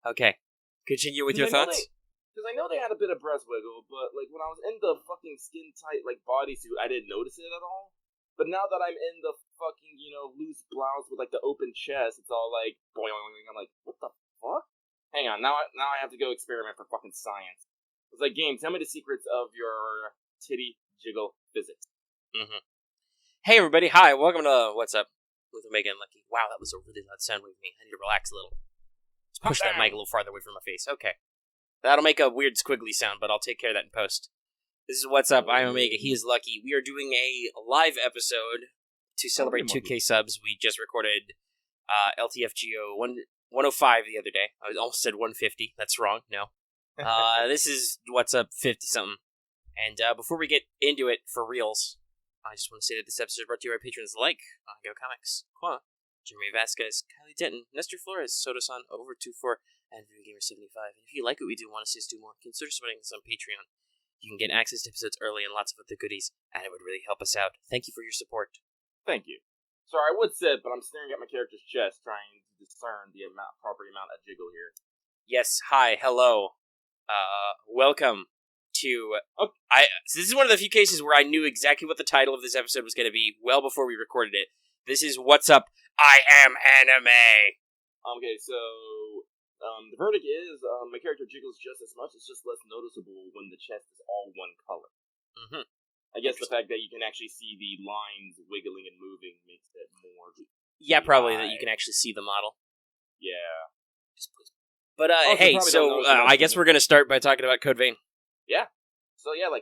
Okay. Continue with your thoughts? Because I know they had a bit of breast wiggle, but like when I was in the fucking skin tight like bodysuit, I didn't notice it at all. But now that I'm in the fucking loose blouse with like the open chest, it's all like boing. I'm like, what the fuck? Hang on, now I have to go experiment for fucking science. It's like, game, tell me the secrets of your titty jiggle physics. Mm-hmm. Hey everybody, hi, welcome to What's Up with Omega and Lucky. Wow, that was a really loud sound with me. I need to relax a little. Let's push that mic a little farther away from my face. Okay. That'll make a weird squiggly sound, but I'll take care of that in post. This is What's Up, I'm Omega, he is Lucky. We are doing a live episode to celebrate 2K subs. We just recorded LTFGO 105 the other day. I almost said 150, that's wrong, no. This is What's Up 50-something. And before we get into it for reals, I just want to say that this episode is brought to you by patrons like Go Comics, Qua, Jeremy Vasquez, Kylie Denton, Nestor Flores, Soda-san, Over24, and ViewGamer75. And if you like what we do and want to see us do more, consider supporting us on Patreon. You can get access to episodes early and lots of other goodies, and it would really help us out. Thank you for your support. Thank you. Sorry, I would sit, but I'm staring at my character's chest, trying to discern the proper amount of jiggle here. Yes, hi, hello. Welcome to... So this is one of the few cases where I knew exactly what the title of this episode was going to be well before we recorded it. This is What's Up, I Am Anime! Okay, so... the verdict is, my character jiggles just as much, it's just less noticeable when the chest is all one color. Mm-hmm. I guess the fact that you can actually see the lines wiggling and moving makes it more... Yeah, probably that you can actually see the model. Yeah. But, hey, so, I guess we're gonna start by talking about Code Vein. Yeah. So, yeah, 3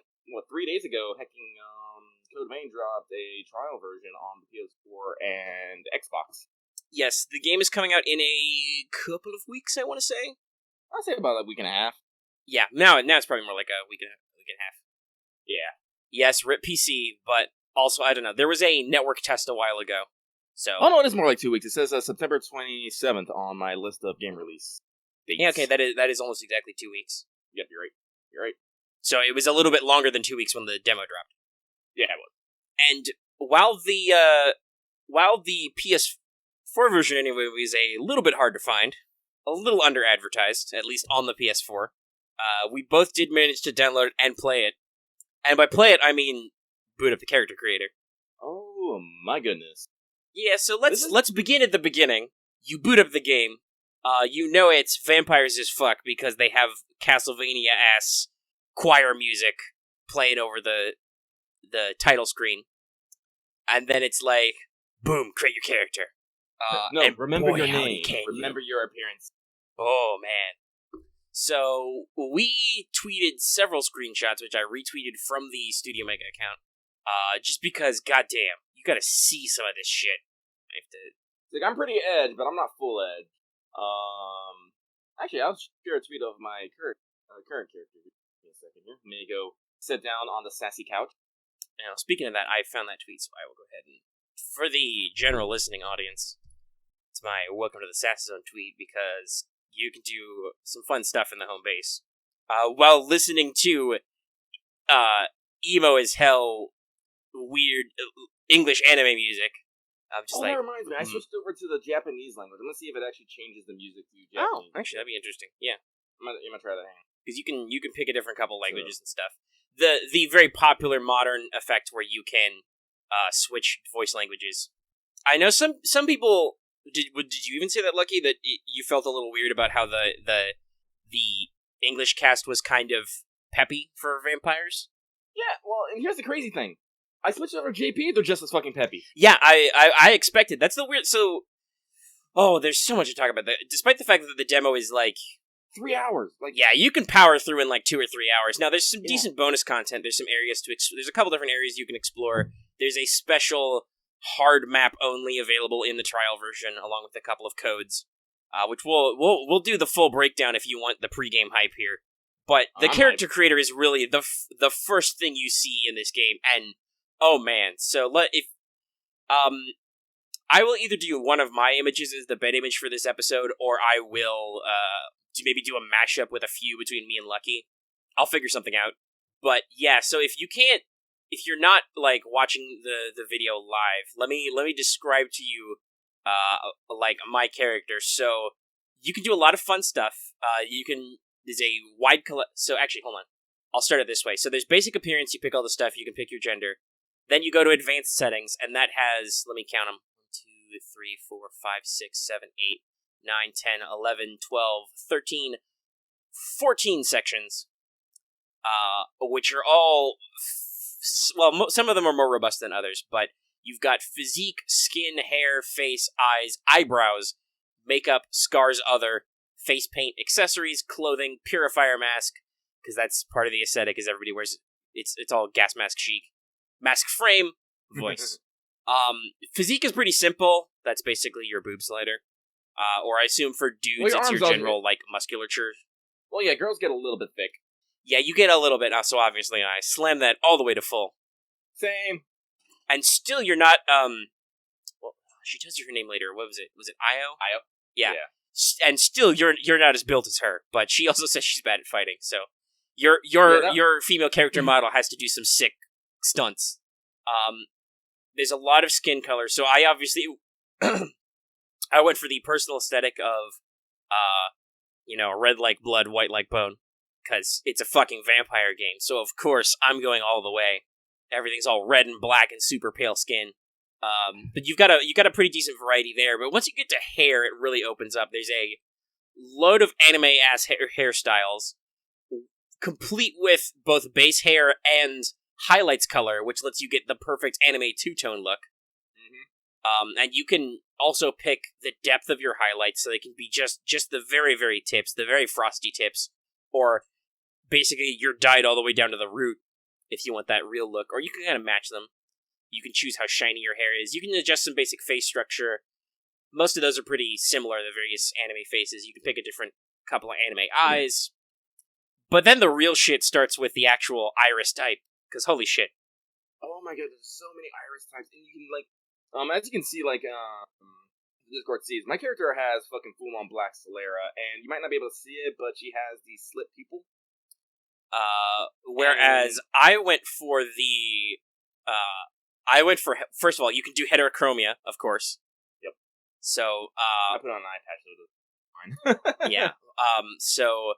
days ago, Code Vein dropped a trial version on the PS4 and Xbox. Yes, the game is coming out in a couple of weeks, I want to say. I'll say about a week and a half. Yeah, now it's probably more like a week and a half. Yeah. Yes, RIP PC, but also, I don't know, there was a network test a while ago, so... Oh, no, it is more like 2 weeks. It says September 27th on my list of game release dates. Yeah, okay, that is almost exactly 2 weeks. Yep, you're right. So it was a little bit longer than 2 weeks when the demo dropped. Yeah, it was. And while the PS4 version, anyway, was a little bit hard to find, a little under-advertised, at least on the PS4, we both did manage to download it and play it. And by play it, I mean boot up the character creator. Oh, my goodness. Yeah, so let's begin at the beginning. You boot up the game. You know it's vampires as fuck because they have Castlevania-ass choir music playing over the title screen. And then it's like, boom, create your character. Remember boy, your name. Remember your appearance. Oh, man. So, we tweeted several screenshots, which I retweeted from the StudiOmega account. Just because, goddamn, you gotta see some of this shit. I have to... I'm pretty edge, but I'm not full edge. Actually, I'll share a tweet of my current character. Give me a second here. Let me go sit down on the sassy couch. Now, speaking of that, I found that tweet, so I will go ahead and... For the general listening audience, it's my Welcome to the Sassy Zone tweet, because you can do some fun stuff in the home base. While listening to emo as hell, weird English anime music. I'm just that reminds me, I switched over to the Japanese language. I'm gonna see if it actually changes the music to Japanese. Oh, actually, that'd be interesting. Yeah. I'm gonna try that. Because you can pick a different couple languages and stuff. The very popular modern effect where you can switch voice languages. I know some people... Did you even say that, Lucky, that you felt a little weird about how the English cast was kind of peppy for vampires? Yeah, well, and here's the crazy thing. I switched over to JP, they're just as fucking peppy. Yeah, I expected. That's the weird... So... Oh, there's so much to talk about. Despite the fact that the demo is, 3 hours. Yeah, you can power through in, 2 or 3 hours. Now, there's some decent bonus content. There's some areas to... There's a couple different areas you can explore. There's a special... hard map only available in the trial version, along with a couple of codes, which we'll do the full breakdown if you want the pregame hype here. But the character creator is really the first thing you see in this game, and oh man! So I will either do one of my images as the bed image for this episode, or I will maybe do a mashup with a few between me and Lucky. I'll figure something out. But yeah, so if you're not watching the video live, let me describe to you my character. So you can do a lot of fun stuff. there's a wide so actually, hold on. I'll start it this way. So there's basic appearance, you pick all the stuff, you can pick your gender. Then you go to advanced settings, and that has, let me count them, 1, 2, 3, 4, 5, 6, 7, 8, 9, 10, 11, 12, 13, 14 sections, which are all, some of them are more robust than others, but you've got physique, skin, hair, face, eyes, eyebrows, makeup, scars, other, face paint, accessories, clothing, purifier mask, because that's part of the aesthetic, is everybody wears, it's all gas mask chic, mask frame, voice. Physique is pretty simple. That's basically your boob slider. Or I assume for dudes, it's your general, musculature. Well, yeah, girls get a little bit thick. Yeah, you get a little bit, so obviously I slam that all the way to full. Same. And still you're not, well, she tells you her name later. What was it? Was it Io? Io? Yeah. And still you're not as built as her, but she also says she's bad at fighting, so your female character model has to do some sick stunts. There's a lot of skin color, so I obviously I went for the personal aesthetic of red like blood, white like bone, because it's a fucking vampire game. So of course I'm going all the way. Everything's all red and black and super pale skin. But you got a pretty decent variety there. But once you get to hair, it really opens up. There's a load of anime ass hairstyles, complete with both base hair and highlights color, which lets you get the perfect anime two-tone look. And you can also pick the depth of your highlights, so they can be just the very, very tips, the very frosty tips, or basically you're dyed all the way down to the root if you want that real look, or you can kind of match them. You can choose how shiny your hair is. You can adjust some basic face structure. Most of those are pretty similar, the various anime faces. You can pick a different couple of anime eyes. But then the real shit starts with the actual iris type, because holy shit. Oh my god, there's so many iris types, and you can, as you can see, Discord sees, my character has fucking full-on black sclera, and you might not be able to see it, but she has these slit pupil. Whereas I went for first of all, you can do heterochromia, of course. Yep. So, I put on an eye patch, so it's fine. Yeah. So,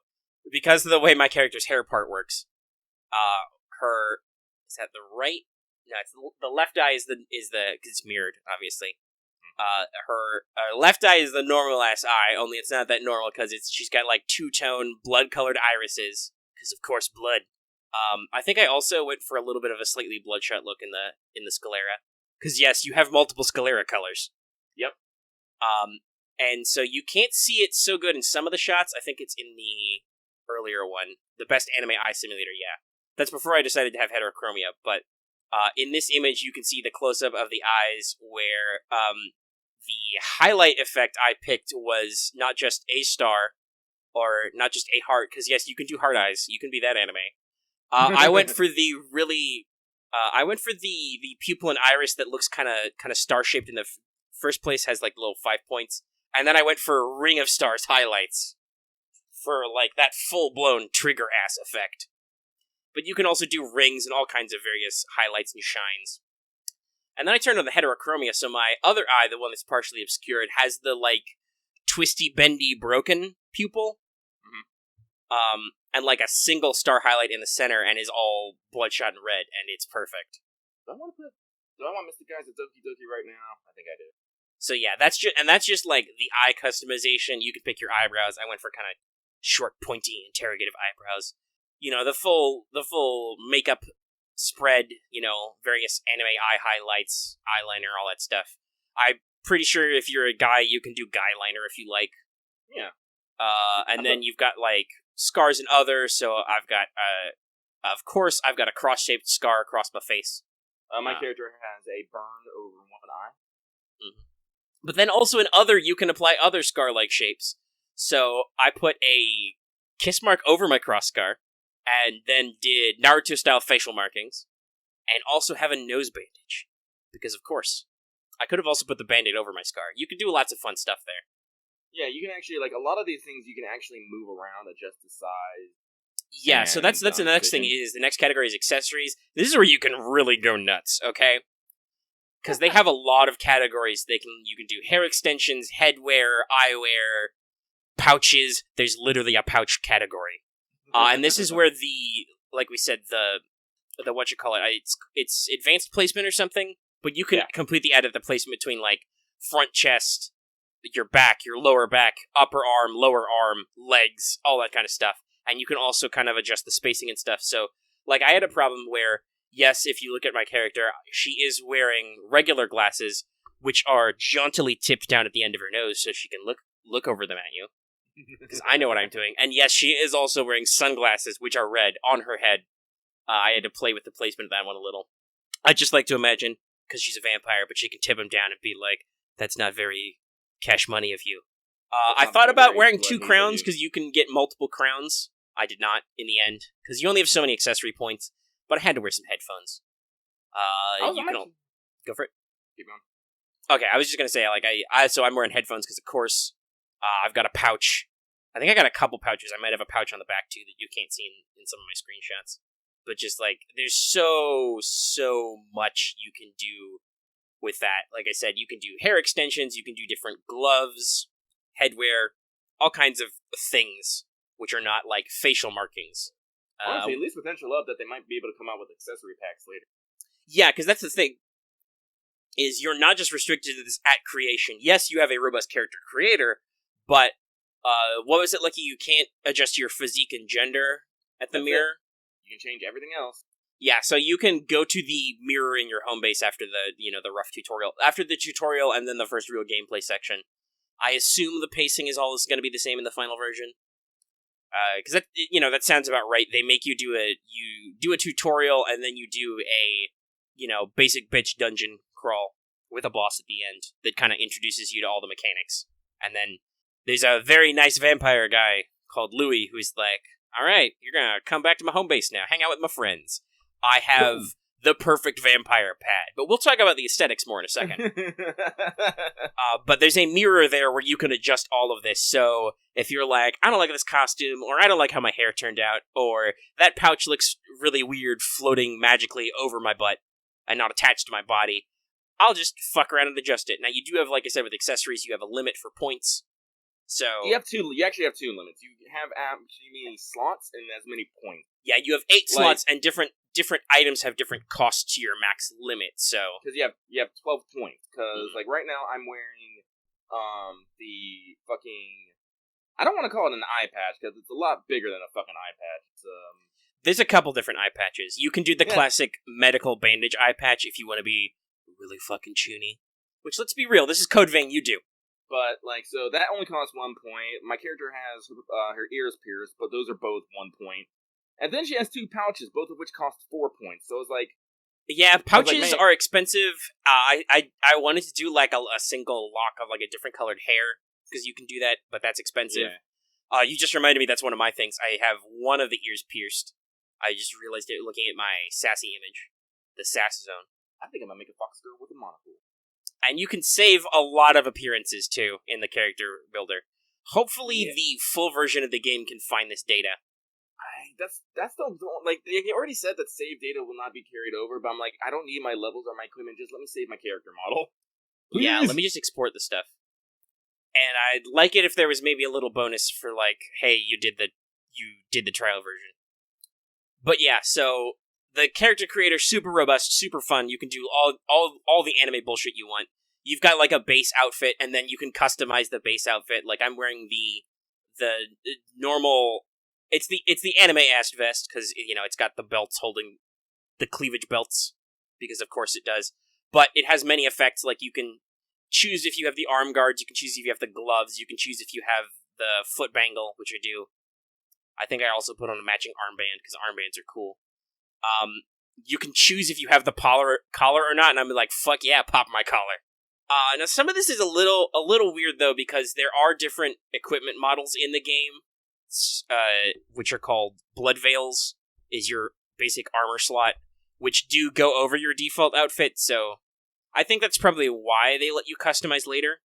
because of the way my character's hair part works, is that the right? No, it's the left eye is the, because it's mirrored, obviously. Her left eye is the normal ass eye, only it's not that normal because she's got two-tone blood-colored irises, because of course blood. I think I also went for a little bit of a slightly bloodshot look in the sclera, because yes, you have multiple sclera colors. Yep. And so you can't see it so good in some of the shots. I think it's in the earlier one, the best anime eye simulator. Yeah, that's before I decided to have heterochromia, but. In this image, you can see the close-up of the eyes where the highlight effect I picked was not just a star, or not just a heart, because yes, you can do heart eyes. You can be that anime. I went for the really... I went for the pupil and iris that looks kind of star-shaped in the first place, has little 5 points. And then I went for Ring of Stars highlights for that full-blown trigger-ass effect. But you can also do rings and all kinds of various highlights and shines. And then I turned on the heterochromia, so my other eye, the one that's partially obscured, has the, twisty, bendy, broken pupil. And, a single star highlight in the center, and is all bloodshot and red, and it's perfect. Do I want Mr. Guys at Doki Doki right now? I think I do. So yeah, that's just the eye customization. You can pick your eyebrows. I went for kind of short, pointy, interrogative eyebrows. The full makeup spread, various anime eye highlights, eyeliner, all that stuff. I'm pretty sure if you're a guy, you can do guy liner if you like. Yeah. And then you've got, scars and other, so I've got, of course, I've got a cross-shaped scar across my face. My character has a burn over one eye. Mm-hmm. But then also in other, you can apply other scar-like shapes. So I put a kiss mark over my cross scar, and then did Naruto-style facial markings, and also have a nose bandage. Because, of course, I could have also put the Band-Aid over my scar. You can do lots of fun stuff there. Yeah, you can actually, a lot of these things you can actually move around, adjust the size. Yeah, so that's the next thing is, the next category is accessories. This is where you can really go nuts, okay? Because they have a lot of categories. You can do hair extensions, headwear, eyewear, pouches. There's literally a pouch category. And this is where like we said, the it's advanced placement or something, but you can completely edit the placement between, like, front chest, your back, your lower back, upper arm, lower arm, legs, all that kind of stuff. And you can also kind of adjust the spacing and stuff. So, like, I had a problem where, yes, if you look at my character, she is wearing regular glasses, which are jauntily tipped down at the end of her nose so she can look over them at you. Because I know what I'm doing. And yes, she is also wearing sunglasses, which are red, on her head. I had to play with the placement of that one a little. I'd just like to imagine, because she's a vampire, but she can tip him down and be like, that's not very cash money of you. I thought about wearing 2 crowns, because you can get multiple crowns. I did not, in the end, because you only have so many accessory points, but I had to wear some headphones. Go for it. Keep going. Okay, I was just going to say, like, so I'm wearing headphones, because, of course, I've got a pouch. I think I got a couple pouches. I might have a pouch on the back, too, that you can't see in some of my screenshots. But just, like, there's so much you can do with that. Like I said, you can do hair extensions, you can do different gloves, headwear, all kinds of things, which are not, like, facial markings. Honestly, at least potential of that they might be able to come out with accessory packs later. Yeah, because that's the thing, is you're not just restricted to this at creation. Yes, you have a robust character creator, but, what was it, Lucky? You can't adjust your physique and gender at the mirror? You can change everything else. Yeah, so you can go to the mirror in your home base after the rough tutorial. After the tutorial and then the first real gameplay section. I assume the pacing is always going to be the same in the final version. Because that sounds about right. They make you do a tutorial and then you do a, basic bitch dungeon crawl with a boss at the end that kind of introduces you to all the mechanics. And then there's a very nice vampire guy called Louis who's like, all right, you're going to come back to my home base now. Hang out with my friends. I have the perfect vampire pad. But we'll talk about the aesthetics more in a second. But there's a mirror there where you can adjust all of this. So if you're like, I don't like this costume, or I don't like how my hair turned out, or that pouch looks really weird floating magically over my butt and not attached to my body, I'll just fuck around and adjust it. Now, you do have, like I said, with accessories, you have a limit for points. So you actually have 2 limits. You have many slots and as many points. Yeah, you have 8 slots, and different items have different costs to your max limit. So because you have 12 points. Because like right now, I'm wearing the fucking. I don't want to call it an eye patch because it's a lot bigger than a fucking eye patch. There's a couple different eye patches. You can do the classic medical bandage eye patch if you want to be really fucking chuny. Which, let's be real, this is Code Vein, you do. But, like, so that only costs 1 point. My character has her ears pierced, but those are both 1 point. And then she has 2 pouches, both of which cost 4 points. So it's like... Yeah, pouches are expensive. I wanted to do, like, a single lock of, like, a different colored hair, because you can do that, but that's expensive. Yeah. You just reminded me that's one of my things. I have one of the ears pierced. I just realized it looking at my sassy image. The sass zone. I think I'm gonna make a fox girl with a monocle. And you can save a lot of appearances, too, in the character builder. Hopefully the full version of the game can find this data. That's the... Like, they already said that save data will not be carried over, but I'm like, I don't need my levels or my equipment, just let me save my character model. Please. Yeah, let me just export the stuff. And I'd like it if there was maybe a little bonus for, like, hey, you did the trial version. But yeah, so... The character creator, super robust, super fun. You can do all the anime bullshit you want. You've got, like, a base outfit, and then you can customize the base outfit. Like, I'm wearing the normal... It's the anime-ass vest, because, it's got the belts holding the cleavage belts, because of course it does. But it has many effects, like, you can choose if you have the arm guards, you can choose if you have the gloves, you can choose if you have the foot bangle, which I do. I think I also put on a matching armband, because armbands are cool. You can choose if you have the collar or not, and I'm like, fuck yeah, pop my collar. Now some of this is a little weird though, because there are different equipment models in the game, which are called blood veils, is your basic armor slot, which do go over your default outfit, so I think that's probably why they let you customize later,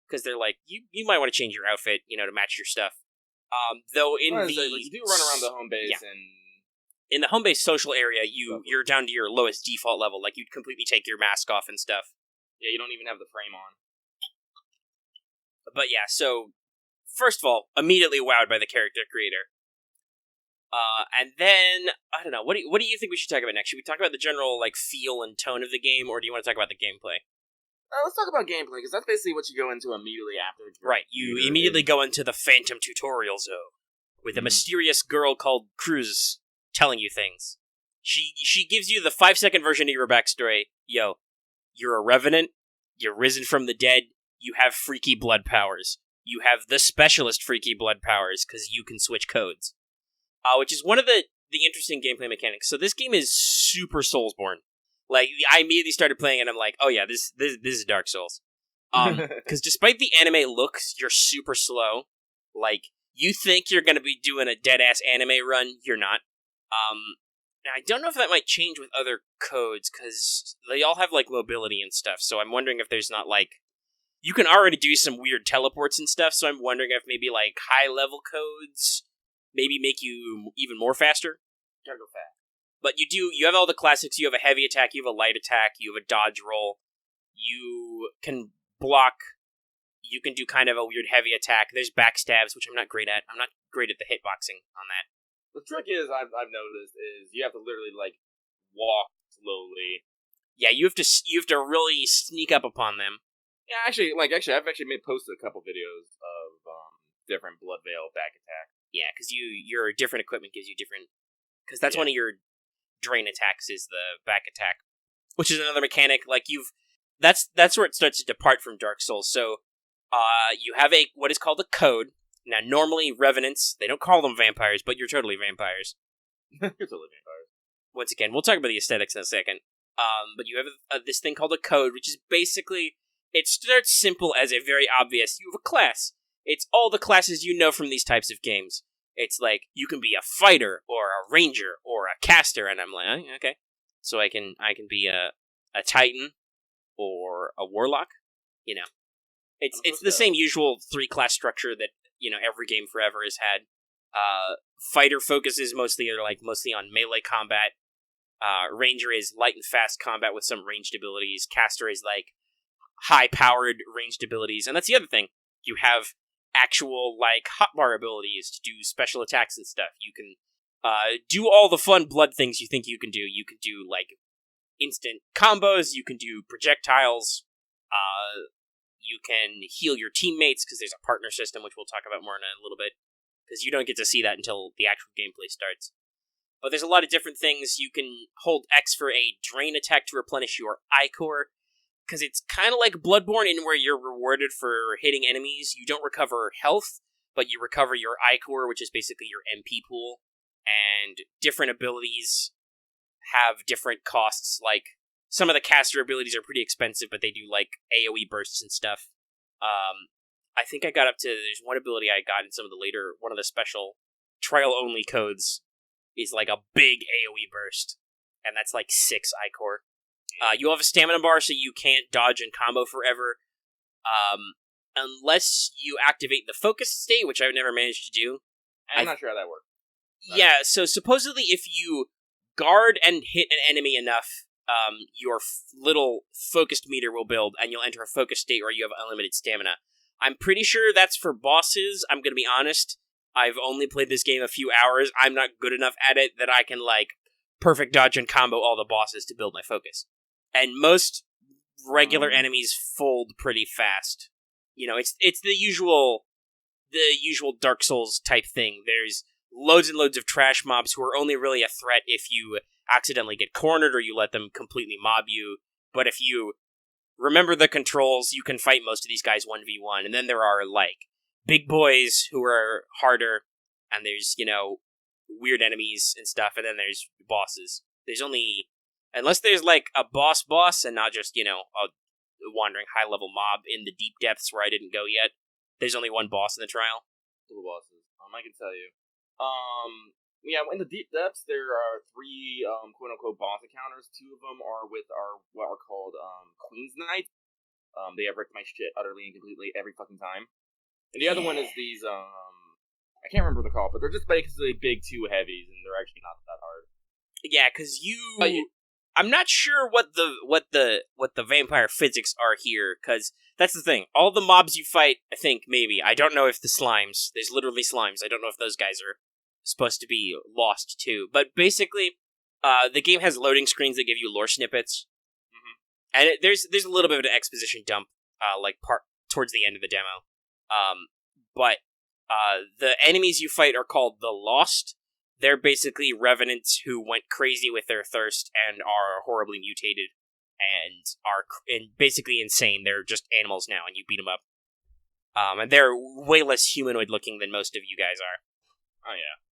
because they're like, you might want to change your outfit, to match your stuff. Though in you do run around the home base and... In the home base social area, you're down to your lowest default level. Like, you'd completely take your mask off and stuff. Yeah, you don't even have the frame on. But yeah, so first of all, immediately wowed by the character creator. And then, I don't know, what do you think we should talk about next? Should we talk about the general, like, feel and tone of the game, or do you want to talk about the gameplay? Let's talk about gameplay, because that's basically what you go into immediately after. Right, you immediately go into the Phantom Tutorial Zone, with a mysterious girl called Cruz telling you things. She gives you the 5-second version of your backstory. Yo, you're a revenant, you're risen from the dead, you have freaky blood powers. You have the specialist freaky blood powers, because you can switch codes. Which is one of the interesting gameplay mechanics. So this game is super Soulsborne. Like, I immediately started playing and I'm like, oh yeah, this is Dark Souls. Because despite the anime looks, you're super slow. Like, you think you're going to be doing a dead-ass anime run, you're not. Now, I don't know if that might change with other codes, because they all have, like, mobility and stuff, so I'm wondering if there's not, like... You can already do some weird teleports and stuff, so I'm wondering if maybe, like, high-level codes... maybe make you even more faster. Gotta go fast. But you have all the classics. You have a heavy attack, you have a light attack, you have a dodge roll. You can block. You can do kind of a weird heavy attack. There's backstabs, which I'm not great at. I'm not great at the hitboxing on that. The trick is, I've noticed, is you have to literally, like, walk slowly. Yeah, you have to really sneak up upon them. Yeah, I've actually posted a couple videos of different Blood Veil back attack. Yeah, because your different equipment gives you different... Because that's one of your drain attacks is the back attack. Which is another mechanic, like that's where it starts to depart from Dark Souls. So, you have what is called a code. Now, normally, Revenants, they don't call them vampires, but you're totally vampires. You're totally vampires. Once again, we'll talk about the aesthetics in a second. But you have this thing called a code, which is basically... It starts simple as a very obvious, you have a class. It's all the classes you know from these types of games. It's like, you can be a fighter, or a ranger, or a caster, and I'm like, okay. So I can be a titan, or a warlock, you know. It's the same usual 3-class structure that, you know, every game forever has had. Fighter focuses mostly on melee combat. Ranger is light and fast combat with some ranged abilities. Caster is like high-powered ranged abilities. And that's the other thing. You have actual, like, hotbar abilities to do special attacks and stuff. You can do all the fun blood things you think you can do. You can do, like, instant combos. You can do projectiles. You can heal your teammates, because there's a partner system, which we'll talk about more in a little bit. Because you don't get to see that until the actual gameplay starts. But there's a lot of different things. You can hold X for a drain attack to replenish your Ichor. Because it's kind of like Bloodborne, in where you're rewarded for hitting enemies. You don't recover health, but you recover your Ichor, which is basically your MP pool. And different abilities have different costs. Like, some of the caster abilities are pretty expensive, but they do, like, AoE bursts and stuff. I think I got up to... There's one ability I got in some of the later... One of the special trial-only codes is, like, a big AoE burst. And that's, like, 6 Ichor. You have a stamina bar, so you can't dodge and combo forever. Unless you activate the focus state, which I've never managed to do. I'm not sure how that works. Yeah, so supposedly if you guard and hit an enemy enough, your little focused meter will build, and you'll enter a focus state where you have unlimited stamina. I'm pretty sure that's for bosses. I'm gonna be honest. I've only played this game a few hours. I'm not good enough at it that I can, like, perfect dodge and combo all the bosses to build my focus. And most regular enemies fold pretty fast. You know, it's the usual Dark Souls type thing. There's loads and loads of trash mobs who are only really a threat if you accidentally get cornered or you let them completely mob you. But if you remember the controls, you can fight most of these guys 1v1. And then there are, like, big boys who are harder, and there's, you know, weird enemies and stuff, and then there's bosses. There's only... Unless there's, like, a boss and not just, you know, a wandering high-level mob in the deep depths where I didn't go yet, there's only one boss in the trial. Two bosses. I can tell you. Yeah, in the deep depths, there are 3, quote-unquote, boss encounters. 2 of them are with what are called, Queen's Knights. They have wrecked my shit utterly and completely every fucking time. And the other one is these, I can't remember what they're called, but they're just basically big 2 heavies, and they're actually not that hard. Yeah, because I'm not sure what the vampire physics are here, because that's the thing. All the mobs you fight, I think, maybe. I don't know if the slimes, there's literally slimes. I don't know if those guys are supposed to be lost too. But basically, the game has loading screens that give you lore snippets. And there's a little bit of an exposition dump, towards the end of the demo. But the enemies you fight are called the Lost. They're basically revenants who went crazy with their thirst and are horribly mutated and are basically insane. They're just animals now, and you beat them up. And they're way less humanoid looking than most of you guys are. Oh yeah.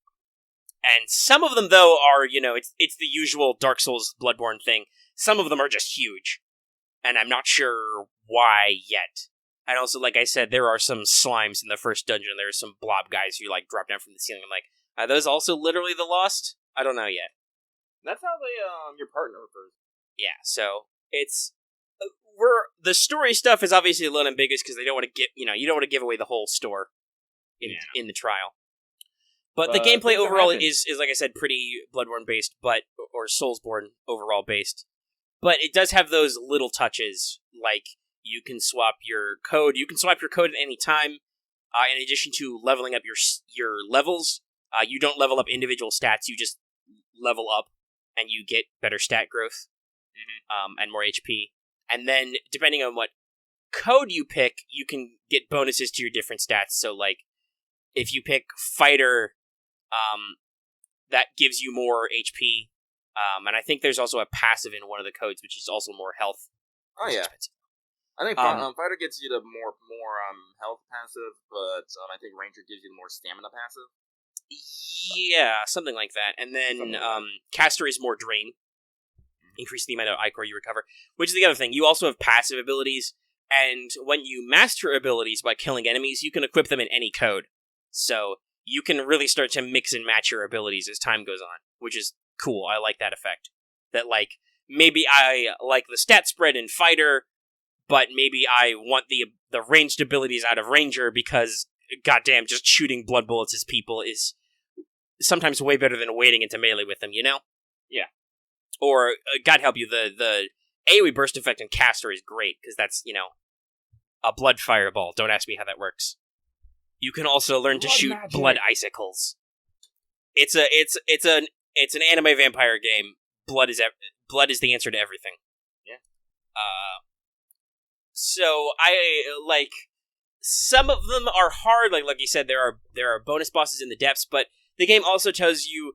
And some of them, though, are, it's the usual Dark Souls Bloodborne thing. Some of them are just huge. And I'm not sure why yet. And also, like I said, there are some slimes in the first dungeon. There are some blob guys who, drop down from the ceiling. I'm like, are those also literally the Lost? I don't know yet. That's how they, your partner refers. Yeah, so, it's... the story stuff is obviously a little ambiguous because they don't want to you don't want to give away the whole store in the trial. But the gameplay overall is, like I said, pretty Bloodborne-based, or Soulsborne overall-based. But it does have those little touches, like you can swap your code. You can swap your code at any time. In addition to leveling up your levels, you don't level up individual stats. You just level up, and you get better stat growth, and more HP. And then, depending on what code you pick, you can get bonuses to your different stats. So, if you pick Fighter, that gives you more HP. And I think there's also a passive in one of the codes, which is also more health. Oh, yeah. Expensive. I think Fighter gets you the more health passive, but I think Ranger gives you the more stamina passive. Yeah, something like that. And then Caster is more drain. Increase the amount of Ichor you recover. Which is the other thing. You also have passive abilities, and when you master abilities by killing enemies, you can equip them in any code. So you can really start to mix and match your abilities as time goes on, which is cool. I like that effect. That, maybe I like the stat spread in Fighter, but maybe I want the ranged abilities out of Ranger because, goddamn, just shooting blood bullets as people is sometimes way better than wading into melee with them, Yeah. Or, God help you, the AoE burst effect in Caster is great, because that's, a blood fireball. Don't ask me how that works. You can also learn to shoot blood icicles. It's an anime vampire game. Blood is the answer to everything. Yeah. So some of them are hard. Like you said, there are bonus bosses in the depths, but the game also tells you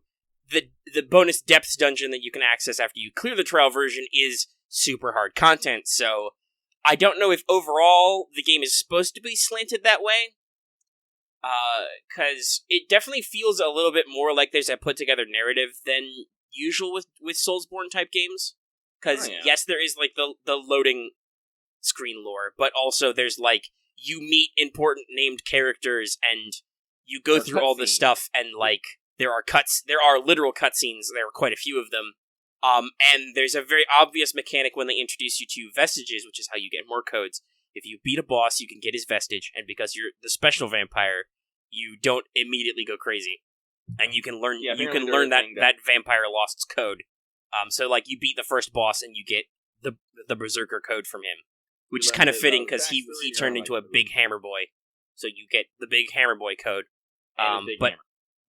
the bonus depths dungeon that you can access after you clear the trial version is super hard content. So I don't know if overall the game is supposed to be slanted that way. Because it definitely feels a little bit more like there's a put-together narrative than usual with Soulsborne type games. Because, yes, there is, the loading screen lore, but also there's, you meet important named characters, and you go through all this stuff, and, there are literal cutscenes, there are quite a few of them. And there's a very obvious mechanic when they introduce you to vestiges, which is how you get more codes. If you beat a boss, you can get his vestige, and because you're the special vampire, you don't immediately go crazy, and you can learn that vampire lost's code. So you beat the first boss, and you get the berserker code from him, which is kind of fitting because he turned into a big hammer boy, so you get the big hammer boy code. But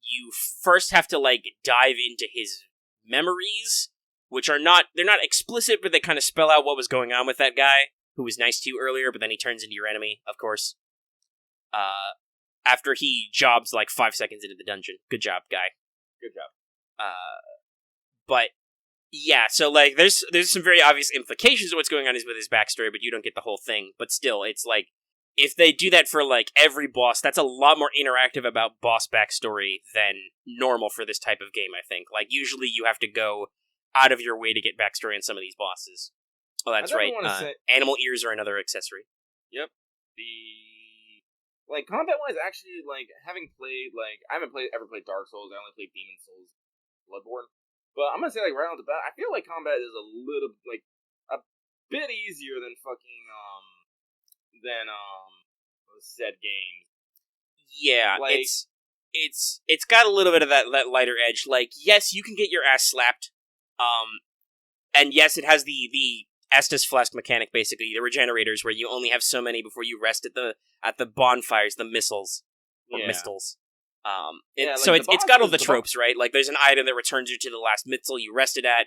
you first have to dive into his memories, which they're not explicit, but they kind of spell out what was going on with that guy who was nice to you earlier, but then he turns into your enemy, of course. After he jobs 5 seconds into the dungeon. Good job, guy. Good job. But yeah, so there's some very obvious implications of what's going on with his backstory, but you don't get the whole thing. But still, it's if they do that for every boss, that's a lot more interactive about boss backstory than normal for this type of game, I think. Usually you have to go out of your way to get backstory on some of these bosses. Oh, that's right. Animal ears are another accessory. Yep. Combat-wise, actually, having played, I haven't ever played Dark Souls, I only played Demon Souls, Bloodborne. But I'm gonna say, right off the bat, I feel like combat is a little, a bit easier than said games. Yeah, it's got a little bit of that lighter edge. Yes, you can get your ass slapped, And yes, it has the Estus Flask mechanic, basically, the regenerators, where you only have so many before you rest at the bonfires, the missiles, or mistles. So it's got all the tropes, right? Like, there's an item that returns you to the last missile you rested at.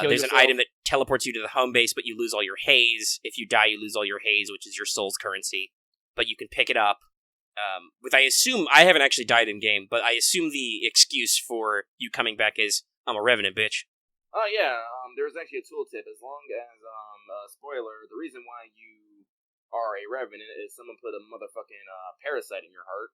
There's an item that teleports you to the home base, but you lose all your haze. If you die, you lose all your haze, which is your soul's currency. But you can pick it up. I assume, I haven't actually died in game, but I assume the excuse for you coming back is, I'm a revenant, bitch. Oh, yeah, there's actually a tooltip. As long as, spoiler, the reason why you are a revenant is someone put a motherfucking parasite in your heart.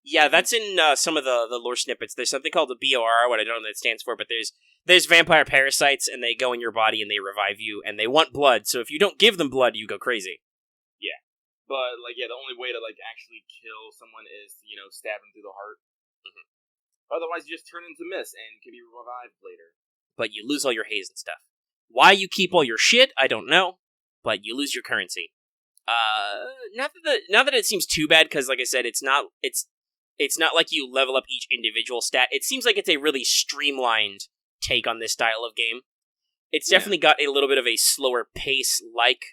Yeah, that's in some of the lore snippets. There's something called the BOR, what I don't know what it stands for, but there's vampire parasites, and they go in your body, and they revive you, and they want blood, so if you don't give them blood, you go crazy. Yeah. But, the only way to, actually kill someone is to, stab them through the heart. Mm-hmm. Otherwise, you just turn into mist, and can be revived later. But you lose all your haze and stuff. Why you keep all your shit, I don't know, but you lose your currency. Not that it seems too bad, because like I said, it's not like you level up each individual stat. It seems like it's a really streamlined take on this style of game. It's definitely got a little bit of a slower pace, like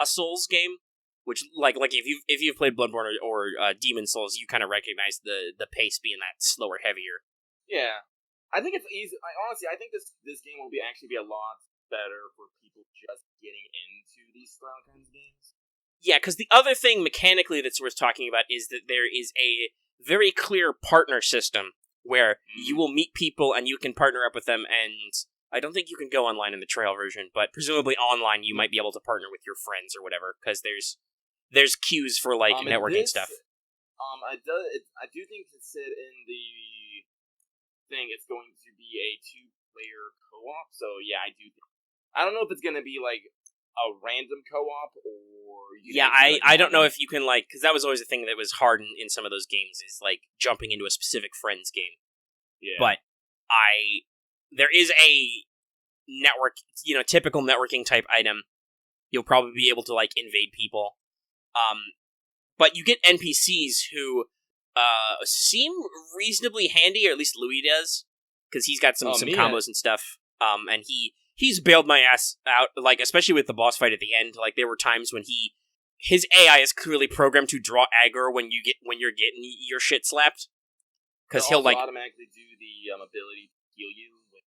a Souls game, which like if you've played Bloodborne or Demon Souls, you kind of recognize the pace being that slower, heavier. Yeah. I think it's easy. I think this game will actually be a lot better for people just getting into these style kinds of games. Yeah, because the other thing mechanically that's worth talking about is that there is a very clear partner system where you will meet people and you can partner up with them, and I don't think you can go online in the trial version, but presumably online you might be able to partner with your friends or whatever, because there's queues for networking stuff. I do think it said in the thing it's going to be a 2-player co-op, so yeah, I don't know if it's going to be a random co-op or I don't know if you can because that was always a thing that was hard in some of those games is jumping into a specific friends game. Yeah. But there is a network, typical networking type item. You'll probably be able to invade people. But you get NPCs who seem reasonably handy, or at least Louis does, because he's got some combos and stuff. And he's bailed my ass out, especially with the boss fight at the end. There were times when his AI is clearly programmed to draw aggro when you're getting your shit slapped. Because he'll automatically do the ability to heal you when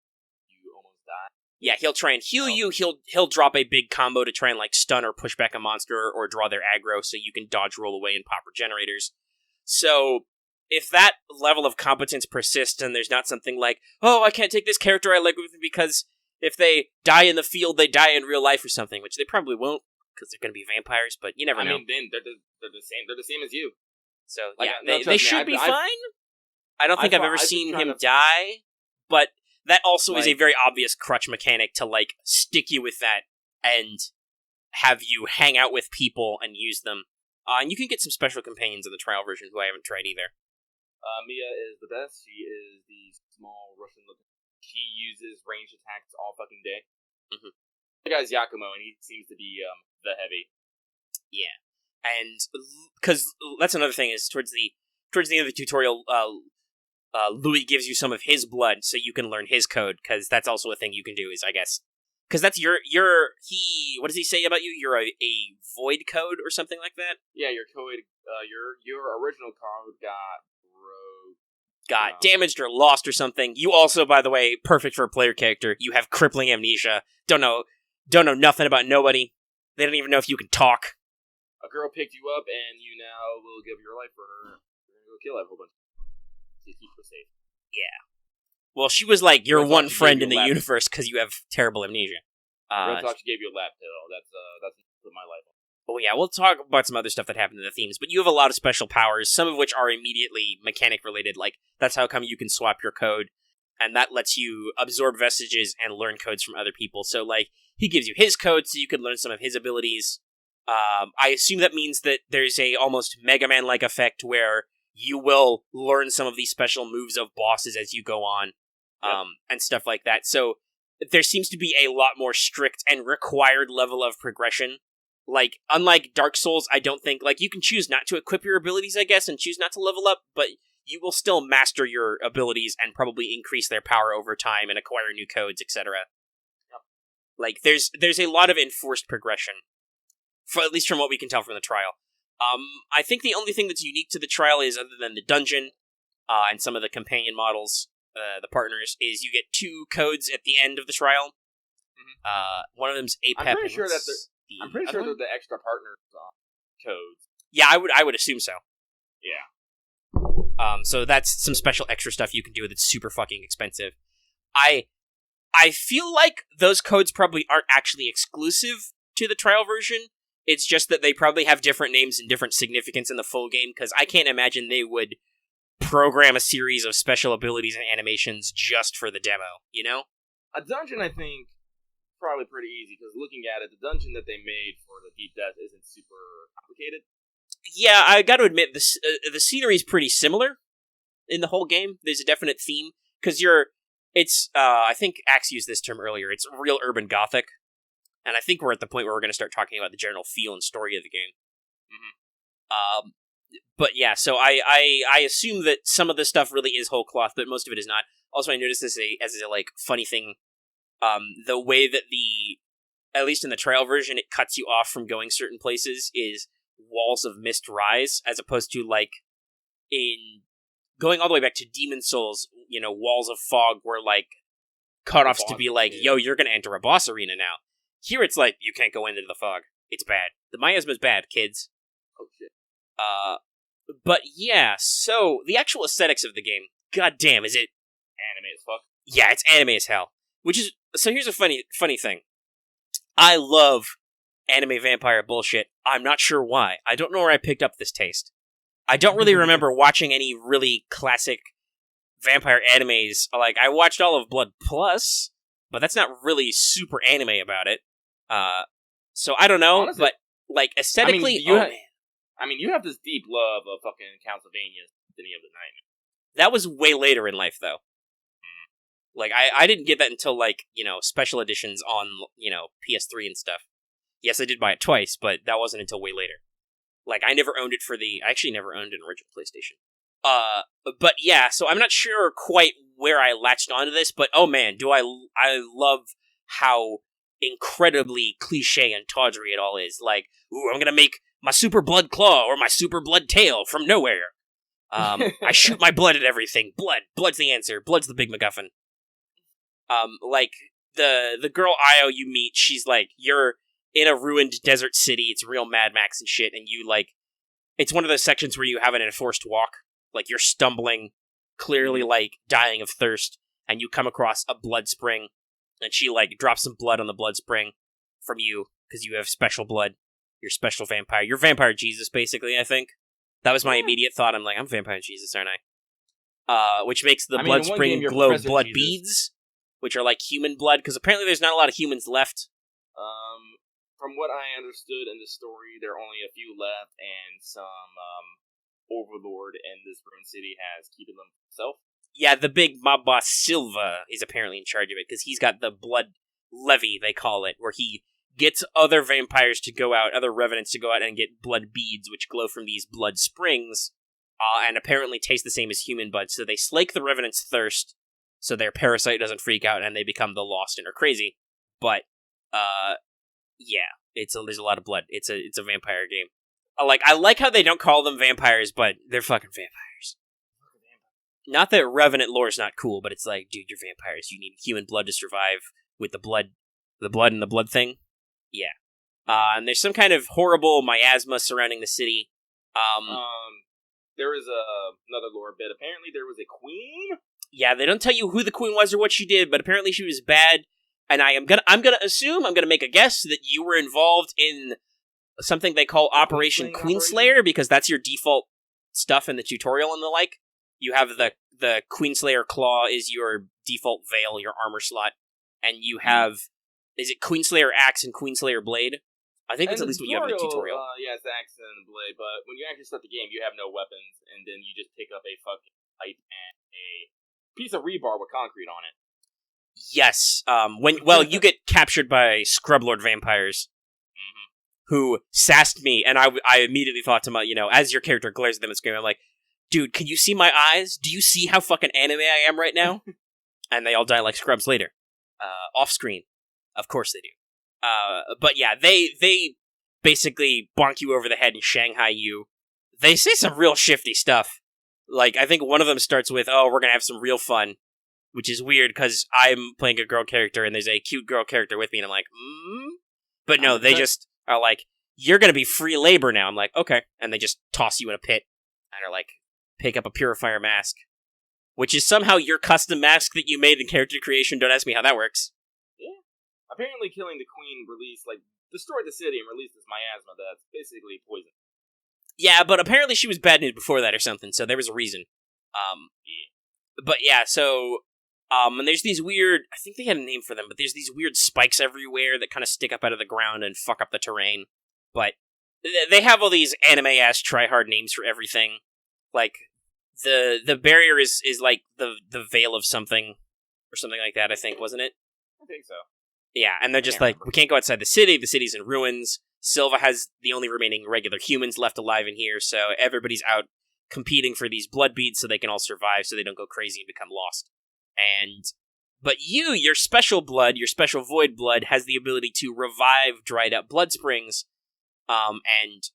you almost die. Yeah, he'll try and heal you. He'll drop a big combo to try and stun or push back a monster or draw their aggro, so you can dodge, roll away, and pop regenerators. So if that level of competence persists, and there's not something I can't take this character I like with me because if they die in the field, they die in real life or something, which they probably won't because they're going to be vampires. But you never know. I mean, then they're the same. They're the same as you. So they should be fine. I don't think I've ever seen him die, but that also is a very obvious crutch mechanic to stick you with that and have you hang out with people and use them. And you can get some special companions in the trial version who I haven't tried either. Mia is the best. She is the small Russian looking. She uses ranged attacks all fucking day. Mm-hmm. The guy's Yakumo, and he seems to be the heavy. Yeah, and because that's another thing is towards the end of the tutorial, Louis gives you some of his blood so you can learn his code, because that's also a thing you can do. Is I guess because that's what does he say about you? You're a void code or something like that. Yeah, your code, your original code got damaged or lost or something. You also, by the way, perfect for a player character, you have crippling amnesia. Don't know nothing about nobody. They don't even know if you can talk. A girl picked you up, and you now will give your life for her. You're gonna go kill a whole bunch to keep her safe. Yeah. Well, she was your one friend in the universe because you have terrible amnesia. Real talk, she gave you a lap pill. That's put my life on. Oh yeah, we'll talk about some other stuff that happened in the themes, but you have a lot of special powers, some of which are immediately mechanic related, that's how come you can swap your code, and that lets you absorb vestiges and learn codes from other people. So, he gives you his code so you can learn some of his abilities. I assume that means that there's a almost Mega Man-like effect where you will learn some of these special moves of bosses as you go on, and stuff like that. So, there seems to be a lot more strict and required level of progression. Unlike Dark Souls, I don't think, you can choose not to equip your abilities, I guess, and choose not to level up, but you will still master your abilities and probably increase their power over time and acquire new codes, etc. Like, there's a lot of enforced progression, at least from what we can tell from the trial. I think the only thing that's unique to the trial is, other than the dungeon, and some of the companion models, the partners, is you get 2 codes at the end of the trial. One of them's APEP. I'm pretty sure they're the extra partner codes. Yeah, I would assume so. Yeah. So that's some special extra stuff you can do that's super fucking expensive. I feel like those codes probably aren't actually exclusive to the trial version. It's just that they probably have different names and different significance in the full game, because I can't imagine they would program a series of special abilities and animations just for the demo, you know? A dungeon, I think, probably pretty easy, because looking at it, the dungeon that they made for the Deep Death isn't super complicated. Yeah, I gotta admit, the scenery is pretty similar in the whole game. There's a definite theme, because I think Axe used this term earlier, it's real urban gothic, and I think we're at the point where we're going to start talking about the general feel and story of the game. But yeah, so I assume that some of this stuff really is whole cloth, but most of it is not. Also, I noticed this as a like funny thing, the way that at least in the trial version, it cuts you off from going certain places is walls of mist rise, as opposed to like in going all the way back to Demon Souls, walls of fog were like cutoffs to be like, yo, you're gonna enter a boss arena now. Here it's like, you can't go into the fog. It's bad. The miasma's bad, kids. Oh shit. But yeah, so the actual aesthetics of the game, goddamn, is it anime as fuck? Yeah, it's anime as hell. So here's a funny thing. I love anime vampire bullshit. I'm not sure why. I don't know where I picked up this taste. I don't really remember watching any really classic vampire animes. Like, I watched all of Blood Plus, but that's not really super anime about it. So I don't know, honestly, but like aesthetically, you have this deep love of fucking Castlevania Symphony of the Night. That was way later in life, though. Like, I didn't get that until, like, special editions on, PS3 and stuff. Yes, I did buy it twice, but that wasn't until way later. Like, I never owned it I actually never owned an original PlayStation. But yeah, so I'm not sure quite where I latched onto this, but oh man, I love how incredibly cliche and tawdry it all is. Like, ooh, I'm gonna make my super blood claw or my super blood tail from nowhere. I shoot my blood at everything. Blood's the answer. Blood's the big MacGuffin. Like, the girl Io you meet, she's like, you're in a ruined desert city, it's real Mad Max and shit, and you, like, it's one of those sections where you have an enforced walk, like, you're stumbling, clearly, like, dying of thirst, and you come across a blood spring, and she, like, drops some blood on the blood spring from you, because you have special blood, you're special vampire, you're Vampire Jesus, basically, I think. That was my immediate thought, I'm like, I'm Vampire Jesus, aren't I? Which makes the blood spring glow blood Jesus. Beads, which are like human blood, because apparently there's not a lot of humans left. From what I understood in the story, there are only a few left, and some overlord in this ruined city has keeping them himself. Yeah, the big mob boss Silva is apparently in charge of it, because he's got the blood levy, they call it, where he gets other vampires to go out, other revenants to go out and get blood beads, which glow from these blood springs, and apparently taste the same as human blood, so they slake the revenant's thirst, so their parasite doesn't freak out and they become the lost and are crazy. But, yeah, there's a lot of blood. It's a vampire game. I like how they don't call them vampires, but they're fucking vampires. Not that Revenant lore is not cool, but it's like, dude, you're vampires. You need human blood to survive with the blood and the blood thing. Yeah. And there's some kind of horrible miasma surrounding the city. There is another lore bit. Apparently there was a queen? Yeah, they don't tell you who the queen was or what she did, but apparently she was bad. And I'm gonna make a guess that you were involved in something they call Operation Queenslayer, because that's your default stuff in the tutorial and the like. You have the Queenslayer claw is your default veil, your armor slot, and you have, is it Queenslayer axe and Queenslayer blade? I think that's at least what you have in the tutorial. Yeah, it's the axe and the blade, but when you actually start the game, you have no weapons, and then you just pick up a fucking pipe and a piece of rebar with concrete on it. Yes. You get captured by Scrublord vampires, who sassed me, and I immediately thought to my, as your character glares at them and screams, I'm like, dude, can you see my eyes? Do you see how fucking anime I am right now? And they all die like scrubs later. Off screen. Of course they do. But yeah, they basically bonk you over the head and Shanghai you. They say some real shifty stuff. Like, I think one of them starts with, "Oh, we're gonna have some real fun," which is weird because I'm playing a girl character and there's a cute girl character with me, and I'm like, But no, they just are like, "You're gonna be free labor now." I'm like, "Okay," and they just toss you in a pit and are like, "Pick up a purifier mask," which is somehow your custom mask that you made in character creation. Don't ask me how that works. Yeah. Apparently, killing the queen destroyed the city and released this miasma that's basically poison. Yeah, but apparently she was bad news before that or something, so there was a reason. Yeah. But yeah, so, and there's these weird, I think they had a name for them, but there's these weird spikes everywhere that kind of stick up out of the ground and fuck up the terrain. But they have all these anime-ass try-hard names for everything. Like, the barrier is like the veil of something, or something like that, I think, wasn't it? I think so. Yeah, and they're just like, remember. We can't go outside the city's in ruins. Silva has the only remaining regular humans left alive in here, so everybody's out competing for these blood beads so they can all survive, so they don't go crazy and become lost. But your special blood, your special void blood, has the ability to revive dried up blood springs, and,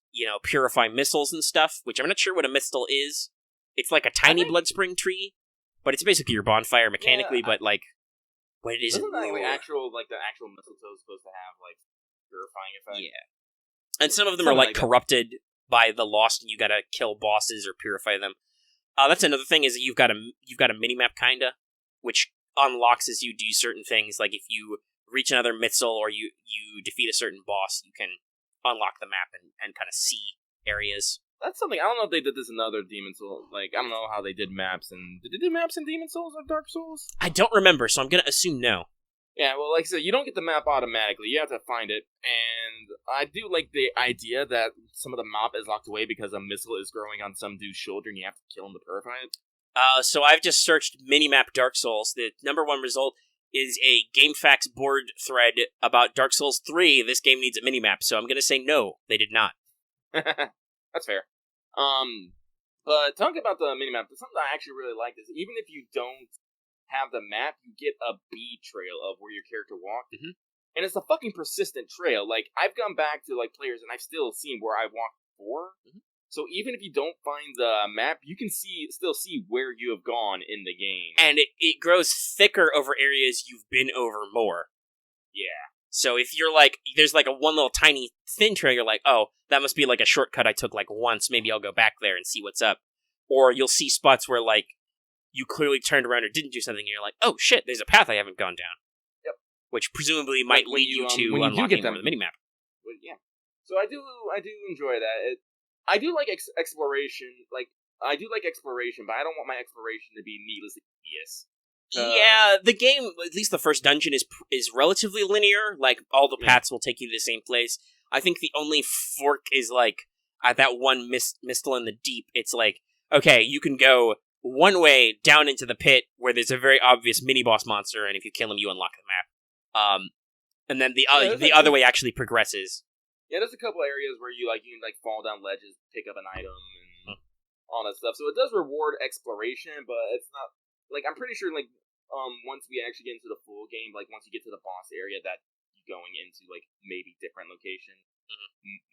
purify missiles and stuff, which I'm not sure what a missile is. It's like a tiny blood spring tree, but it's basically your bonfire mechanically, but like, what it is. Isn't that the actual mistletoe is supposed to have, like, purifying effect? Yeah. And some of them are like corrupted by the Lost, and you gotta kill bosses or purify them. That's another thing, is that you've got a mini-map, kinda, which unlocks as you do certain things. Like, if you reach another missile or you defeat a certain boss, you can unlock the map and kind of see areas. That's something, I don't know if they did this in other Demon Souls. Like, I don't know how they did maps, did they do maps in Demon Souls or Dark Souls? I don't remember, so I'm gonna assume no. Yeah, well, like I said, you don't get the map automatically. You have to find it, and I do like the idea that some of the map is locked away because a missile is growing on some dude's shoulder, and you have to kill him to purify it. So I've just searched Minimap Dark Souls. The number one result is a GameFAQs board thread about Dark Souls 3. This game needs a minimap, so I'm gonna say no, they did not. That's fair. But talking about the minimap, something I actually really like is even if you don't have the map, you get a bead trail of where your character walked. Mm-hmm. And it's a fucking persistent trail. Like, I've gone back to, like, players, and I've still seen where I walked before. Mm-hmm. So even if you don't find the map, you can still see where you have gone in the game. And it grows thicker over areas you've been over more. Yeah. So if you're like, there's like a one little tiny thin trail, you're like, oh, that must be like a shortcut I took like once, maybe I'll go back there and see what's up. Or you'll see spots where, like, you clearly turned around or didn't do something, and you're like, oh shit, there's a path I haven't gone down. Yep. Which presumably might lead you to unlocking the minimap. Well, yeah. So I do enjoy that. I do like exploration. Like, I do like exploration, but I don't want my exploration to be needlessly tedious. Yeah, the game, at least the first dungeon, is relatively linear. Like, all the paths will take you to the same place. I think the only fork is, like, at that one mistle in the deep, it's like, okay, you can go one way down into the pit where there's a very obvious mini-boss monster, and if you kill him, you unlock the map. And then the other way actually progresses. Yeah, there's a couple areas where you can fall down ledges, pick up an item, and all that stuff. So it does reward exploration, but it's not, like, I'm pretty sure, like, once we actually get into the full game, like, once you get to the boss area, that you're going into, like, maybe different location,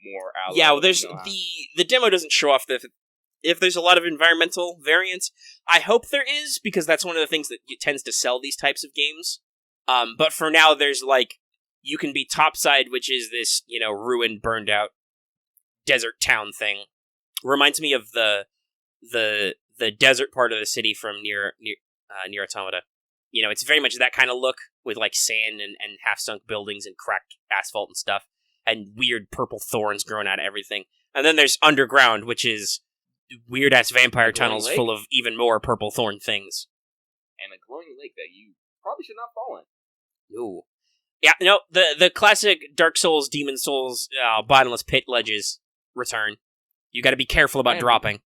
more allies. Yeah, well, there's the demo doesn't show off if there's a lot of environmental variance. I hope there is, because that's one of the things that tends to sell these types of games. But for now, there's, like, you can be topside, which is this, ruined, burned out desert town thing. Reminds me of the desert part of the city from near Automata. It's very much that kind of look with, like, sand and half-sunk buildings and cracked asphalt and stuff, and weird purple thorns growing out of everything. And then there's underground, which is weird-ass vampire tunnels full of even more purple thorn things. And a glowing lake that you probably should not fall in. No. Yeah, no, the classic Dark Souls, Demon Souls, bottomless pit ledges return. You gotta be careful about dropping.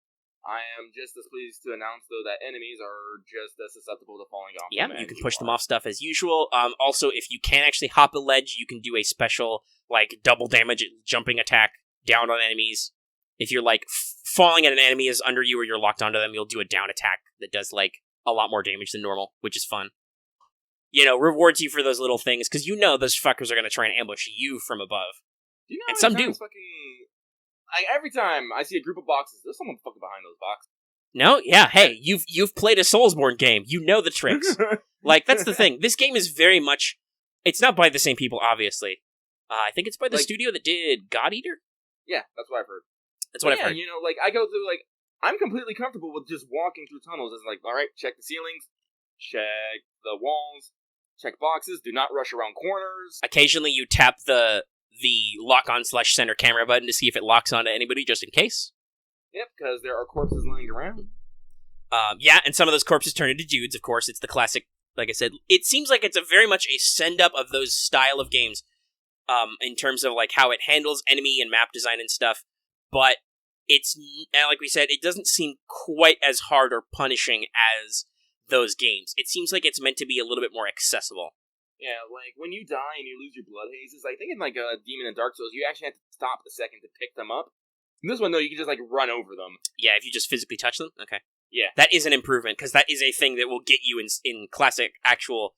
I am just as pleased to announce, though, that enemies are just as susceptible to falling off. Yeah, you can push them off stuff as usual. Also, if you can actually hop a ledge, you can do a special, like, double damage jumping attack down on enemies. If you're, like, falling at an enemy is under you or you're locked onto them, you'll do a down attack that does, like, a lot more damage than normal, which is fun. rewards you for those little things, because those fuckers are going to try and ambush you from above. Do you know and how some many do. times every time I see a group of boxes, there's someone fucking behind those boxes. No? Yeah, hey, you've played a Soulsborne game. You know the tricks. Like, that's the thing. This game is very much... It's not by the same people, obviously. I think it's by the studio that did God Eater? Yeah, that's what I've heard. That's what I've heard. I go through, I'm completely comfortable with just walking through tunnels. It's like, alright, check the ceilings, check the walls, check boxes, do not rush around corners. Occasionally you tap the lock-on/center camera button to see if it locks onto anybody, just in case. Yep, because there are corpses lying around. Yeah, and some of those corpses turn into dudes, of course. It's the classic, like I said. It seems like it's a very much a send-up of those style of games, in terms of, how it handles enemy and map design and stuff. But it's, like we said, it doesn't seem quite as hard or punishing as those games. It seems like it's meant to be a little bit more accessible. Yeah, when you die and you lose your blood hazes, I think in, Demon and Dark Souls, you actually have to stop a second to pick them up. In this one, though, you can just, run over them. Yeah, if you just physically touch them? Okay. Yeah. That is an improvement, because that is a thing that will get you in classic, actual,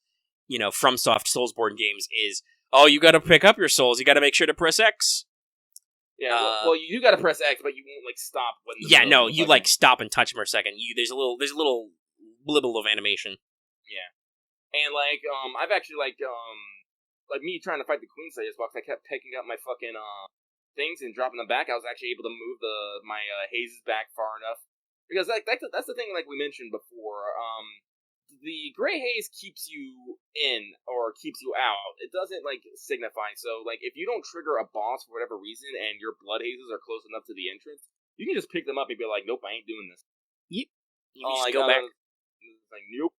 FromSoft Soulsborne games is, you gotta pick up your souls, you gotta make sure to press X. Yeah, you gotta press X, but you won't, stop when the... Yeah, no, you, stop and touch them for a second. There's a little blibble of animation. Yeah. And, I've actually, me trying to fight the Queen Slayer's box, I kept picking up my fucking, things and dropping them back. I was actually able to move my hazes back far enough. Because, that's the thing, we mentioned before, the gray haze keeps you in, or keeps you out. It doesn't, signify. So, if you don't trigger a boss for whatever reason, and your blood hazes are close enough to the entrance, you can just pick them up and be like, nope, I ain't doing this. Yep. You just go back. Nope.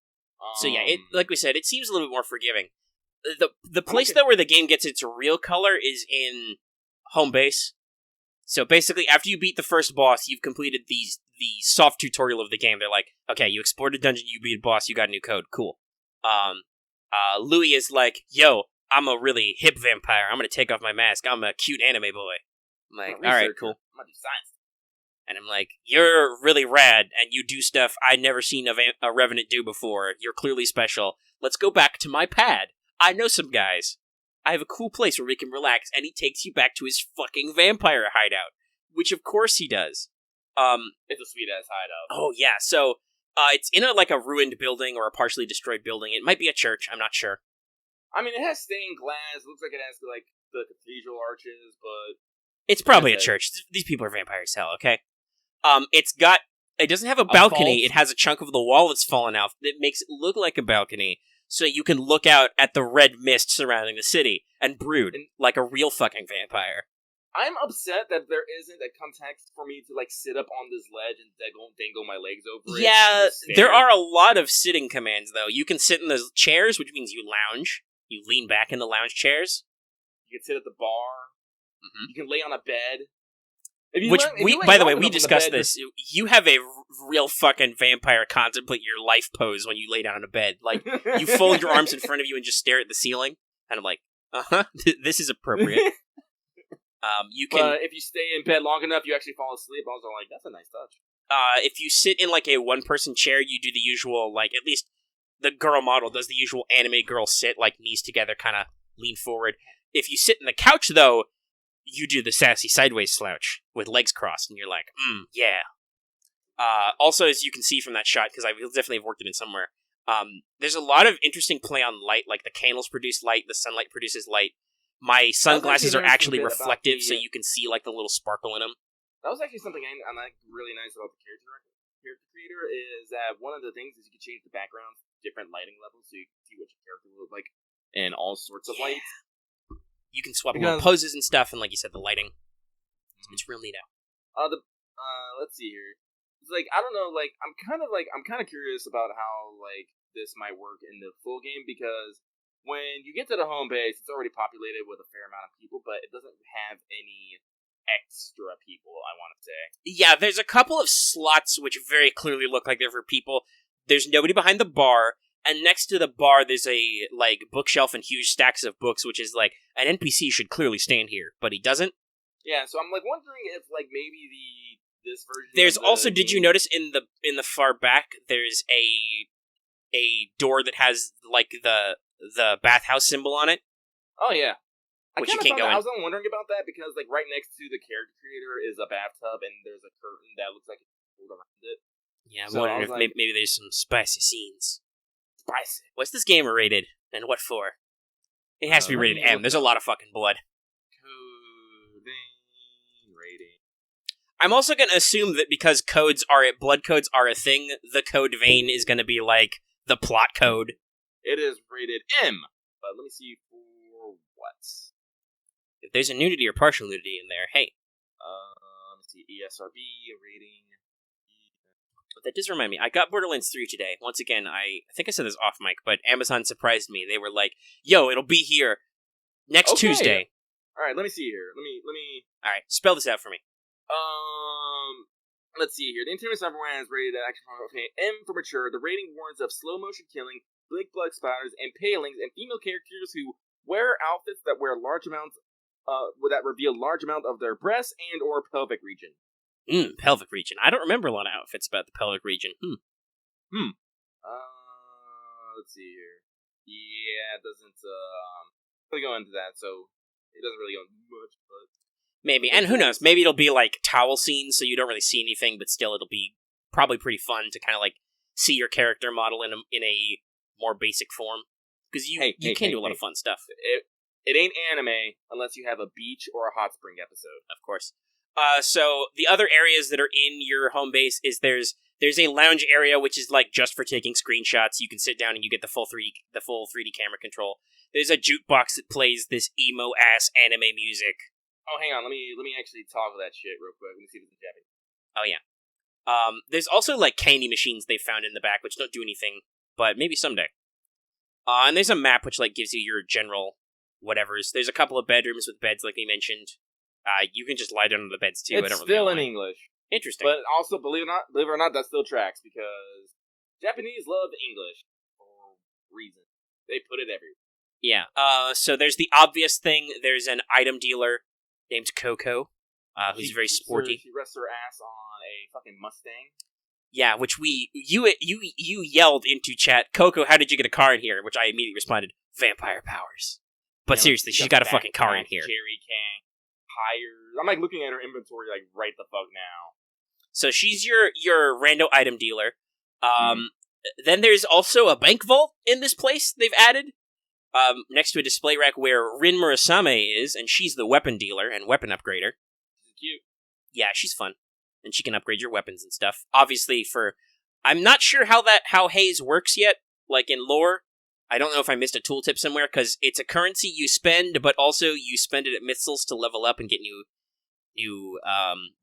So yeah, like we said, it seems a little bit more forgiving. The place though where the game gets its real color is in home base. So basically, after you beat the first boss, you've completed the soft tutorial of the game. They're like, okay, you explored a dungeon, you beat a boss, you got a new code, cool. Louis is like, yo, I'm a really hip vampire. I'm gonna take off my mask. I'm a cute anime boy. I'm like, all right, cool. I'm gonna do science. And I'm like, you're really rad, and you do stuff I'd never seen a Revenant do before. You're clearly special. Let's go back to my pad. I know some guys. I have a cool place where we can relax, and he takes you back to his fucking vampire hideout. Which, of course, he does. It's a sweet-ass hideout. Oh, yeah, so, it's in a ruined building, or a partially destroyed building. It might be a church, I'm not sure. I mean, it has stained glass. It looks like it has, the cathedral arches, but... It's probably a church. These people are vampires, hell, okay? It doesn't have a balcony. It has a chunk of the wall that's fallen out that makes it look like a balcony, so you can look out at the red mist surrounding the city and brood like a real fucking vampire. I'm upset that there isn't a context for me to sit up on this ledge and dangle my legs over it. Yeah, there are a lot of sitting commands though. You can sit in those chairs, which means you lounge. You lean back in the lounge chairs. You can sit at the bar. Mm-hmm. You can lay on a bed. By the way, we discussed this. You have a real fucking vampire contemplate your life pose when you lay down in a bed. You fold your arms in front of you and just stare at the ceiling. And I'm like, this is appropriate. You can. But if you stay in bed long enough, you actually fall asleep. I was like, that's a nice touch. If you sit in a one-person chair, you do the usual, at least the girl model does the usual anime girl sit, knees together, kind of lean forward. If you sit in the couch, though, you do the sassy sideways slouch with legs crossed, and you're like, yeah. Also, as you can see from that shot, because I definitely have worked it in somewhere, there's a lot of interesting play on light, the candles produce light, the sunlight produces light. My sunglasses are actually reflective, so you can see, the little sparkle in them. That was actually something I like really nice about the character creator, is that one of the things is you can change the background, different lighting levels, so you can see what your character will look like in all sorts of lights. You can swap little poses and stuff, and like you said, the lighting. It's real neat out. Let's see here. It's I don't know, I'm kind of curious about how this might work in the full game, because when you get to the home base, it's already populated with a fair amount of people, but it doesn't have any extra people, I want to say. Yeah, there's a couple of slots which very clearly look like they're for people. There's nobody behind the bar. And next to the bar, there's a, bookshelf and huge stacks of books, which is, an NPC should clearly stand here, but he doesn't. Yeah, so I'm, wondering if, maybe this version There's also, did you notice in the far back, there's a door that has, the bathhouse symbol on it. Oh yeah. Which you can't go in. I was wondering about that because like right next to the character creator is a bathtub and there's a curtain that looks like it's pulled around it. Yeah, I'm wondering if like, maybe there's some spicy scenes. Spicy. What's this game rated, and what for? It has to be rated M. There's a lot of fucking blood. Code vein rating. I'm also going to assume that because blood codes are a thing, the code vein is going to be like the plot code. It is rated M, but let me see for what. If there's a nudity or partial nudity in there, hey. Let's see, ESRB rating. But that does remind me, I got Borderlands 3 today. Once again, I think I said this off mic, but Amazon surprised me. They were like, "Yo, it'll be here next Tuesday." All right, let me see here. Let me. All right, spell this out for me. Let's see here. The Interior Cyberman is rated at action M for mature. The rating warns of slow motion killing, big blood splatters, impalings, and female characters who wear outfits that reveal large amount of their breasts and or pelvic region. Pelvic region. I don't remember a lot of outfits about the pelvic region. Let's see here. Yeah, it doesn't really go into that, so it doesn't really go much, but maybe. And who knows? Maybe it'll be like towel scenes, so you don't really see anything, but still it'll be probably pretty fun to kind of like see your character model in a more basic form. Because you can do a lot of fun stuff. It ain't anime unless you have a beach or a hot spring episode. Of course. So the other areas that are in your home base is there's a lounge area which is like just for taking screenshots. You can sit down and you get the full 3D camera control. There's a jukebox that plays this emo ass anime music. Oh, hang on. Let me actually toggle that shit real quick. Let me see if it's in Japanese. Oh yeah. There's also like candy machines they found in the back which don't do anything, but maybe someday. And there's a map which like gives you your general whatevers. There's a couple of bedrooms with beds like we mentioned. You can just lie down on the beds too. It's still in English. Interesting. But also, believe it or not, that still tracks because Japanese love English for reason. They put it everywhere. Yeah. So there's the obvious thing. There's an item dealer named Coco, who's very sporty. She rests her ass on a fucking Mustang. Yeah, which you yelled into chat, Coco, how did you get a car in here? Which I immediately responded, vampire powers. But seriously, she's got a fucking car in here. Jerry can. Tires. I'm like looking at her inventory like right the fuck now. So she's your rando item dealer. Then there's also a bank vault in this place they've added. Next to a display rack where Rin Murasame is, and she's the weapon dealer and weapon upgrader. She's cute. Yeah, she's fun. And she can upgrade your weapons and stuff. Obviously I'm not sure how Haze works yet, like in lore. I don't know if I missed a tooltip somewhere, because it's a currency you spend, but also you spend it at Mithsals to level up and get new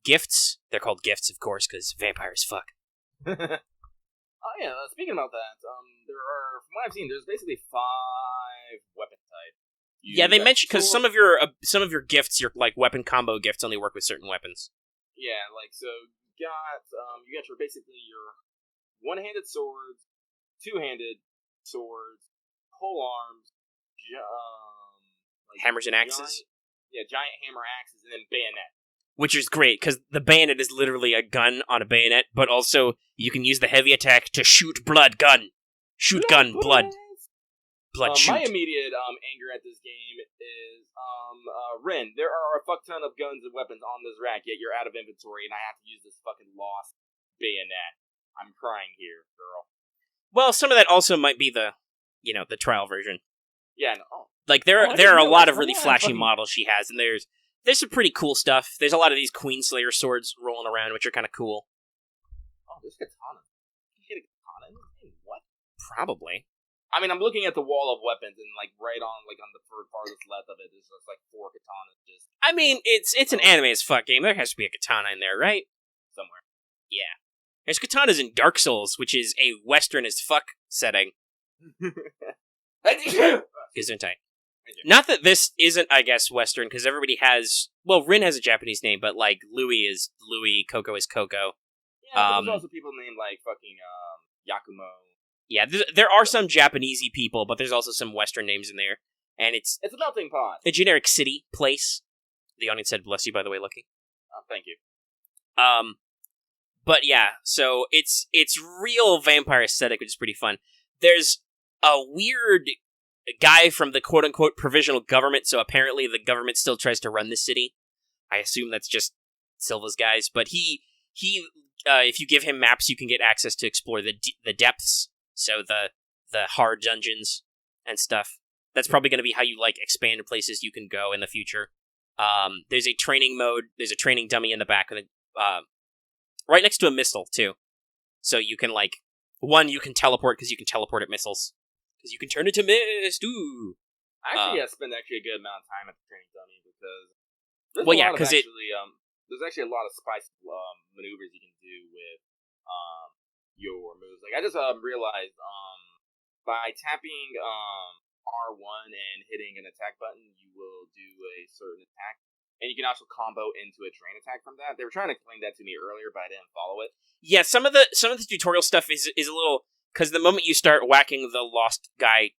gifts. They're called gifts, of course, because vampires fuck. Oh yeah, speaking about that, there are, from what I've seen, there's basically 5 weapon types. Yeah, they mentioned, because some of your gifts, your like weapon combo gifts, only work with certain weapons. Yeah, like, so you got your basically your one-handed swords, two-handed swords, pole arms, like hammers and axes. Giant hammer axes, and then bayonet. Which is great, because the bayonet is literally a gun on a bayonet, but also you can use the heavy attack to shoot blood gun. Shoot gun, blood. Blood shoot. My immediate anger at this game is, Rin, there are a fuck ton of guns and weapons on this rack, yet you're out of inventory, and I have to use this fucking lost bayonet. I'm crying here, girl. Well, some of that also might be the trial version. Yeah, no. Like, there are a lot of really flashy models she has, and there's some pretty cool stuff. There's a lot of these Queenslayer swords rolling around, which are kind of cool. Oh, there's katana. Can you get a katana in this game? What? Probably. I mean, I'm looking at the wall of weapons, and like right on the farthest left of it is just like 4 katanas. Just. I mean, it's an anime as fuck game. There has to be a katana in there, right? Somewhere. Yeah. There's katanas in Dark Souls, which is a Western as fuck setting. Gesundheit. Not that this isn't, I guess, Western, because everybody has... Well, Rin has a Japanese name, but, like, Louis is Louis, Coco is Coco. Yeah, but there's also people named, like, fucking, Yakumo. Yeah, there are some Japanesey people, but there's also some Western names in there. And it's a melting pot. A generic city, place. The audience said, bless you, by the way, Lucky. Oh, thank you. But yeah, so it's real vampire aesthetic, which is pretty fun. There's a weird guy from the quote-unquote provisional government, so apparently the government still tries to run the city. I assume that's just Silva's guys, but he if you give him maps, you can get access to explore the depths, so the hard dungeons and stuff. That's probably going to be how you, like, expand places you can go in the future. There's a training mode, there's a training dummy in the back of the, right next to a missile, too. So you can, like, you can teleport, because you can teleport at missiles. Because you can turn into mist, ooh! I spend a good amount of time at the training dummy, because there's actually a lot of spice maneuvers you can do with your moves. Like, I just realized by tapping R1 and hitting an attack button, you will do a certain attack. And you can also combo into a train attack from that. They were trying to explain that to me earlier, but I didn't follow it. Yeah, some of the tutorial stuff is a little, because the moment you start whacking the lost guy,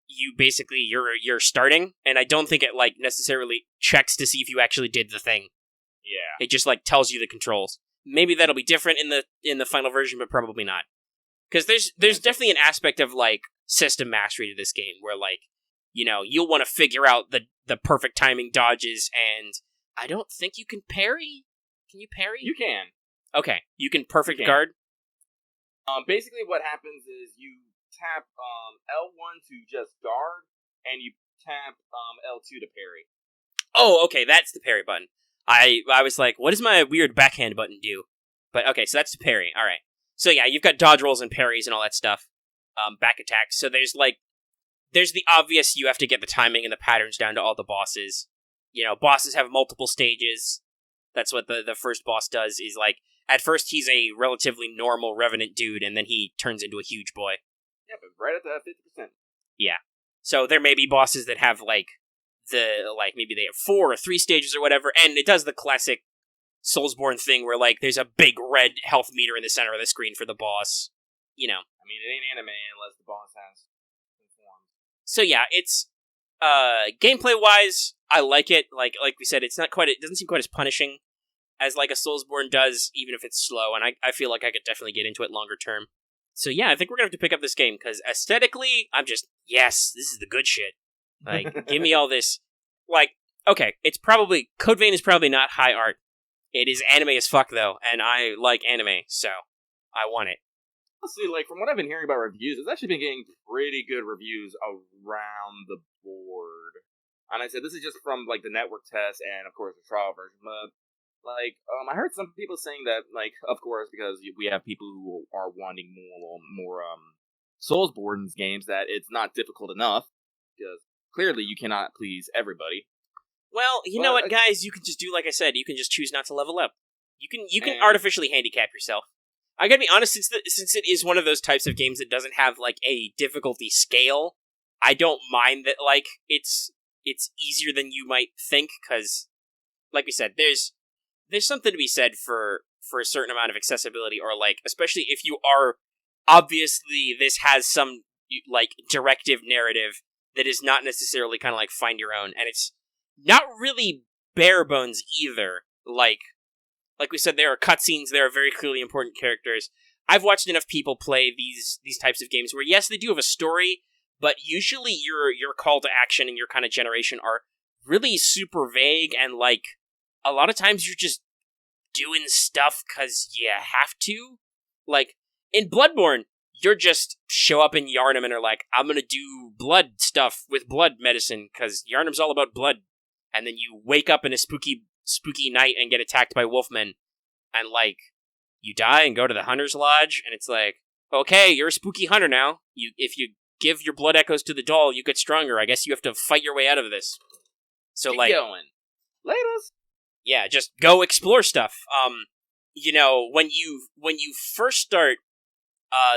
you basically you're starting, and I don't think it like necessarily checks to see if you actually did the thing. Yeah, it just like tells you the controls. Maybe that'll be different in the final version, but probably not. Because there's definitely an aspect of like system mastery to this game where, like, you know, you'll want to figure out the perfect timing dodges, and I don't think you can parry. Can you parry? You can. Okay, you can perfect guard. Basically what happens is you tap L1 to just guard, and you tap L2 to parry. Oh, okay, that's the parry button. I was like, what does my weird backhand button do? But okay, so that's the parry. All right. So yeah, you've got dodge rolls and parries and all that stuff. Back attacks. So there's the obvious, you have to get the timing and the patterns down to all the bosses. You know, bosses have multiple stages. That's what the first boss does, is like, at first he's a relatively normal revenant dude, and then he turns into a huge boy. Yeah, but right at the 50%. Yeah. So there may be bosses that have like maybe they have 4 or 3 stages or whatever, and it does the classic Soulsborne thing where, like, there's a big red health meter in the center of the screen for the boss. You know. I mean, it ain't anime unless the boss has informed. So yeah, it's gameplay-wise, I like it. Like we said, it doesn't seem quite as punishing as like a Soulsborne does, even if it's slow, and I feel like I could definitely get into it longer term. So yeah, I think we're gonna have to pick up this game, because aesthetically, I'm just, yes, this is the good shit. Like, give me all this. Like, okay, Code Vein is probably not high art. It is anime as fuck, though, and I like anime, so I want it. Honestly, like, from what I've been hearing about reviews, it's actually been getting pretty good reviews around the board. And I said, this is just from, like, the network test and, of course, the trial version, but, like, I heard some people saying that, like, of course, because we have people who are wanting more Soulsborne games, that it's not difficult enough, because clearly you cannot please everybody. Well, you know what, guys? You can just do like I said. You can just choose not to level up. You can artificially handicap yourself. I gotta be honest, since it is one of those types of games that doesn't have like a difficulty scale, I don't mind that. Like, it's easier than you might think, because, like we said, there's something to be said for a certain amount of accessibility, or like, especially if you are, obviously this has some like directive narrative that is not necessarily kind of like find your own, and it's not really bare bones either. Like we said, there are cutscenes, there are very clearly important characters. I've watched enough people play these types of games where, yes, they do have a story, but usually your call to action and your kind of generation are really super vague, and like, a lot of times you're just doing stuff because you have to. Like, in Bloodborne, you're just show up in Yharnam and are like, I'm gonna do blood stuff with blood medicine, because Yharnam's all about blood. And then you wake up in a spooky night and get attacked by wolfmen, and like, you die and go to the Hunter's Lodge, and it's like, okay, you're a spooky hunter now. If you give your blood echoes to the doll, you get stronger. I guess you have to fight your way out of this. So keep like, going. Laters. Yeah, just go explore stuff. You know, when you first start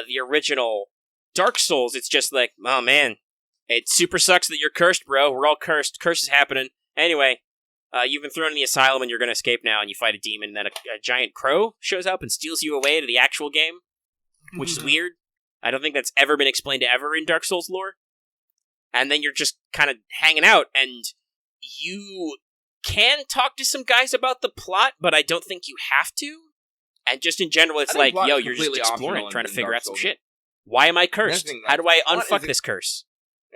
the original Dark Souls, it's just like, oh man, it super sucks that you're cursed, bro. We're all cursed. Curse is happening. Anyway, you've been thrown in the asylum and you're going to escape now, and you fight a demon, and then a giant crow shows up and steals you away to the actual game, which is weird. I don't think that's ever been explained ever in Dark Souls lore. And then you're just kind of hanging out, and you can talk to some guys about the plot, but I don't think you have to. And just in general, it's like, yo, you're just exploring, trying to figure out some shit. Why am I cursed? How do I unfuck this curse?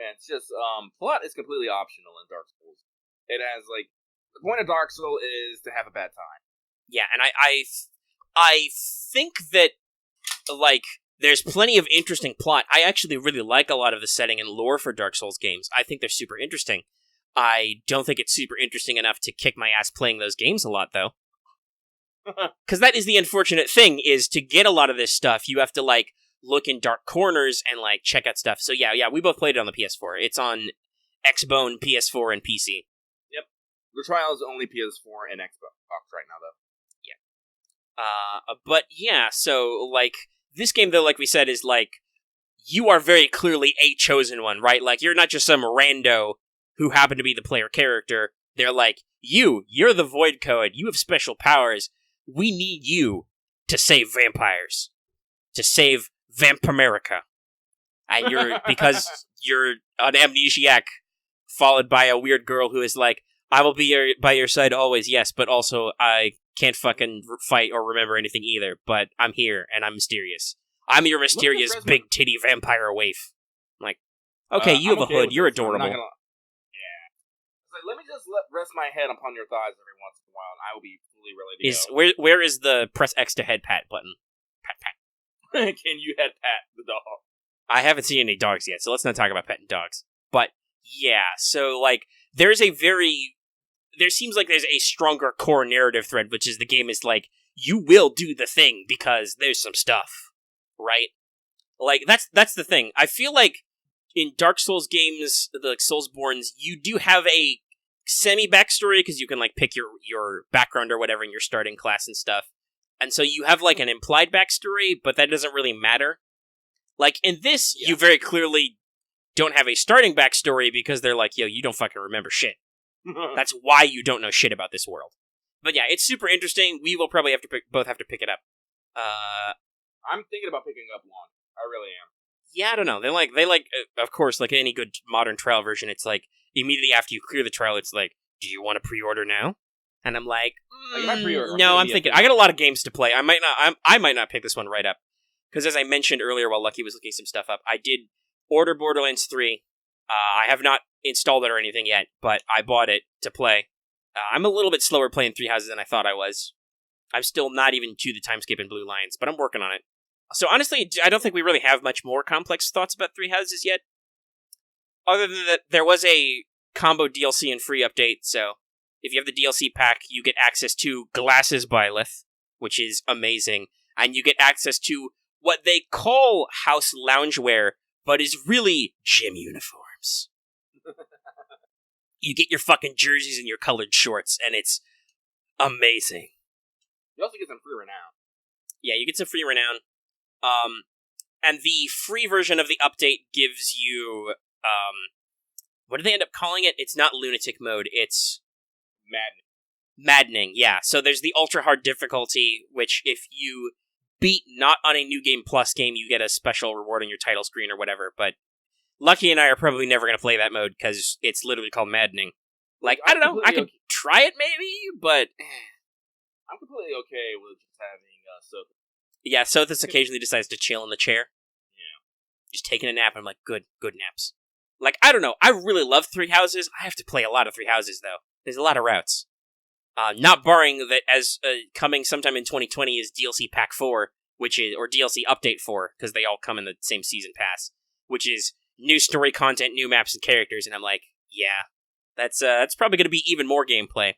Yeah, it's just plot is completely optional in Dark Souls. It has like the point of Dark Souls is to have a bad time. Yeah, and I think that like there's plenty of interesting plot. I actually really like a lot of the setting and lore for Dark Souls games. I think they're super interesting. I don't think it's super interesting enough to kick my ass playing those games a lot, though. Because that is the unfortunate thing, is to get a lot of this stuff, you have to, like, look in dark corners and, like, check out stuff. So, yeah, we both played it on the PS4. It's on Xbone, PS4, and PC. Yep. The trial is only PS4 and Xbox right now, though. Yeah. But, yeah, so, like, this game, though, like we said, is, like, you are very clearly a chosen one, right? Like, you're not just some rando who happen to be the player character. They're like, you're the Void Code, you have special powers. We need you to save vampires. To save Vampamerica. And because you're an amnesiac followed by a weird girl who is like, I will be by your side always, yes, but also I can't fucking fight or remember anything either, but I'm here and I'm mysterious. I'm your mysterious big titty vampire waif. I'm like, okay, you have a hood, you're adorable. Like, let me just rest my head upon your thighs every once in a while, and I will be fully ready to go. Where is the press X to head pat button? Pat. Can you head pat the dog? I haven't seen any dogs yet, so let's not talk about petting dogs. But, yeah, so, like, there seems like there's a stronger core narrative thread, which is the game is like, you will do the thing because there's some stuff, right? Like, that's the thing. I feel like in Dark Souls games, the Soulsborns, you do have a semi-backstory, because you can, like, pick your background or whatever in your starting class and stuff. And so you have, like, an implied backstory, but that doesn't really matter. Like, in this, you very clearly don't have a starting backstory, because they're like, yo, you don't fucking remember shit. That's why you don't know shit about this world. But yeah, it's super interesting. We will probably both have to pick it up. I'm thinking about picking up one. I really am. Yeah, I don't know. They like, of course, like any good modern trial version, it's like, immediately after you clear the trial, it's like, do you want to pre-order now? And I'm like, no, I'm thinking, I got a lot of games to play. I might not pick this one right up. Because as I mentioned earlier while Lucky was looking some stuff up, I did order Borderlands 3. I have not installed it or anything yet, but I bought it to play. I'm a little bit slower playing Three Houses than I thought I was. I'm still not even to the timeskip in Blue Lions, but I'm working on it. So honestly, I don't think we really have much more complex thoughts about Three Houses yet. Other than that, there was a combo DLC and free update, so if you have the DLC pack, you get access to Glasses Byleth, which is amazing, and you get access to what they call house loungewear, but is really gym uniforms. You get your fucking jerseys and your colored shorts, and it's amazing. You also get some free renown. Yeah, you get some free renown. And the free version of the update gives you, what do they end up calling it? It's not lunatic mode, it's maddening, yeah. So there's the ultra hard difficulty, which if you beat not on a New Game Plus game, you get a special reward on your title screen or whatever, but Lucky and I are probably never going to play that mode, because it's literally called maddening. Like, I don't know, I could try it maybe, but I'm completely okay with just having Sothis. Yeah, Sothis occasionally decides to chill in the chair. Yeah. Just taking a nap, I'm like, good naps. Like, I don't know, I really love Three Houses. I have to play a lot of Three Houses, though. There's a lot of routes. Not barring that as coming sometime in 2020 is DLC Pack 4, which is, or DLC Update 4, because they all come in the same season pass, which is new story content, new maps and characters, and I'm like, yeah, that's probably going to be even more gameplay.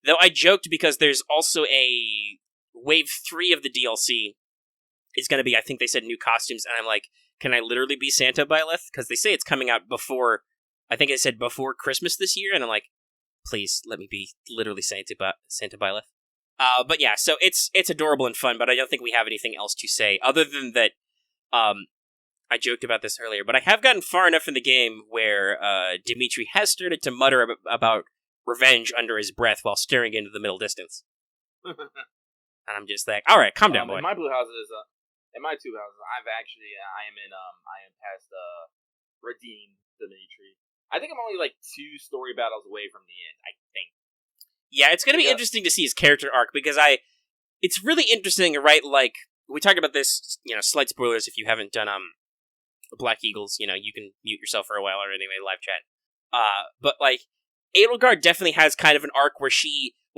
Though I joked because there's also a Wave 3 of the DLC is going to be, I think they said new costumes, and I'm like, can I literally be Santa Byleth? Because they say it's coming out before, I think it said before Christmas this year, and I'm like, please, let me be literally Santa Byleth. But yeah, so it's adorable and fun, but I don't think we have anything else to say, other than that, I joked about this earlier, but I have gotten far enough in the game where Dimitri has started to mutter about revenge under his breath while staring into the middle distance. And I'm just like, all right, calm down, boy. In my blue houses, in my two houses, I am past redeemed Dimitri. I think I'm only like 2 story battles away from the end, I think. Yeah, it's going to be interesting to see his character arc, because it's really interesting, right? Like, we talked about this, slight spoilers if you haven't done Black Eagles, you can mute yourself for a while or anyway, live chat. But, like, Edelgard definitely has kind of an arc where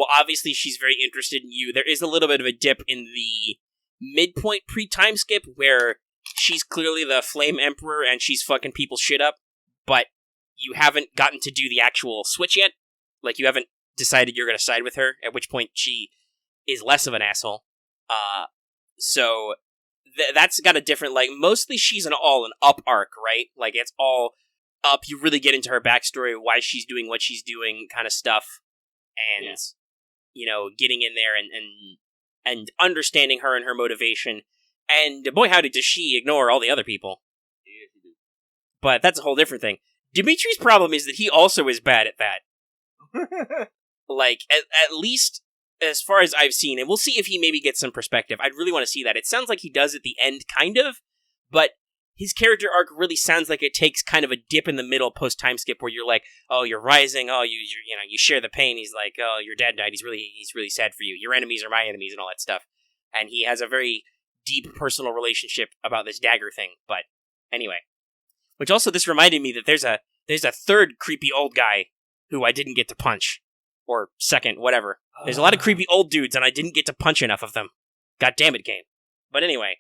obviously she's very interested in you. There is a little bit of a dip in the midpoint pre-time skip where she's clearly the Flame Emperor and she's fucking people's shit up, but you haven't gotten to do the actual switch yet. Like, you haven't decided you're going to side with her, at which point she is less of an asshole. So that's got a different, like, mostly she's an up arc, right? Like, it's all up. You really get into her backstory, why she's doing what she's doing, kind of stuff, and getting in there and understanding her and her motivation. And boy, howdy, does she ignore all the other people. Yeah, she do. But that's a whole different thing. Dimitri's problem is that he also is bad at that. Like, at least as far as I've seen, and we'll see if he maybe gets some perspective. I'd really want to see that. It sounds like he does at the end, kind of, but his character arc really sounds like it takes kind of a dip in the middle post-time skip where you're like, oh, you're rising, oh, you share the pain. He's like, oh, your dad died, he's really sad for you. Your enemies are my enemies and all that stuff. And he has a very deep personal relationship about this dagger thing. But anyway, which also this reminded me that there's a third creepy old guy who I didn't get to punch. Or second, whatever. There's a lot of creepy old dudes, and I didn't get to punch enough of them. God damn it, game. But anyway,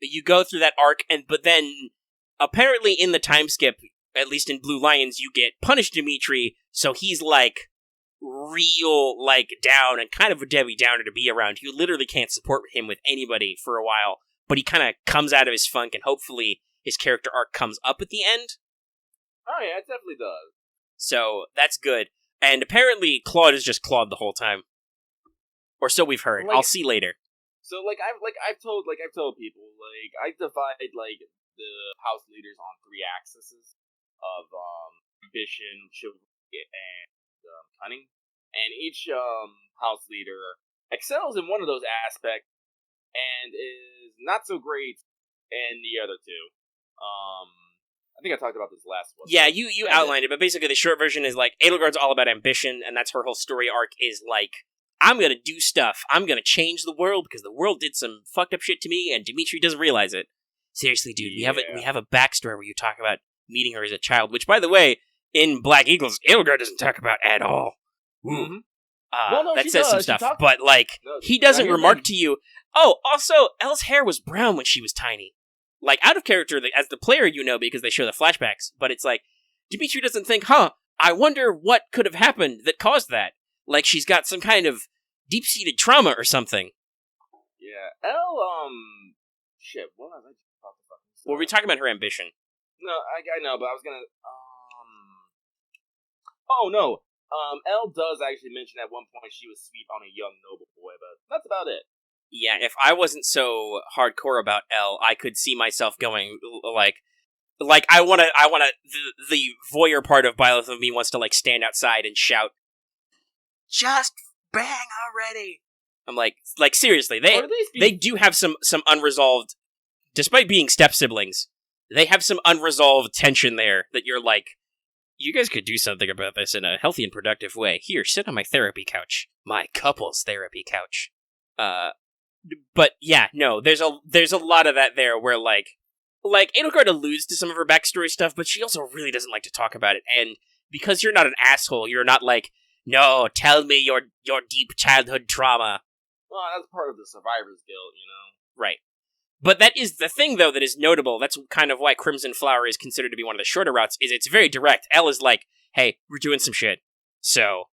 you go through that arc, but then apparently in the time skip, at least in Blue Lions, you get Punish Dimitri, so he's like real like down and kind of a Debbie Downer to be around. You literally can't support him with anybody for a while, but he kind of comes out of his funk, and hopefully his character arc comes up at the end. Oh yeah, it definitely does. So that's good. And apparently Claude is just Claude the whole time. Or so we've heard. I'll see later. So I've told people, like, I divide like the house leaders on 3 axes of ambition, chivalry, and cunning. And each house leader excels in one of those aspects and is not so great in the other 2. I think I talked about this last one. Yeah, you outlined it, but basically the short version is like, Edelgard's all about ambition, and that's her whole story arc is like, I'm gonna do stuff. I'm gonna change the world because the world did some fucked up shit to me, and Dimitri doesn't realize it. Seriously, dude, we have a backstory where you talk about meeting her as a child, which, by the way, in Black Eagles, Edelgard doesn't talk about at all. Mm-hmm. That says some stuff, but like, he doesn't remark to you, oh, also, Elle's hair was brown when she was tiny. Like, out of character, as the player, because they show the flashbacks, but it's like, Dimitri doesn't think, I wonder what could have happened that caused that. Like, she's got some kind of deep-seated trauma or something. Yeah. Elle, shit, what was I talking about? Well, we're talking about her ambition. No, I know, but I was gonna, oh, no. Elle does actually mention at one point she was sweet on a young noble boy, but that's about it. Yeah, if I wasn't so hardcore about Elle, I could see myself going, like I wanna, the voyeur part of Byleth of me wants to, like, stand outside and shout, just bang already! I'm like seriously, they do have some unresolved, despite being step-siblings, they have some unresolved tension there that you're like, you guys could do something about this in a healthy and productive way. Here, sit on my therapy couch. My couple's therapy couch. But yeah, no, there's a lot of that there where like Edelgard alludes to some of her backstory stuff, but she also really doesn't like to talk about it. And because you're not an asshole, you're not like, no, tell me your deep childhood trauma. Well, that's part of the survivor's guilt, Right. But that is the thing, though, that is notable. That's kind of why Crimson Flower is considered to be one of the shorter routes, is it's very direct. Elle is like, hey, we're doing some shit. So,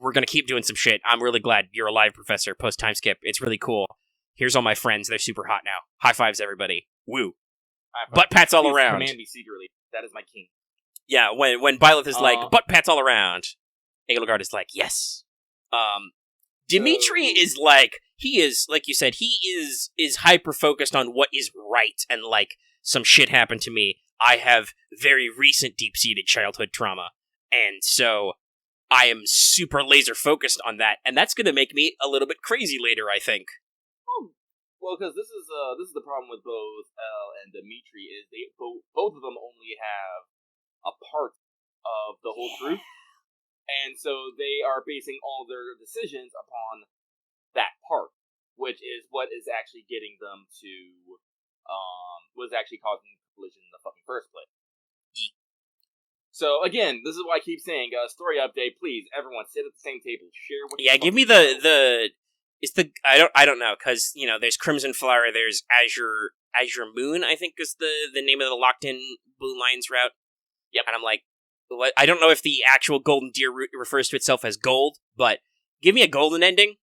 we're gonna keep doing some shit. I'm really glad you're alive, Professor, post-time skip. It's really cool. Here's all my friends. They're super hot now. High fives, everybody. Woo. Butt pats all around. Command me secretly. That is my king. Yeah, when Byleth is like, butt pats all around, Edelgard is like, yes. Dimitri is like, he is, like you said, he is hyper-focused on what is right, and like, some shit happened to me. I have very recent deep-seated childhood trauma, and so I am super laser-focused on that, and that's gonna make me a little bit crazy later, I think. Well, because this is the problem with both Elle and Dimitri, is they both of them only have a part of the whole truth. And so they are basing all their decisions upon that part, which is what is actually getting them to was actually causing the collision in the fucking first place. So again, this is why I keep saying, story update, please, everyone sit at the same table, share what. Yeah, give me the. It's the I don't know, because there's Crimson Flower, there's Azure Moon, I think is the name of the locked in Blue Lions route. Yep. And I'm like, what? I don't know if the actual Golden Deer route refers to itself as gold, but give me a golden ending.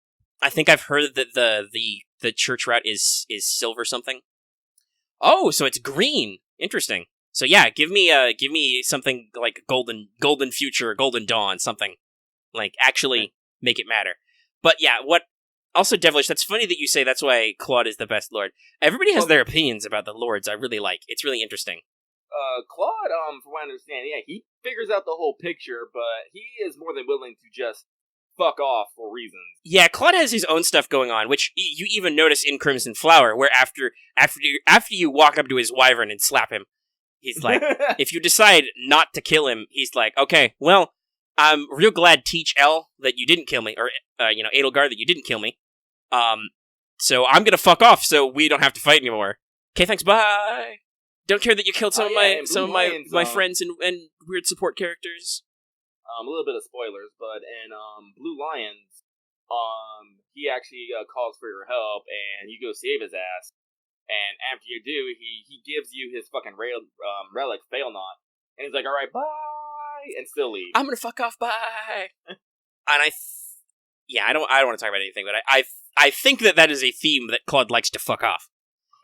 I think I've heard that the church route is silver something. Oh, so it's green. Interesting. So yeah, give me something like golden future, golden dawn, something like actually make it matter. But yeah, what also devilish. That's funny that you say that's why Claude is the best lord. Everybody has their opinions about the lords. I really like. It's really interesting. Claude, from what I understand, yeah, he figures out the whole picture, but he is more than willing to just fuck off for reasons. Yeah, Claude has his own stuff going on, which you even notice in Crimson Flower, where after you walk up to his wyvern and slap him, he's like, if you decide not to kill him, he's like, okay, well, I'm real glad, Teach L, that you didn't kill me, or, Edelgard, that you didn't kill me. So I'm gonna fuck off so we don't have to fight anymore. Okay, thanks, bye! Don't care that you killed some of my friends and weird support characters. A little bit of spoilers, but in Blue Lions, he actually calls for your help, and you go save his ass. And after you do, he gives you his fucking relic, Failnaught, and he's like, "All right, bye," and still leaves. I'm gonna fuck off, bye. And I don't want to talk about anything, but I think that is a theme that Claude likes to fuck off.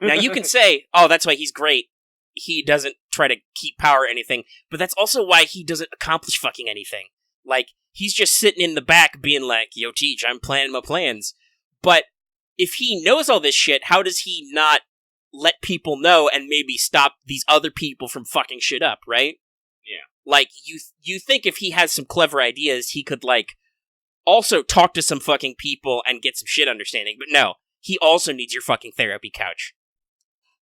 Now you can say, "Oh, that's why he's great. He doesn't try to keep power or anything," but that's also why he doesn't accomplish fucking anything. Like, he's just sitting in the back being like, "Yo, Teach, I'm planning my plans." But if he knows all this shit, how does he not let people know and maybe stop these other people from fucking shit up, right? Yeah. Like, you think if he has some clever ideas, he could, like, also talk to some fucking people and get some shit understanding, but no. He also needs your fucking therapy couch.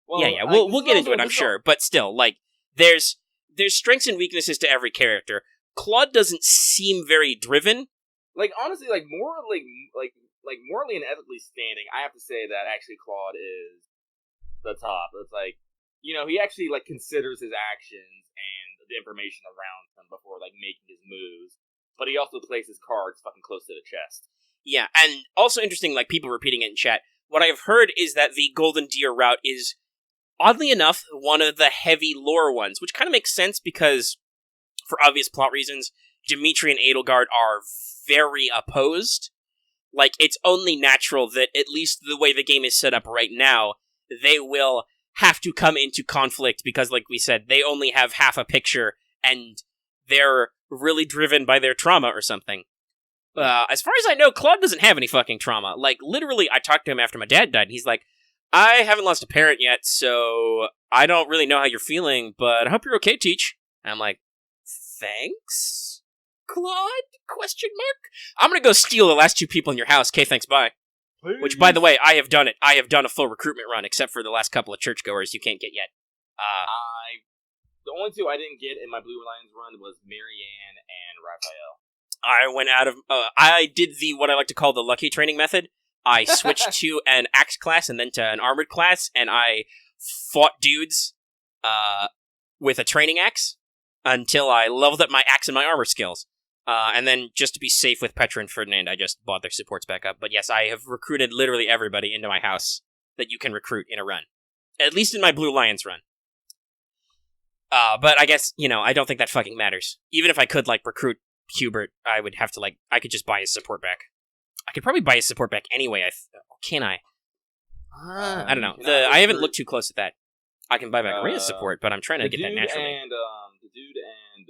Well, yeah, we'll get into it, I'm sure, but still, like, there's strengths and weaknesses to every character. Claude doesn't seem very driven. Like, honestly, like, morally and ethically standing, I have to say that actually Claude is the top. It's like, he actually, like, considers his actions and the information around him before, like, making his moves, but he also plays his cards fucking close to the chest. Yeah, and also interesting, like, people repeating it in chat, what I've heard is that the Golden Deer route is, oddly enough, one of the heavy lore ones, which kind of makes sense because, for obvious plot reasons, Dimitri and Edelgard are very opposed. Like, it's only natural that, at least the way the game is set up right now, they will have to come into conflict because, like we said, they only have half a picture, and they're really driven by their trauma or something. As far as I know, Claude doesn't have any fucking trauma. Like, literally, I talked to him after my dad died, and he's like, I haven't lost a parent yet, so I don't really know how you're feeling, but I hope you're okay, Teach. And I'm like, thanks, Claude? ? I'm gonna go steal the last two people in your house. Okay, thanks, bye. Please. Which, by the way, I have done it. I have done a full recruitment run, except for the last couple of churchgoers you can't get yet. The only two I didn't get in my Blue Lions run was Marianne and Raphael. I went out of... I did what I like to call the lucky training method. I switched to an axe class and then to an armored class, and I fought dudes with a training axe until I leveled up my axe and my armor skills. And then, just to be safe with Petra and Ferdinand, I just bought their supports back up. But yes, I have recruited literally everybody into my house that you can recruit in a run. At least in my Blue Lions run. But I guess, I don't think that fucking matters. Even if I could, like, recruit Hubert, I would have to, like, I could just buy his support back. I could probably buy his support back anyway, can I? I don't know. I haven't looked too close at that. I can buy back Rhea's support, but I'm trying to get that naturally. The dude and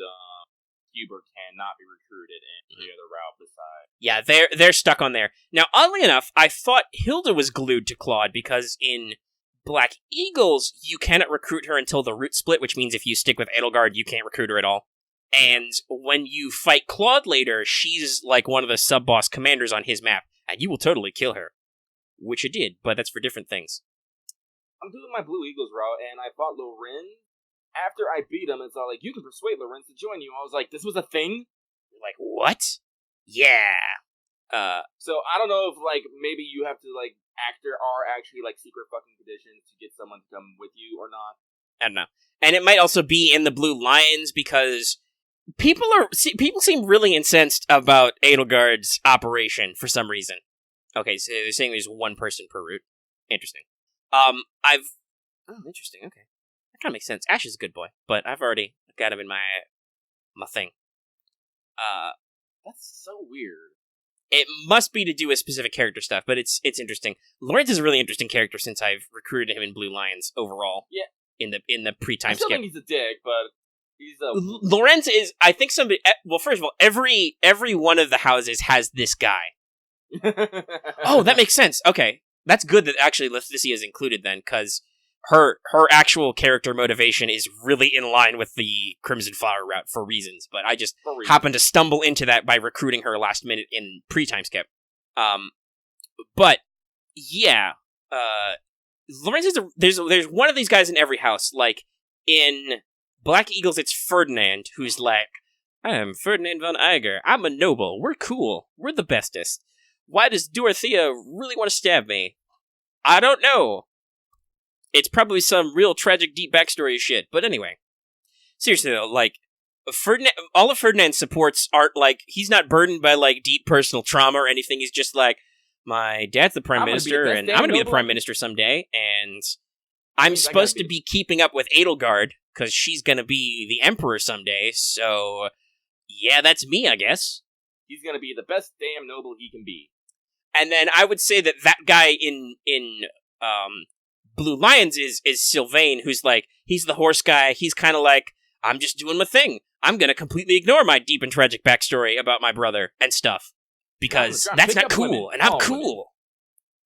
Hubert cannot be recruited in the other route beside. Yeah, they're stuck on there. Now, oddly enough, I thought Hilda was glued to Claude because in Black Eagles, you cannot recruit her until the route split, which means if you stick with Edelgard, you can't recruit her at all. And when you fight Claude later, she's like one of the sub-boss commanders on his map, and you will totally kill her. Which I did, but that's for different things. I'm doing my Blue Eagles route, and I fought Loren. After I beat him, it's all like, you can persuade Lorenz to join you. I was like, this was a thing? You're like, what? Yeah. So I don't know if, like, maybe you have to, like, actor are actually like secret fucking conditions to get someone to come with you or not. I don't know. And it might also be in the Blue Lions because people seem really incensed about Edelgard's operation for some reason. Okay, so they're saying there's one person per route. Interesting. Interesting. Okay, that kind of makes sense. Ash is a good boy, but I've already got him in my thing. That's so weird. It must be to do with specific character stuff, but it's interesting. Lawrence is a really interesting character since I've recruited him in Blue Lions overall. Yeah. In the pre-time I still skip. think he's a dick, but he's a... Lorenz is, I think somebody... Well, first of all, every one of the houses has this guy. Oh, that makes sense. Okay. That's good that actually Leticia is included then, because her actual character motivation is really in line with the Crimson Flower route for reasons, but I just happened to stumble into that by recruiting her last minute in pre-time skip. But, yeah. Lorenz is there's one of these guys in every house. Like, in Black Eagles, it's Ferdinand, who's like, I am Ferdinand von Eiger. I'm a noble. We're cool. We're the bestest. Why does Dorothea really want to stab me? I don't know. It's probably some real tragic, deep backstory shit. But anyway. Seriously, though, like, all of Ferdinand's supports aren't, like, he's not burdened by, like, deep personal trauma or anything. He's just like, my dad's the prime minister, and I'm going to be the prime minister someday, and I'm supposed to be keeping up with Edelgard, because she's going to be the emperor someday, so, yeah, that's me, I guess. He's going to be the best damn noble he can be. And then I would say that guy in Blue Lions is Sylvain, who's like, he's the horse guy, he's kind of like, I'm just doing my thing. I'm going to completely ignore my deep and tragic backstory about my brother and stuff. Because that's not cool, and I'm cool.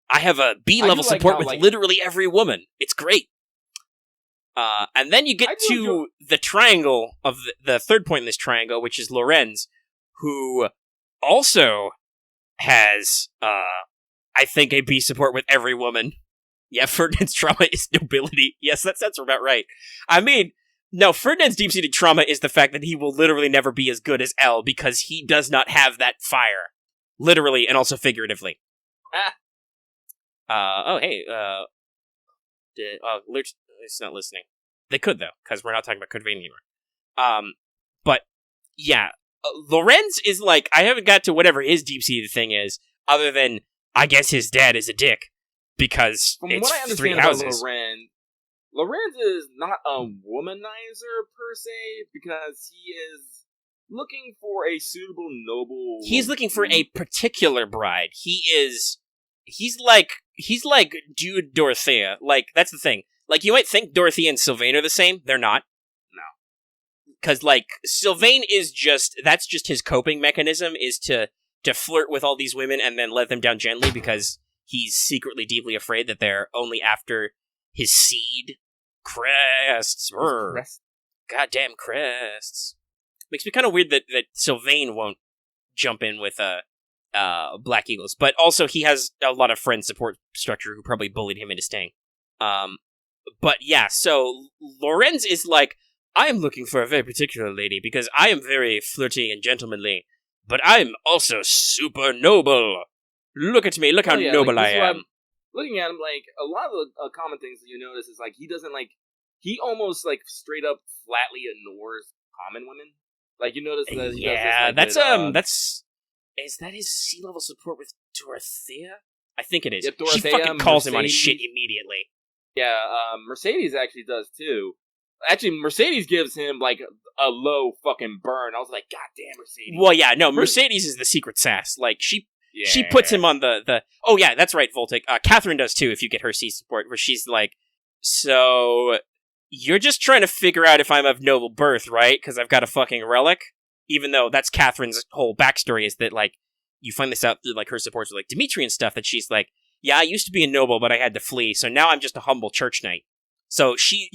I have a B-level support with literally every woman. It's great. And then you get to the triangle of the third point in this triangle, which is Lorenz, who also has, I think, a B support with every woman. Yeah, Ferdinand's trauma is nobility. Yes, that's about right. I mean, no, Ferdinand's deep-seated trauma is the fact that he will literally never be as good as Elle because he does not have that fire. Literally, and also figuratively. It's not listening. They could, though, because we're not talking about Codevania anymore. But, yeah. Lorenz is like, I haven't got to whatever his deep-seated thing is, other than, I guess his dad is a dick, because from it's what I understand 3 houses. About Lorenz is not a womanizer, per se, because he is looking for a suitable noble. He's looking for a particular bride. He's like Dude Dorothea. Like, that's the thing. Like, you might think Dorothea and Sylvain are the same. They're not. No. Because, like, Sylvain is that's just his coping mechanism, is to flirt with all these women and then let them down gently because he's secretly deeply afraid that they're only after his seed. Crests. Goddamn crests. Makes me kind of weird that Sylvain won't jump in with Black Eagles, but also he has a lot of friend support structure who probably bullied him into staying. But yeah, so Lorenz is like, I am looking for a very particular lady because I am very flirty and gentlemanly, but I'm also super noble. Look at me, look how noble I am. Looking at him, like, a lot of the common things that you notice is, like, he almost, like, straight up flatly ignores common women. Like, you notice that he does this, is that his C-level support with Dorothea? I think it is. Yeah, Dorothea, she fucking calls him on his shit immediately. Yeah, Mercedes actually does, too. Actually, Mercedes gives him, like, a low fucking burn. I was like, God damn, Mercedes. Well, yeah, no, Mercedes is the secret sass. Like, she puts him on the... Oh, yeah, that's right, Voltic. Catherine does, too, if you get her C support, where she's like, so... You're just trying to figure out if I'm of noble birth, right? Because I've got a fucking relic? Even though that's Catherine's whole backstory, is that, like, you find this out through, like, her supports with, like, Dimitri and stuff, that she's like, yeah, I used to be a noble, but I had to flee, so now I'm just a humble church knight. So she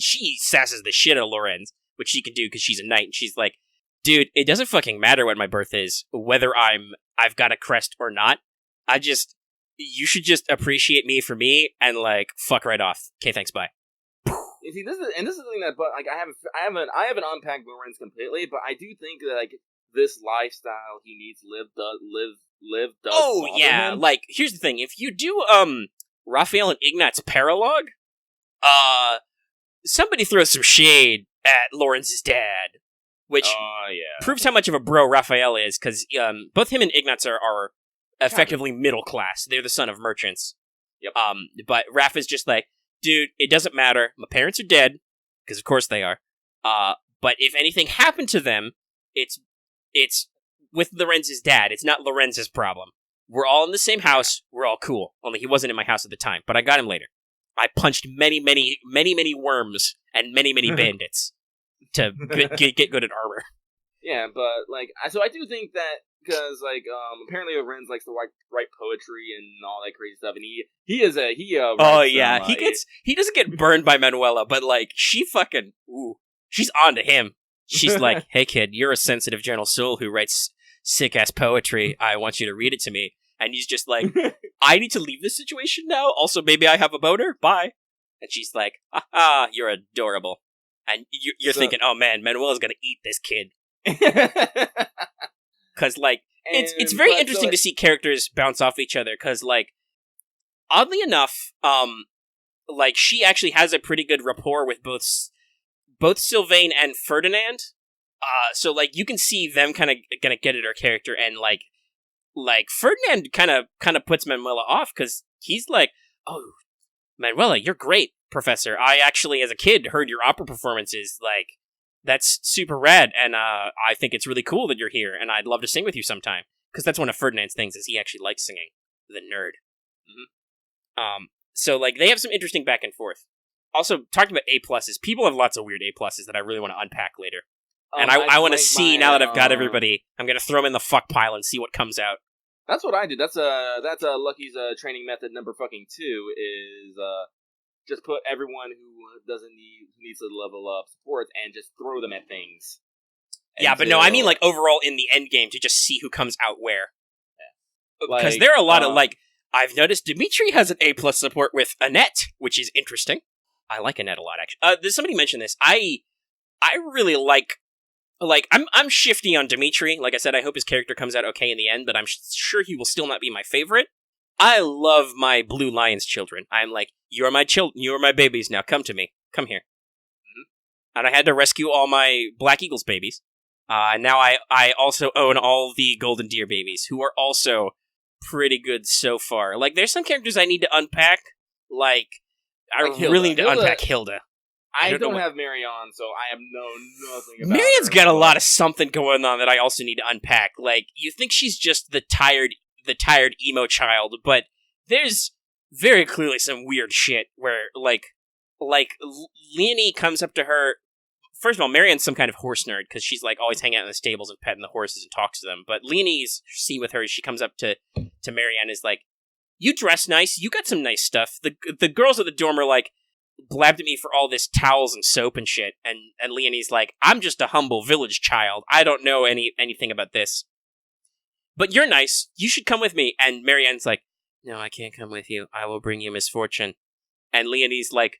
sasses the shit out of Lorenz, which she can do because she's a knight, and she's like, dude, it doesn't fucking matter what my birth is, whether I've got a crest or not. You should just appreciate me for me, and, like, fuck right off. Okay, thanks, bye. You see, this is the thing that, but like, I haven't unpacked Lorenz completely, but I do think that, like, this lifestyle he needs live does. Oh yeah, him. like, here's the thing: if you do Raphael and Ignat's paralogue, somebody throws some shade at Lorenz's dad, which proves how much of a bro Raphael is, because both him and Ignatz are effectively middle class. They're the son of merchants. Yep. But Raph is just like, dude, it doesn't matter. My parents are dead, because of course they are. But if anything happened to them, it's with Lorenz's dad. It's not Lorenz's problem. We're all in the same house. We're all cool. Only he wasn't in my house at the time, but I got him later. I punched many worms and many bandits to get good at armor. Yeah, but so I do think that because apparently Lorenz likes to write poetry and all that crazy stuff, and he doesn't get burned by Manuela, but she fucking she's on to him. She's like, hey kid, you're a sensitive gentle soul who writes sick ass poetry. I want you to read it to me. And he's just like, I need to leave this situation now. Also, maybe I have a boner. Bye. And she's like, you're adorable. And you're thinking, oh man, Manuela's gonna eat this kid. Because it's very interesting to see characters bounce off each other. Because oddly enough, she actually has a pretty good rapport with both Sylvain and Ferdinand. So you can see them kind of gonna get at her character, and Ferdinand kind of puts Manuela off because he's like, oh, Manuela, you're great, Professor. I actually, as a kid, heard your opera performances. That's super rad, and I think it's really cool that you're here, and I'd love to sing with you sometime. Because that's one of Ferdinand's things, is he actually likes singing. The nerd. Mm-hmm. So they have some interesting back and forth. Also, talking about A+, people have lots of weird A+ that I really want to unpack later. And I want to see, now that I've got everybody, I'm going to throw them in the fuck pile and see what comes out. That's what I did. That's Lucky's training method number fucking 2 is just put everyone who needs to level up supports and just throw them at things. Yeah, but no, I mean overall in the end game to just see who comes out where. Because there are a lot of I've noticed Dimitri has an A+ support with Annette, which is interesting. I like Annette a lot, actually. Somebody mentioned this. I really like I'm shifty on Dimitri. Like I said, I hope his character comes out okay in the end, but I'm sure he will still not be my favorite. I love my Blue Lion's children. I'm like, you are my babies now. Come to me. Come here. Mm-hmm. And I had to rescue all my Black Eagles babies. Now I also own all the Golden Deer babies, who are also pretty good so far. There's some characters I need to unpack. I really need to unpack Hilda. I don't have Marianne, so I have nothing about Marianne's her. got a lot of something going on that I also need to unpack. You think she's just the tired emo child, but there's very clearly some weird shit where, Leonie comes up to her. First of all, Marianne's some kind of horse nerd, because she's, always hanging out in the stables and petting the horses and talks to them. But Leonie's scene with her, she comes up to Marianne, is like, you dress nice, you got some nice stuff. The girls at the dorm are like, blabbed at me for all this towels and soap and shit, and Leonie's like, I'm just a humble village child. I don't know anything about this. But you're nice. You should come with me. And Marianne's like, no, I can't come with you. I will bring you misfortune. And Leonie's like,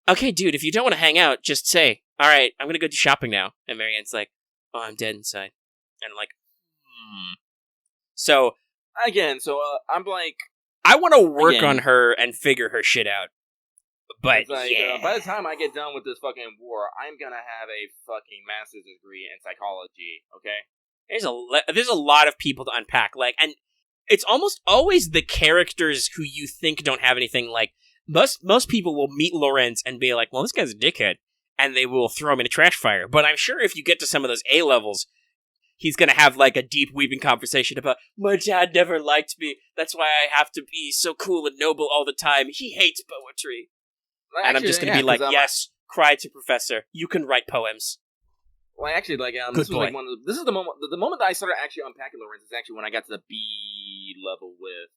okay, dude, if you don't want to hang out, just say, all right, I'm going to go do shopping now. And Marianne's like, oh, I'm dead inside. And So, again, I'm like, I want to work on her and figure her shit out. But by the time I get done with this fucking war, I'm gonna have a fucking master's degree in psychology. Okay, there's a lot of people to unpack. And it's almost always the characters who you think don't have anything. Most people will meet Lorenz and be like, well, this guy's a dickhead, and they will throw him in a trash fire. But I'm sure if you get to some of those A levels, he's gonna have a deep weeping conversation about, my dad never liked me. That's why I have to be so cool and noble all the time. He hates poetry. Well, and I'm just going to be like, yes, cry to Professor. You can write poems. Well, actually, this was this is the moment. The moment that I started actually unpacking Lorenz is actually when I got to the B level with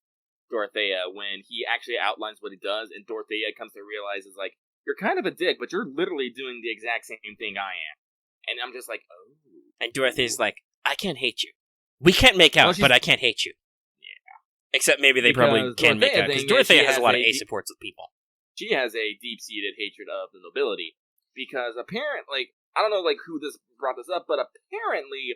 Dorothea, when he actually outlines what he does, and Dorothea comes to realize is you're kind of a dick, but you're literally doing the exact same thing I am. And I'm just like, oh. And Dorothea's like, I can't hate you. We can't make out, but I can't hate you. Yeah. Except maybe they probably can make out, because Dorothea has a lot of A supports with people. She has a deep-seated hatred of the nobility, because apparently, I don't know who this brought this up, but apparently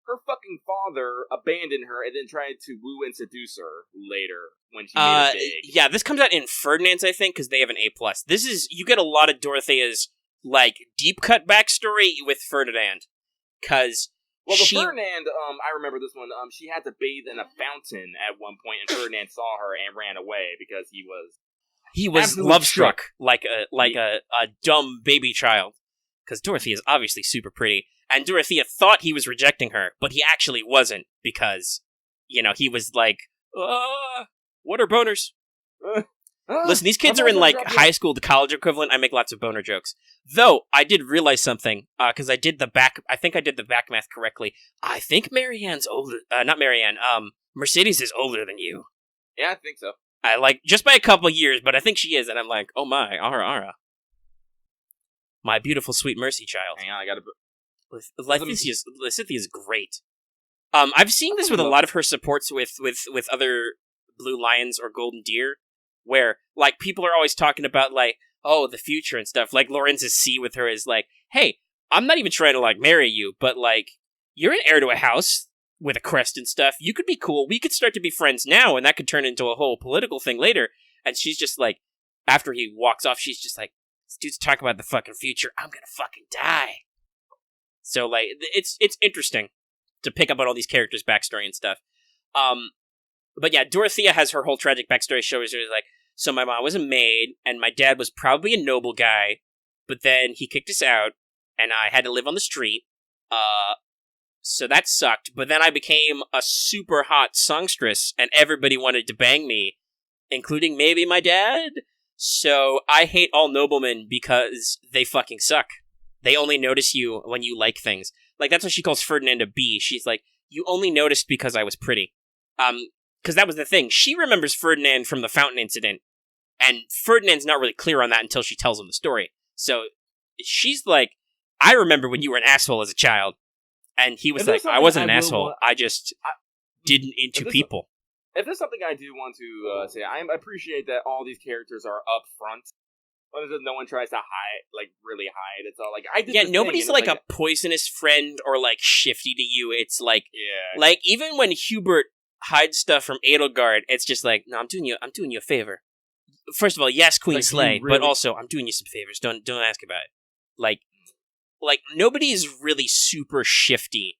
her fucking father abandoned her and then tried to woo and seduce her later when she made it big. Yeah, this comes out in Ferdinand's, I think, because they have an A+. This is, you get a lot of Dorothea's, like, deep cut backstory with Ferdinand. Because Ferdinand, I remember this one, she had to bathe in a fountain at one point, and Ferdinand saw her and ran away because he was love-struck like a dumb baby child. Because Dorothea is obviously super pretty. And Dorothea thought he was rejecting her, but he actually wasn't, because, he was like, what are boners? Listen, these kids are in, like, high school to college equivalent. I make lots of boner jokes. Though, I did realize something, because I think I did the back math correctly. I think Marianne's older, not Marianne, Mercedes is older than you. Yeah, I think so. Just by a couple years, but I think she is, and I'm like, oh my, Ara. My beautiful, sweet Mercy child. Hang on, I gotta... Lithia's great. I've seen this with a lot of her supports with other blue lions or golden deer, where, like, people are always talking about, like, oh, the future and stuff. Like, Lorenz's C with her is like, hey, I'm not even trying to, like, marry you, but, like, you're an heir to a house with a crest and stuff. You could be cool. We could start to be friends now, and that could turn into a whole political thing later. And she's just like, after he walks off, she's just like, this dude's talking about the fucking future. I'm gonna fucking die. So, like, it's interesting to pick up on all these characters' backstory and stuff. But yeah, Dorothea has her whole tragic backstory. Shows her, like, so my mom was a maid, and my dad was probably a noble guy, but then he kicked us out, and I had to live on the street. So that sucked. But then I became a super hot songstress, and everybody wanted to bang me, including maybe my dad. So I hate all noblemen because they fucking suck. They only notice you when you like things. Like, that's what she calls Ferdinand a B. She's like, you only noticed because I was pretty. Because that was the thing. She remembers Ferdinand from the fountain incident, and Ferdinand's not really clear on that until she tells him the story. So she's like, I remember when you were an asshole as a child. And he was like, I wasn't an asshole. I just didn't into people. If there's something I do want to say, I appreciate that all these characters are up front. No one tries to hide, like, really hide. It's all like, I did. Yeah, nobody's like a poisonous friend or, like, shifty to you. It's like, like, even when Hubert hides stuff from Edelgard, it's just like, no, I'm doing you a favor. First of all, yes, Queen like, Slay, really... but also I'm doing you some favors. Don't ask about it. Like, nobody is really super shifty.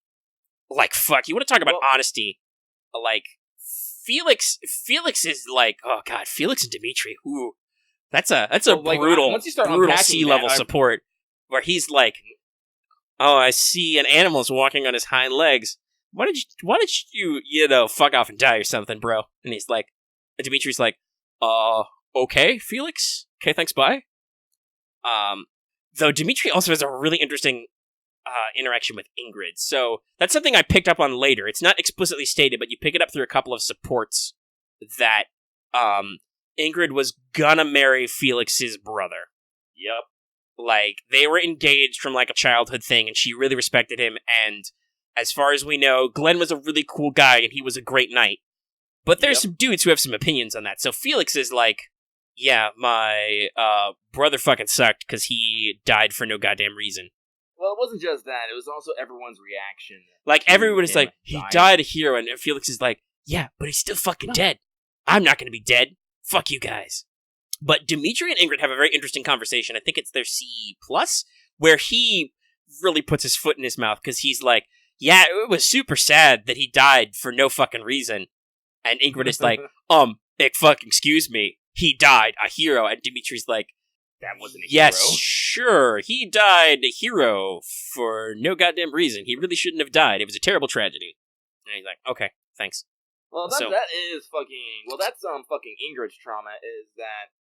Like, fuck, you want to talk about honesty? Like, Felix is like, oh god, Felix and Dimitri, ooh. That's a brutal C-level support, where he's like, oh, I see an animal's walking on his hind legs. Why did you, fuck off and die or something, bro? And he's like, and Dimitri's like, okay, Felix? Okay, thanks, bye. Though Dimitri also has a really interesting interaction with Ingrid. So that's something I picked up on later. It's not explicitly stated, but you pick it up through a couple of supports that Ingrid was gonna marry Felix's brother. Yep. Like, they were engaged from, like, a childhood thing, and she really respected him, and as far as we know, Glenn was a really cool guy, and he was a great knight. But there's some dudes who have some opinions on that. So Felix is like, yeah, my brother fucking sucked because he died for no goddamn reason. Well, it wasn't just that. It was also everyone's reaction. Like, everybody's like, he died a hero, and Felix is like, yeah, but he's still fucking dead. I'm not going to be dead. Fuck you guys. But Dimitri and Ingrid have a very interesting conversation. I think it's their C+, where he really puts his foot in his mouth, because he's like, yeah, it was super sad that he died for no fucking reason. And Ingrid is like, fucking excuse me, he died a hero. And Dimitri's like, that wasn't a hero. Yes, sure, he died a hero for no goddamn reason. He really shouldn't have died. It was a terrible tragedy. And he's like, okay, thanks. Well, that's fucking Ingrid's trauma, is that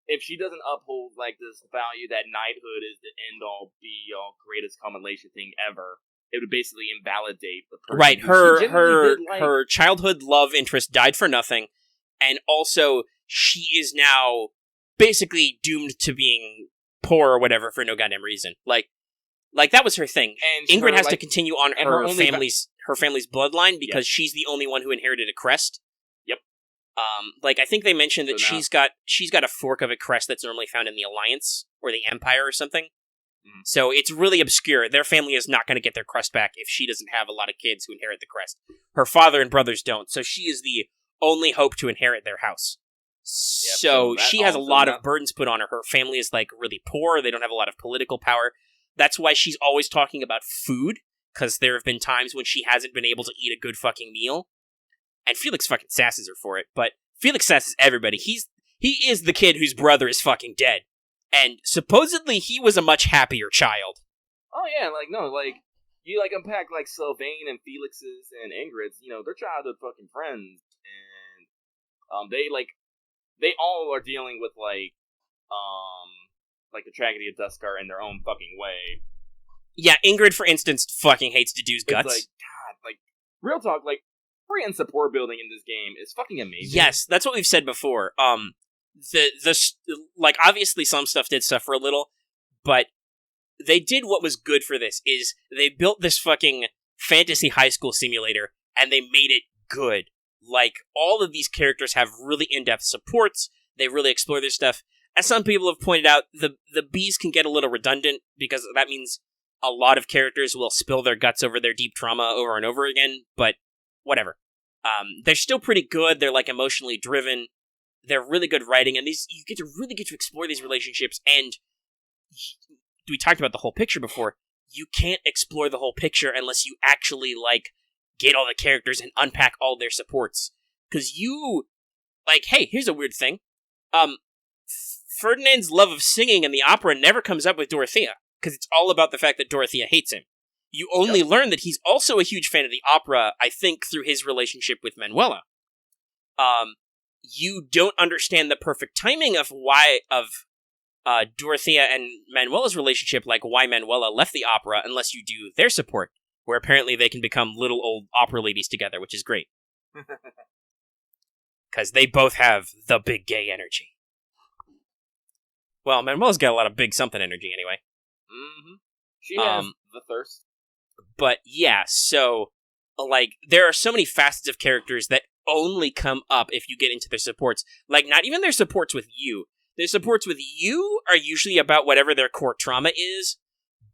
if she doesn't uphold, like, this value that knighthood is the end-all, be-all, greatest combination thing ever, it would basically invalidate the person. Right, her childhood love interest died for nothing, and also she is now basically doomed to being poor or whatever for no goddamn reason. Like that was her thing. And Ingrid has to continue on her family's bloodline because she's the only one who inherited a crest. Yep. I think they mentioned that she's got a fork of a crest that's normally found in the Alliance or the Empire or something. So it's really obscure. Their family is not going to get their crest back if she doesn't have a lot of kids who inherit the crest. Her father and brothers don't, so she is the only hope to inherit their house. Yep, so she has a lot of burdens put on her. Her family is like really poor. They don't have a lot of political power. That's why she's always talking about food, because there have been times when she hasn't been able to eat a good fucking meal. And Felix fucking sasses her for it, but Felix sasses everybody. He is the kid whose brother is fucking dead. And supposedly he was a much happier child. Oh yeah, you unpack Sylvain and Felix's and Ingrid's, they're childhood fucking friends, and they all are dealing with the tragedy of Duscar in their own fucking way. Yeah, Ingrid, for instance, fucking hates Dedeux's guts. It's God, real talk, free and support building in this game is fucking amazing. Yes, that's what we've said before. Obviously some stuff did suffer a little, but they did what was good for this, is they built this fucking fantasy high school simulator, and they made it good. All of these characters have really in-depth supports, they really explore their stuff. As some people have pointed out, the Bs can get a little redundant, because that means a lot of characters will spill their guts over their deep trauma over and over again, but whatever. They're still pretty good, they're emotionally driven, they're really good writing, and you really get to explore these relationships, and we talked about the whole picture before. You can't explore the whole picture unless you actually, get all the characters and unpack all their supports. Because hey, here's a weird thing. Ferdinand's love of singing in the opera never comes up with Dorothea, because it's all about the fact that Dorothea hates him. You only learn that he's also a huge fan of the opera, I think, through his relationship with Manuela. You don't understand the perfect timing of Dorothea and Manuela's relationship, why Manuela left the opera, unless you do their support, where apparently they can become little old opera ladies together, which is great. Because they both have the big gay energy. Well, Manuela's got a lot of big something energy anyway. Mm-hmm. She has the thirst. But yeah, so, there are so many facets of characters that only come up if you get into their supports. Not even their supports with you. Their supports with you are usually about whatever their core trauma is,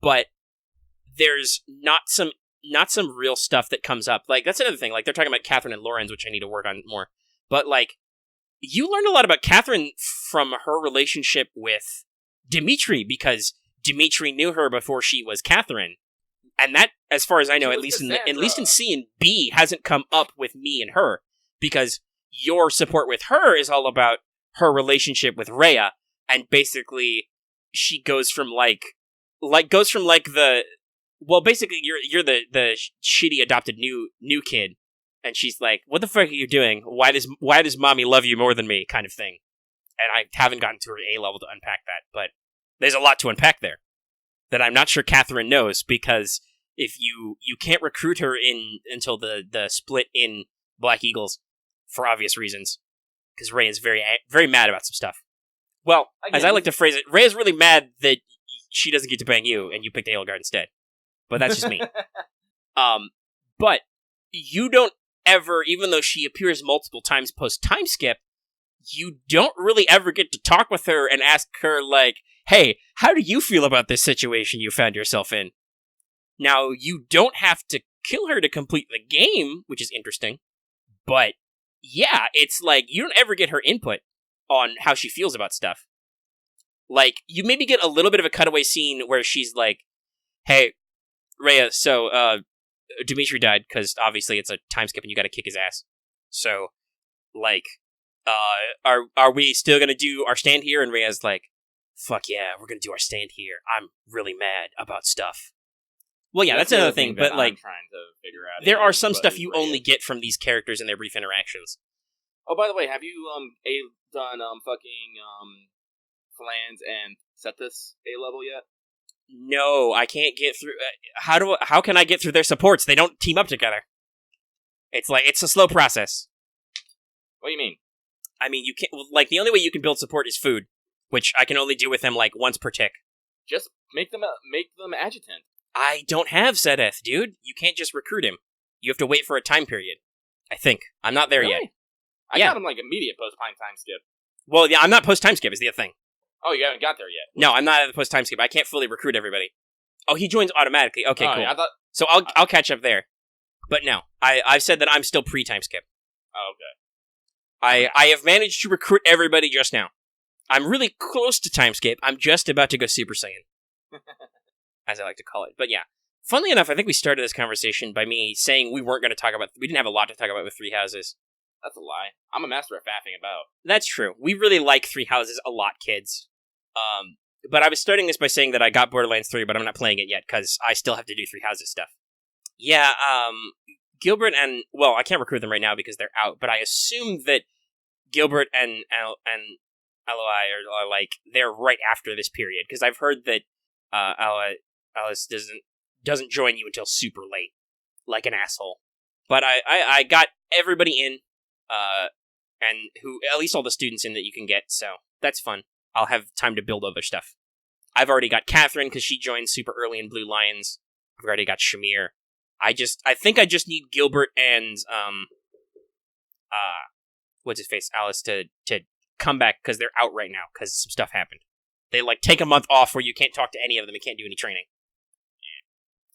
but there's not some real stuff that comes up. That's another thing. They're talking about Catherine and Lorenz, which I need to work on more. But, you learn a lot about Catherine from her relationship with Dimitri, because Dimitri knew her before she was Catherine. And that, as far as I know, at least in C and B, hasn't come up with me and her, because your support with her is all about her relationship with Rhea, and basically she goes from basically you're the shitty adopted new kid, and she's like, what the fuck are you doing? Why does mommy love you more than me, kind of thing. And I haven't gotten to her A level to unpack that, but there's a lot to unpack there that I'm not sure Catherine knows, because if you can't recruit her until the split in Black Eagles, for obvious reasons, because Ray is very, very mad about some stuff. Well, as I like to phrase it, Ray is really mad that she doesn't get to bang you, and you picked Aelgard instead. But that's just me. But you don't ever, even though she appears multiple times post-time skip, you don't really ever get to talk with her and ask her, hey, how do you feel about this situation you found yourself in? Now, you don't have to kill her to complete the game, which is interesting, but yeah, it's you don't ever get her input on how she feels about stuff. You maybe get a little bit of a cutaway scene where she's like, hey, Rhea, so, Dimitri died, because obviously it's a time skip and you gotta kick his ass. So, are we still gonna do our stand here? And Rhea's like, fuck yeah, we're gonna do our stand here. I'm really mad about stuff. Well, yeah, that's another thing, but I'm trying to figure out. There are some stuff you only get from these characters in their brief interactions. Oh, by the way, have you done Flans and Cetus A level yet? No, I can't get through. How can I get through their supports? They don't team up together. It's a slow process. What do you mean? I mean, you can't. The only way you can build support is food, which I can only do with them once per tick. Just make them adjutant. I don't have Sedeth, dude. You can't just recruit him. You have to wait for a time period. I think. I'm not there yet. I got him immediate post-time skip. Well, yeah, I'm not post-time skip is the thing. Oh, you haven't got there yet. No, I'm not at the post time skip. I can't fully recruit everybody. Oh, he joins automatically. Okay, cool. Yeah, I thought... So I'll catch up there. But no, I've said that I'm still pre-time skip. Oh, okay. I have managed to recruit everybody just now. I'm really close to time skip. I'm just about to go Super Saiyan, as I like to call it. But yeah, funnily enough, I think we started this conversation by me saying we didn't have a lot to talk about with Three Houses. That's a lie. I'm a master at faffing about. That's true. We really like Three Houses a lot, kids. But I was starting this by saying that I got Borderlands 3, but I'm not playing it yet, because I still have to do Three Houses stuff. Yeah, Gilbert and... Well, I can't recruit them right now because they're out, but I assume that Gilbert and Aloy are like, they're right after this period, because I've heard that Alice doesn't join you until super late, like an asshole. But I got everybody in, and who at least all the students in that you can get, so that's fun. I'll have time to build other stuff. I've already got Catherine, because she joined super early in Blue Lions. I've already got Shamir. I think I just need Gilbert and, what's his face, Alice, to come back, because they're out right now, because some stuff happened. They, take a month off where you can't talk to any of them and can't do any training.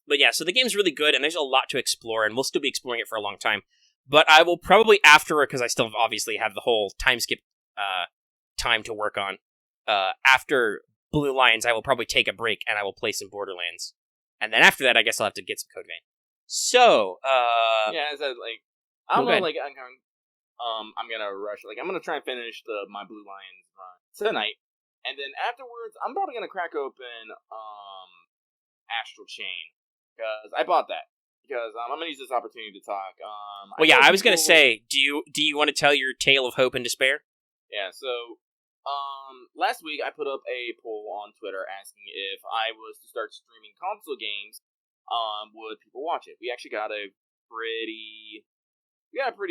But yeah, so the game's really good, and there's a lot to explore, and we'll still be exploring it for a long time. But I will probably after, because I still obviously have the whole time skip, time to work on, after Blue Lions, I will probably take a break, and I will play some Borderlands. And then after that, I guess I'll have to get some Code Vein. So, yeah, I said, I don't know, I'm gonna rush. I'm gonna try and finish my Blue Lions run tonight, and then afterwards, I'm probably gonna crack open, Astral Chain, because I bought that. Because I'm gonna use this opportunity to talk. Well, yeah, I was gonna say, do you want to tell your tale of hope and despair? Yeah, so last week I put up a poll on Twitter asking if I was to start streaming console games, would people watch it? We actually got a pretty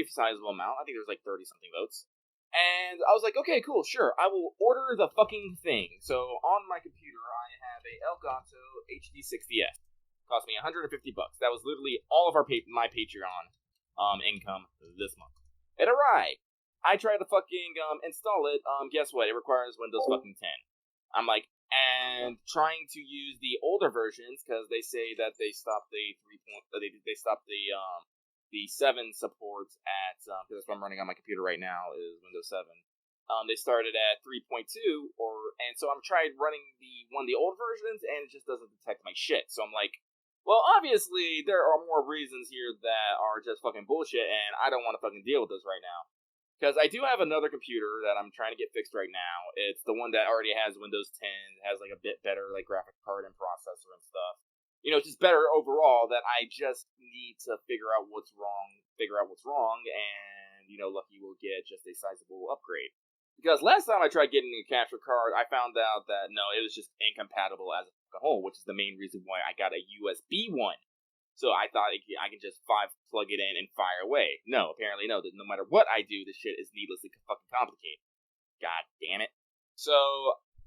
sizable amount. I think there was 30 something votes. And I was like, okay, cool, sure. I will order the fucking thing. So on my computer I have a Elgato HD 60S. Cost me $150. That was literally all of my Patreon income this month. It arrived. I tried to fucking install it. Guess what? It requires Windows fucking 10. I'm like, and trying to use the older versions because they say that they stopped the 7 support at because that's what I'm running on my computer right now is Windows 7. They started at 3.2 and so I'm tried running one of the old versions and it just doesn't detect my shit. So I'm like, well, obviously there are more reasons here that are just fucking bullshit, and I don't want to fucking deal with this right now. Because I do have another computer that I'm trying to get fixed right now. It's the one that already has Windows 10, has a bit better graphic card and processor and stuff. Just better overall. That I just need to figure out what's wrong, and lucky we'll get just a sizable upgrade. Because last time I tried getting a capture card, I found out that no, it was just incompatible as a whole, which is the main reason why I got a USB one. So I thought I can just plug it in and fire away. No, apparently no. That no matter what I do, this shit is needlessly fucking complicated. God damn it. So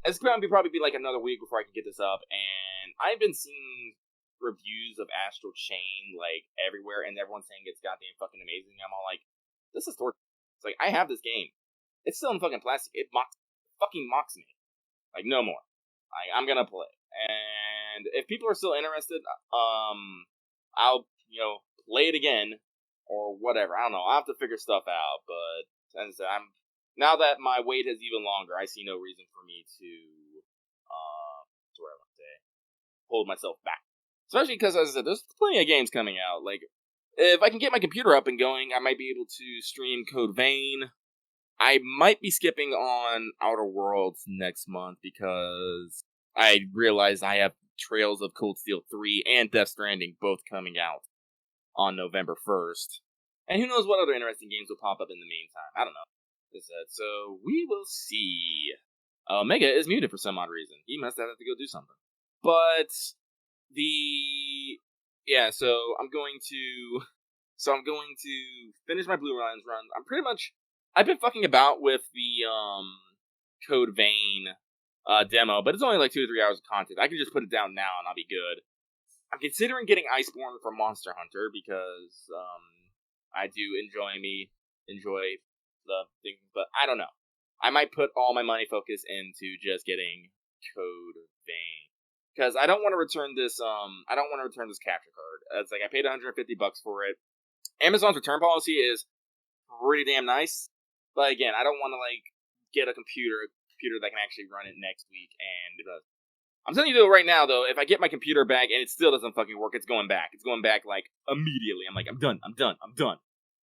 it's going to probably be another week before I can get this up. And I've been seeing reviews of Astral Chain everywhere, and everyone's saying it's goddamn fucking amazing. I'm all like, this is torture. It's I have this game. It's still in fucking plastic. It fucking mocks me. No more. I'm gonna play. And if people are still interested, I'll, play it again, or whatever. I don't know. I'll have to figure stuff out, but as I said, now that my wait is even longer, I see no reason for me to, hold myself back. Especially because, as I said, there's plenty of games coming out. If I can get my computer up and going, I might be able to stream Code Vein. I might be skipping on Outer Worlds next month, because I realized I have Trails of Cold Steel 3 and Death Stranding both coming out on November 1st. And who knows what other interesting games will pop up in the meantime. I don't know. So we will see. Omega is muted for some odd reason. He must have to go do something. But so I'm going to finish my Blue Lions run. I've been fucking about with the Code Vein demo, but it's only 2 or 3 hours of content. I can just put it down now and I'll be good. I'm considering getting Iceborne from Monster Hunter because I do enjoy the thing, but I don't know. I might put all my money focus into just getting Code Vein. Because I don't want to return this, capture card. It's like, I paid $150 for it. Amazon's return policy is pretty damn nice. But again, I don't want to, like, get a computer that can actually run it next week. And I'm telling you, though, right now, though, if I get my computer back and it still doesn't fucking work, it's going back. It's going back, like, immediately. I'm like, I'm done.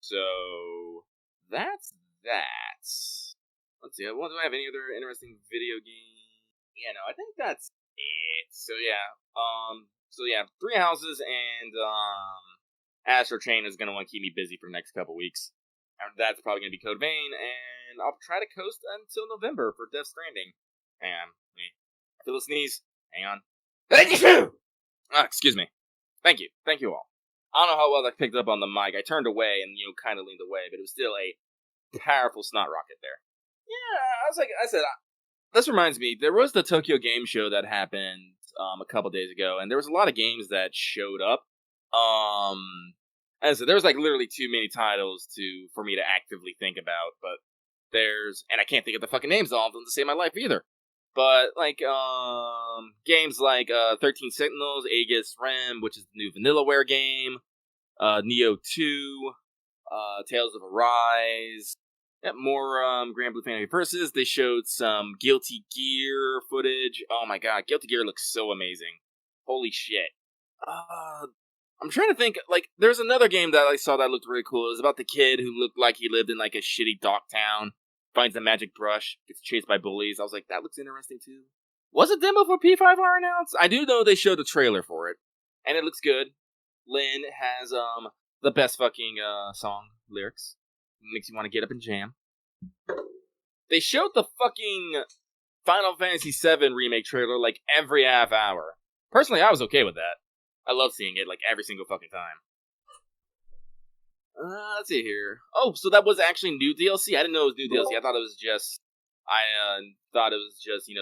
So, that's that. Let's see, do I have any other interesting video game? Yeah, no, I think that's it. So yeah, Three Houses and Astro Chain is gonna want to keep me busy for the next couple weeks. And that's probably gonna be Code Vein, and I'll try to coast until November for Death Stranding. Hang on, I feel a sneeze. Hang on. Excuse me. Thank you all. I don't know how well I picked up on the mic. I turned away and kind of leaned away, but it was still a powerful snot rocket there. Yeah, I said. This reminds me, there was the Tokyo Game Show that happened a couple days ago, and there was a lot of games that showed up. As I said, there was like literally too many titles for me to actively think about, but and I can't think of the fucking names of all of them to save my life either. But like games like 13 Sentinels, Aegis Rim, which is the new Vanillaware game, Neo 2, Tales of Arise. Yeah, more Grand Blue Fantasy Versus. They showed some Guilty Gear footage. Oh my god, Guilty Gear looks so amazing. Holy shit. I'm trying to think, like, there's another game that I saw that looked really cool. It was about the kid who looked like he lived in, like, a shitty dock town, finds a magic brush, gets chased by bullies. I was like, that looks interesting, too. Was a demo for P5R announced? I do know they showed a trailer for it, and it looks good. Lynn has, the best fucking, song lyrics. Makes you want to get up and jam. They showed the fucking Final Fantasy VII remake trailer, like, every half hour. Personally, I was okay with that. I love seeing it, like, every single fucking time. Let's see here. Oh, so that was actually new DLC? I didn't know it was new DLC. I thought it was just...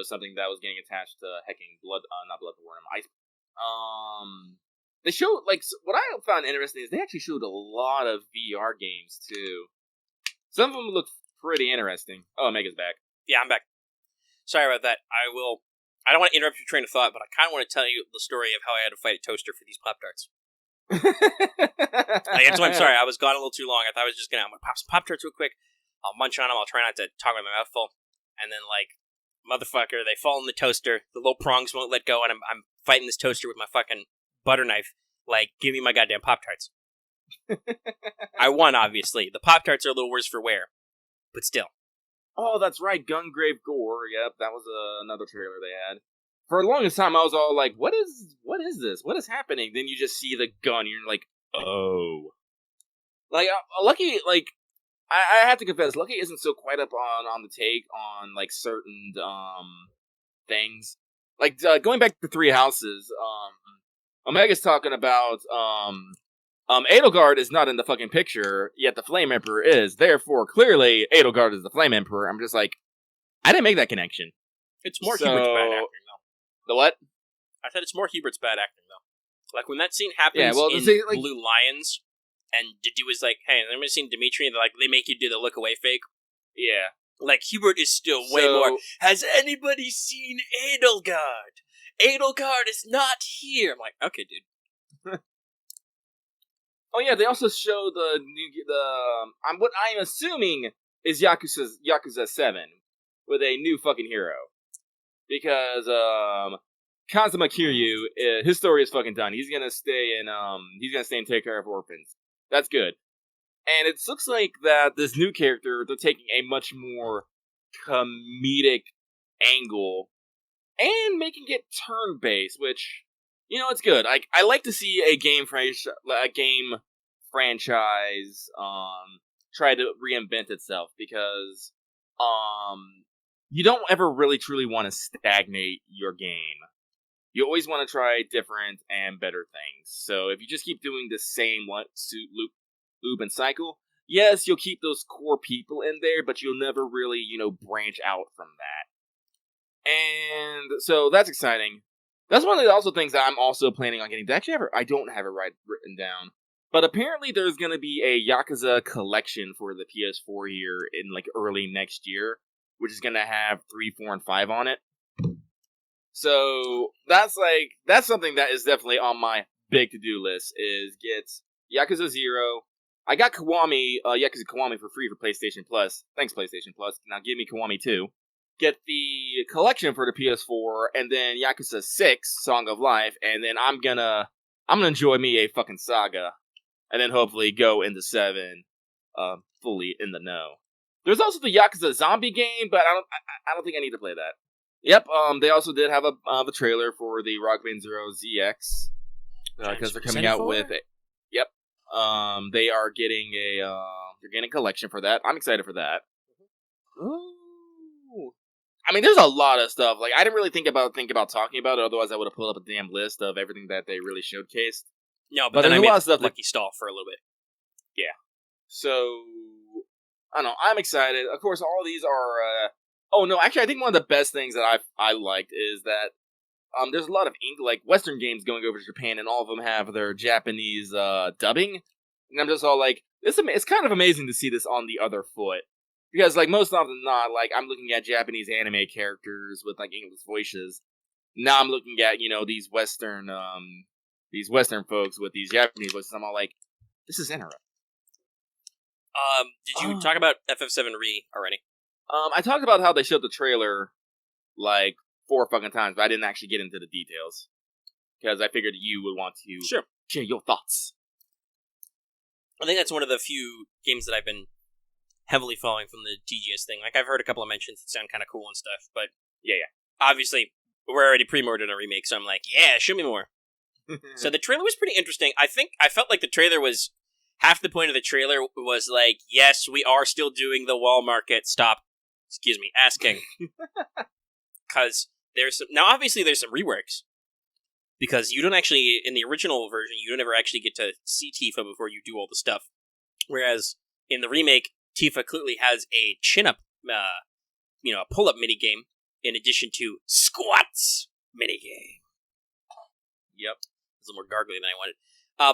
something that was getting attached to hecking not Bloodborne, Ice. They showed, like, what I found interesting is they actually showed a lot of VR games, too. Some of them look pretty interesting. Oh, Omega's back. Yeah, I'm back. Sorry about that. I don't want to interrupt your train of thought, but I kind of want to tell you the story of how I had to fight a toaster for these Pop-Tarts. That's why I'm sorry. I was gone a little too long. I thought I was just I'm going to pop some Pop-Tarts real quick. I'll munch on them. I'll try not to talk with my mouth full. And then, like, motherfucker, they fall in the toaster. The little prongs won't let go, and I'm fighting this toaster with my fucking butter knife. Like, give me my goddamn Pop-Tarts. I won, obviously. The Pop-Tarts are a little worse for wear. But still. Oh, that's right. Gungrave Gore. Yep, that was another trailer they had. For the longest time, I was all like, what is this? What is happening? Then you just see the gun, and you're like, oh. Like, Lucky, like, I have to confess, Lucky isn't so quite up on the take on, like, certain, things. Like, going back to Three Houses, Omega's talking about, Edelgard is not in the fucking picture, yet the Flame Emperor is. Therefore, clearly, Edelgard is the Flame Emperor. I'm just like, I didn't make that connection. It's more Hubert's bad acting, though. The what? I said it's more Hubert's bad acting, though. Like, when that scene happens in Blue Lions, and Didi was like, hey, have you seen Dimitri? And they make you do the look away fake. Yeah. Like, Hubert is still way more, has anybody seen Edelgard? Edelgard is not here. I'm like, okay, dude. Oh yeah, they also show what I'm assuming is Yakuza 7 with a new fucking hero. Because Kazuma Kiryu, his story is fucking done. He's gonna stay and take care of orphans. That's good. And it looks like that this new character, they're taking a much more comedic angle and making it turn-based, which, it's good. I like to see a game franchise try to reinvent itself, because you don't ever really truly want to stagnate your game. You always want to try different and better things. So if you just keep doing the same loop and cycle, yes, you'll keep those core people in there, but you'll never really, branch out from that. And so that's exciting. That's one of the also things that I'm also planning on getting. I don't have it written down. But apparently there's going to be a Yakuza collection for the PS4 here in, like, early next year, which is gonna have 3, 4, and 5 on it. So that's something that is definitely on my big to-do list, is get Yakuza 0. I got Yakuza Kiwami for free for PlayStation Plus. Thanks, PlayStation Plus. Now give me Kiwami 2. Get the collection for the PS4, and then Yakuza 6, Song of Life, and then I'm gonna enjoy me a fucking saga, and then hopefully go into 7, fully in the know. There's also the Yakuza Zombie game, but I don't think I need to play that. Yep. They also did have a trailer for the Rock Band Zero ZX, because they're coming out with it. Yep. They are getting they're getting a collection for that. I'm excited for that. Ooh. I mean, there's a lot of stuff. Like, I didn't really think about talking about it. Otherwise, I would have pulled up a damn list of everything that they really showcased. No, but then there's a lot of stuff. Lucky stall for a little bit. Yeah. So I don't know. I'm excited. Of course, all these are. Oh no, actually, I think one of the best things that I liked is that there's a lot of Western games going over to Japan, and all of them have their Japanese dubbing. And I'm just all like, it's kind of amazing to see this on the other foot, because most often than not, I'm looking at Japanese anime characters with English voices. Now I'm looking at these Western folks with these Japanese voices. I'm all like, this is interesting. Did you talk about FF7 Re already? I talked about how they showed the trailer 4 fucking times, but I didn't actually get into the details because I figured you would want to share your thoughts. I think that's one of the few games that I've been heavily following from the TGS thing. I've heard a couple of mentions that sound kind of cool and stuff, but yeah. Obviously, we're already pre-ordered a remake, so I'm like, yeah, show me more. So the trailer was pretty interesting. I felt like the trailer was half the point of the trailer was yes, we are still doing the wall market. Stop. Asking. Because obviously there's some reworks. Because you don't actually, in the original version, you don't ever actually get to see Tifa before you do all the stuff. Whereas in the remake, Tifa clearly has a chin-up, a pull-up minigame, in addition to squats minigame. Yep. It's a little more gargly than I wanted.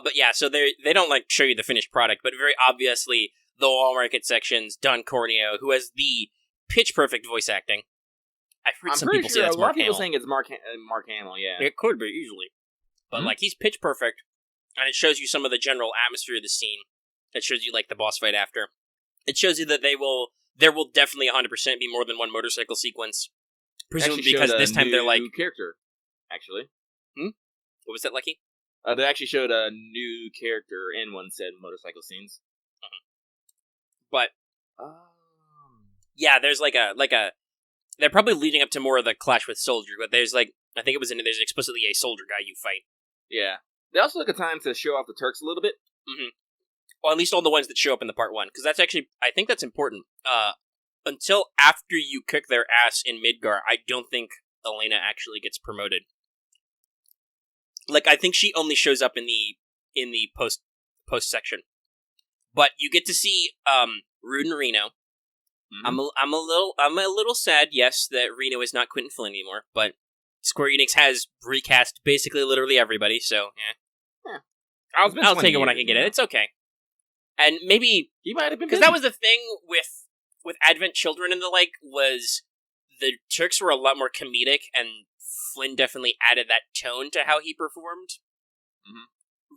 But yeah, so they don't show you the finished product, but very obviously the wall market section's Don Corneo, who has the pitch-perfect voice acting. I've heard some people say that's Mark Hamill. A lot of people saying it's Mark Hamill, yeah. It could be, easily. But, he's pitch-perfect, and it shows you some of the general atmosphere of the scene. It shows you, the boss fight after. It shows you that there will definitely 100% be more than one motorcycle sequence. Presumably because this time they're new character, actually. What was that, Lucky? They actually showed a new character in one said motorcycle scenes. But yeah, there's they're probably leading up to more of the clash with Soldier, but there's I think it was there's explicitly a soldier guy you fight. Yeah. They also took a time to show off the Turks a little bit. Well, at least all the ones that show up in the part 1, because that's actually, I think that's important. Until after you kick their ass in Midgar, I don't think Elena actually gets promoted. I think she only shows up in the post section. But you get to see Rude and Reno. I'm a little sad, yes, that Reno is not Quentin Flynn anymore, but Square Enix has recast basically literally everybody, so yeah. I'll take it when I can get it. It's okay. And maybe he might have been, because that was the thing with Advent Children and the was the Turks were a lot more comedic, and Flynn definitely added that tone to how he performed.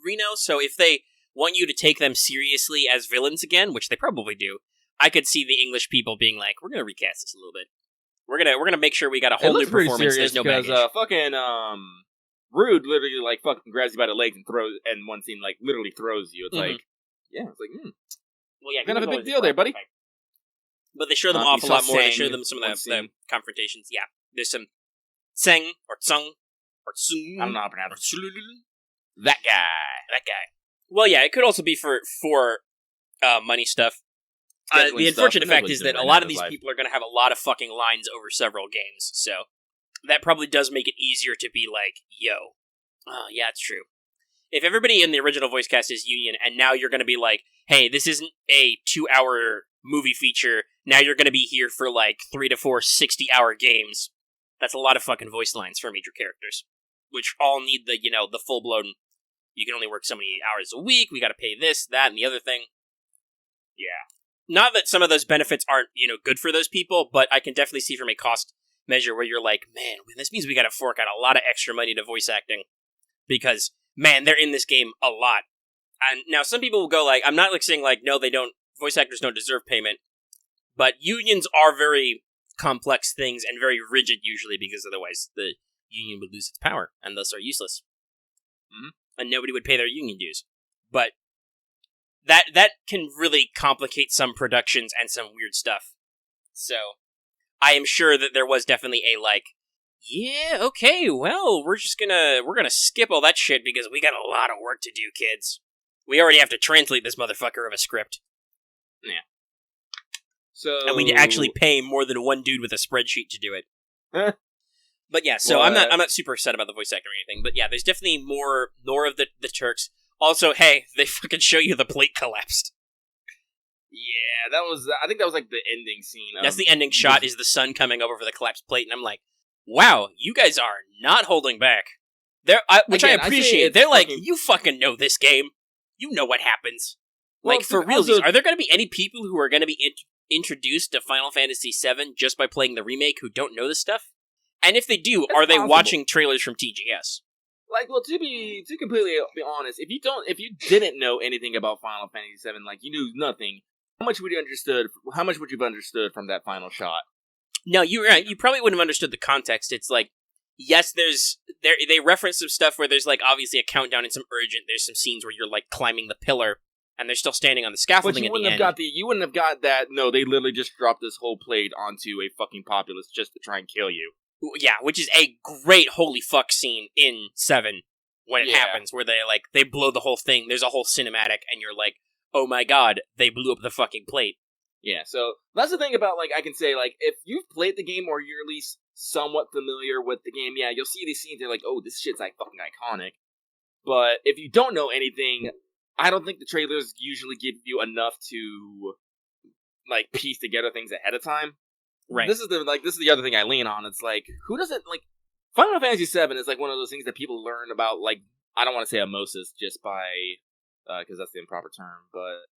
Reno, so if they want you to take them seriously as villains again, which they probably do, I could see the English people being like, "We're gonna recast this a little bit. We're gonna make sure we got a whole new performance. There's no baggage." Fucking Rude literally fucking grabs you by the legs and and one scene literally throws you. It's well, yeah, kind of a big deal there, buddy. But they show them off a lot more. They show them some of the confrontations. Yeah, there's some Tseng or Tsung or Tsung. I don't know how to pronounce it. That guy. Well, yeah, it could also be for money stuff. The unfortunate fact is that a lot of these people are going to have a lot of fucking lines over several games, so that probably does make it easier to be yo. Oh, yeah, it's true. If everybody in the original voice cast is union, and now you're going to be hey, this isn't a 2-hour movie feature, now you're going to be here for 3 to 4 60-hour games, that's a lot of fucking voice lines for major characters, which all need the full-blown, you can only work so many hours a week, we got to pay this, that, and the other thing. Yeah. not that some of those benefits aren't, good for those people, but I can definitely see from a cost measure where you're like, man, this means we gotta fork out a lot of extra money to voice acting. Because, man, they're in this game a lot. And now some people will go like, I'm not saying like, no, they don't, voice actors don't deserve payment, but unions are very complex things and very rigid usually, because otherwise the union would lose its power and thus are useless. Mm-hmm. And nobody would pay their union dues. But that can really complicate some productions and some weird stuff. So, I am sure that there was definitely a yeah, okay, well, we're gonna skip all that shit because we got a lot of work to do, kids. We already have to translate this motherfucker of a script. Yeah. So, and we actually pay more than one dude with a spreadsheet to do it. But yeah, so I'm not super upset about the voice actor or anything. But yeah, there's definitely more of the Turks. Also, hey, they fucking show you the plate collapsed. Yeah, I think that was like the ending scene. That's the ending shot, is the sun coming over the collapsed plate, and I'm like, wow, you guys are not holding back. Which I appreciate. They're like, you fucking know this game. You know what happens. Well, like, for real, are there going to be any people who are going to be introduced to Final Fantasy VII just by playing the remake who don't know this stuff? And if they do, are they watching trailers from TGS? Like, well, to completely be honest, if you didn't know anything about Final Fantasy VII, like you knew nothing, how much would you have understood from that final shot? No, you're right. You probably wouldn't have understood the context. It's like, yes, they reference some stuff where there's like obviously a countdown and some urgent. There's some scenes where you're like climbing the pillar and they're still standing on the scaffolding at the end. You wouldn't have got that. No, they literally just dropped this whole plate onto a fucking populace just to try and kill you. Yeah, which is a great holy fuck scene in 7 when it happens, where they blow the whole thing. There's a whole cinematic, and you're like, oh my god, they blew up the fucking plate. Yeah, so that's the thing about, like, I can say, like, if you've played the game or you're at least somewhat familiar with the game, yeah, you'll see these scenes, you're like, oh, this shit's, like, fucking iconic. But if you don't know anything, I don't think the trailers usually give you enough to, like, piece together things ahead of time. Right. This is the other thing I lean on. It's like, who doesn't, like, Final Fantasy VII is, like, one of those things that people learn about, like, I don't want to say osmosis just by, because that's the improper term, but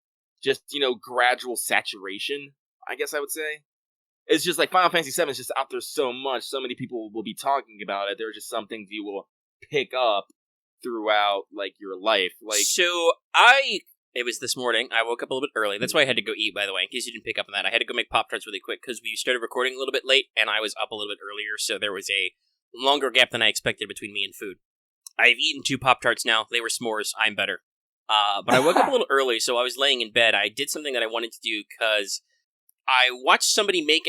just, gradual saturation, I guess I would say. It's just like Final Fantasy VII is just out there so much, so many people will be talking about it. There are just some things you will pick up throughout, like, your life. Like, so it was this morning. I woke up a little bit early. That's why I had to go eat, by the way, in case you didn't pick up on that. I had to go make Pop-Tarts really quick because we started recording a little bit late, and I was up a little bit earlier, so there was a longer gap than I expected between me and food. I've eaten 2 Pop-Tarts now. They were s'mores. I'm better. But I woke up a little early, so I was laying in bed. I did something that I wanted to do because I watched somebody make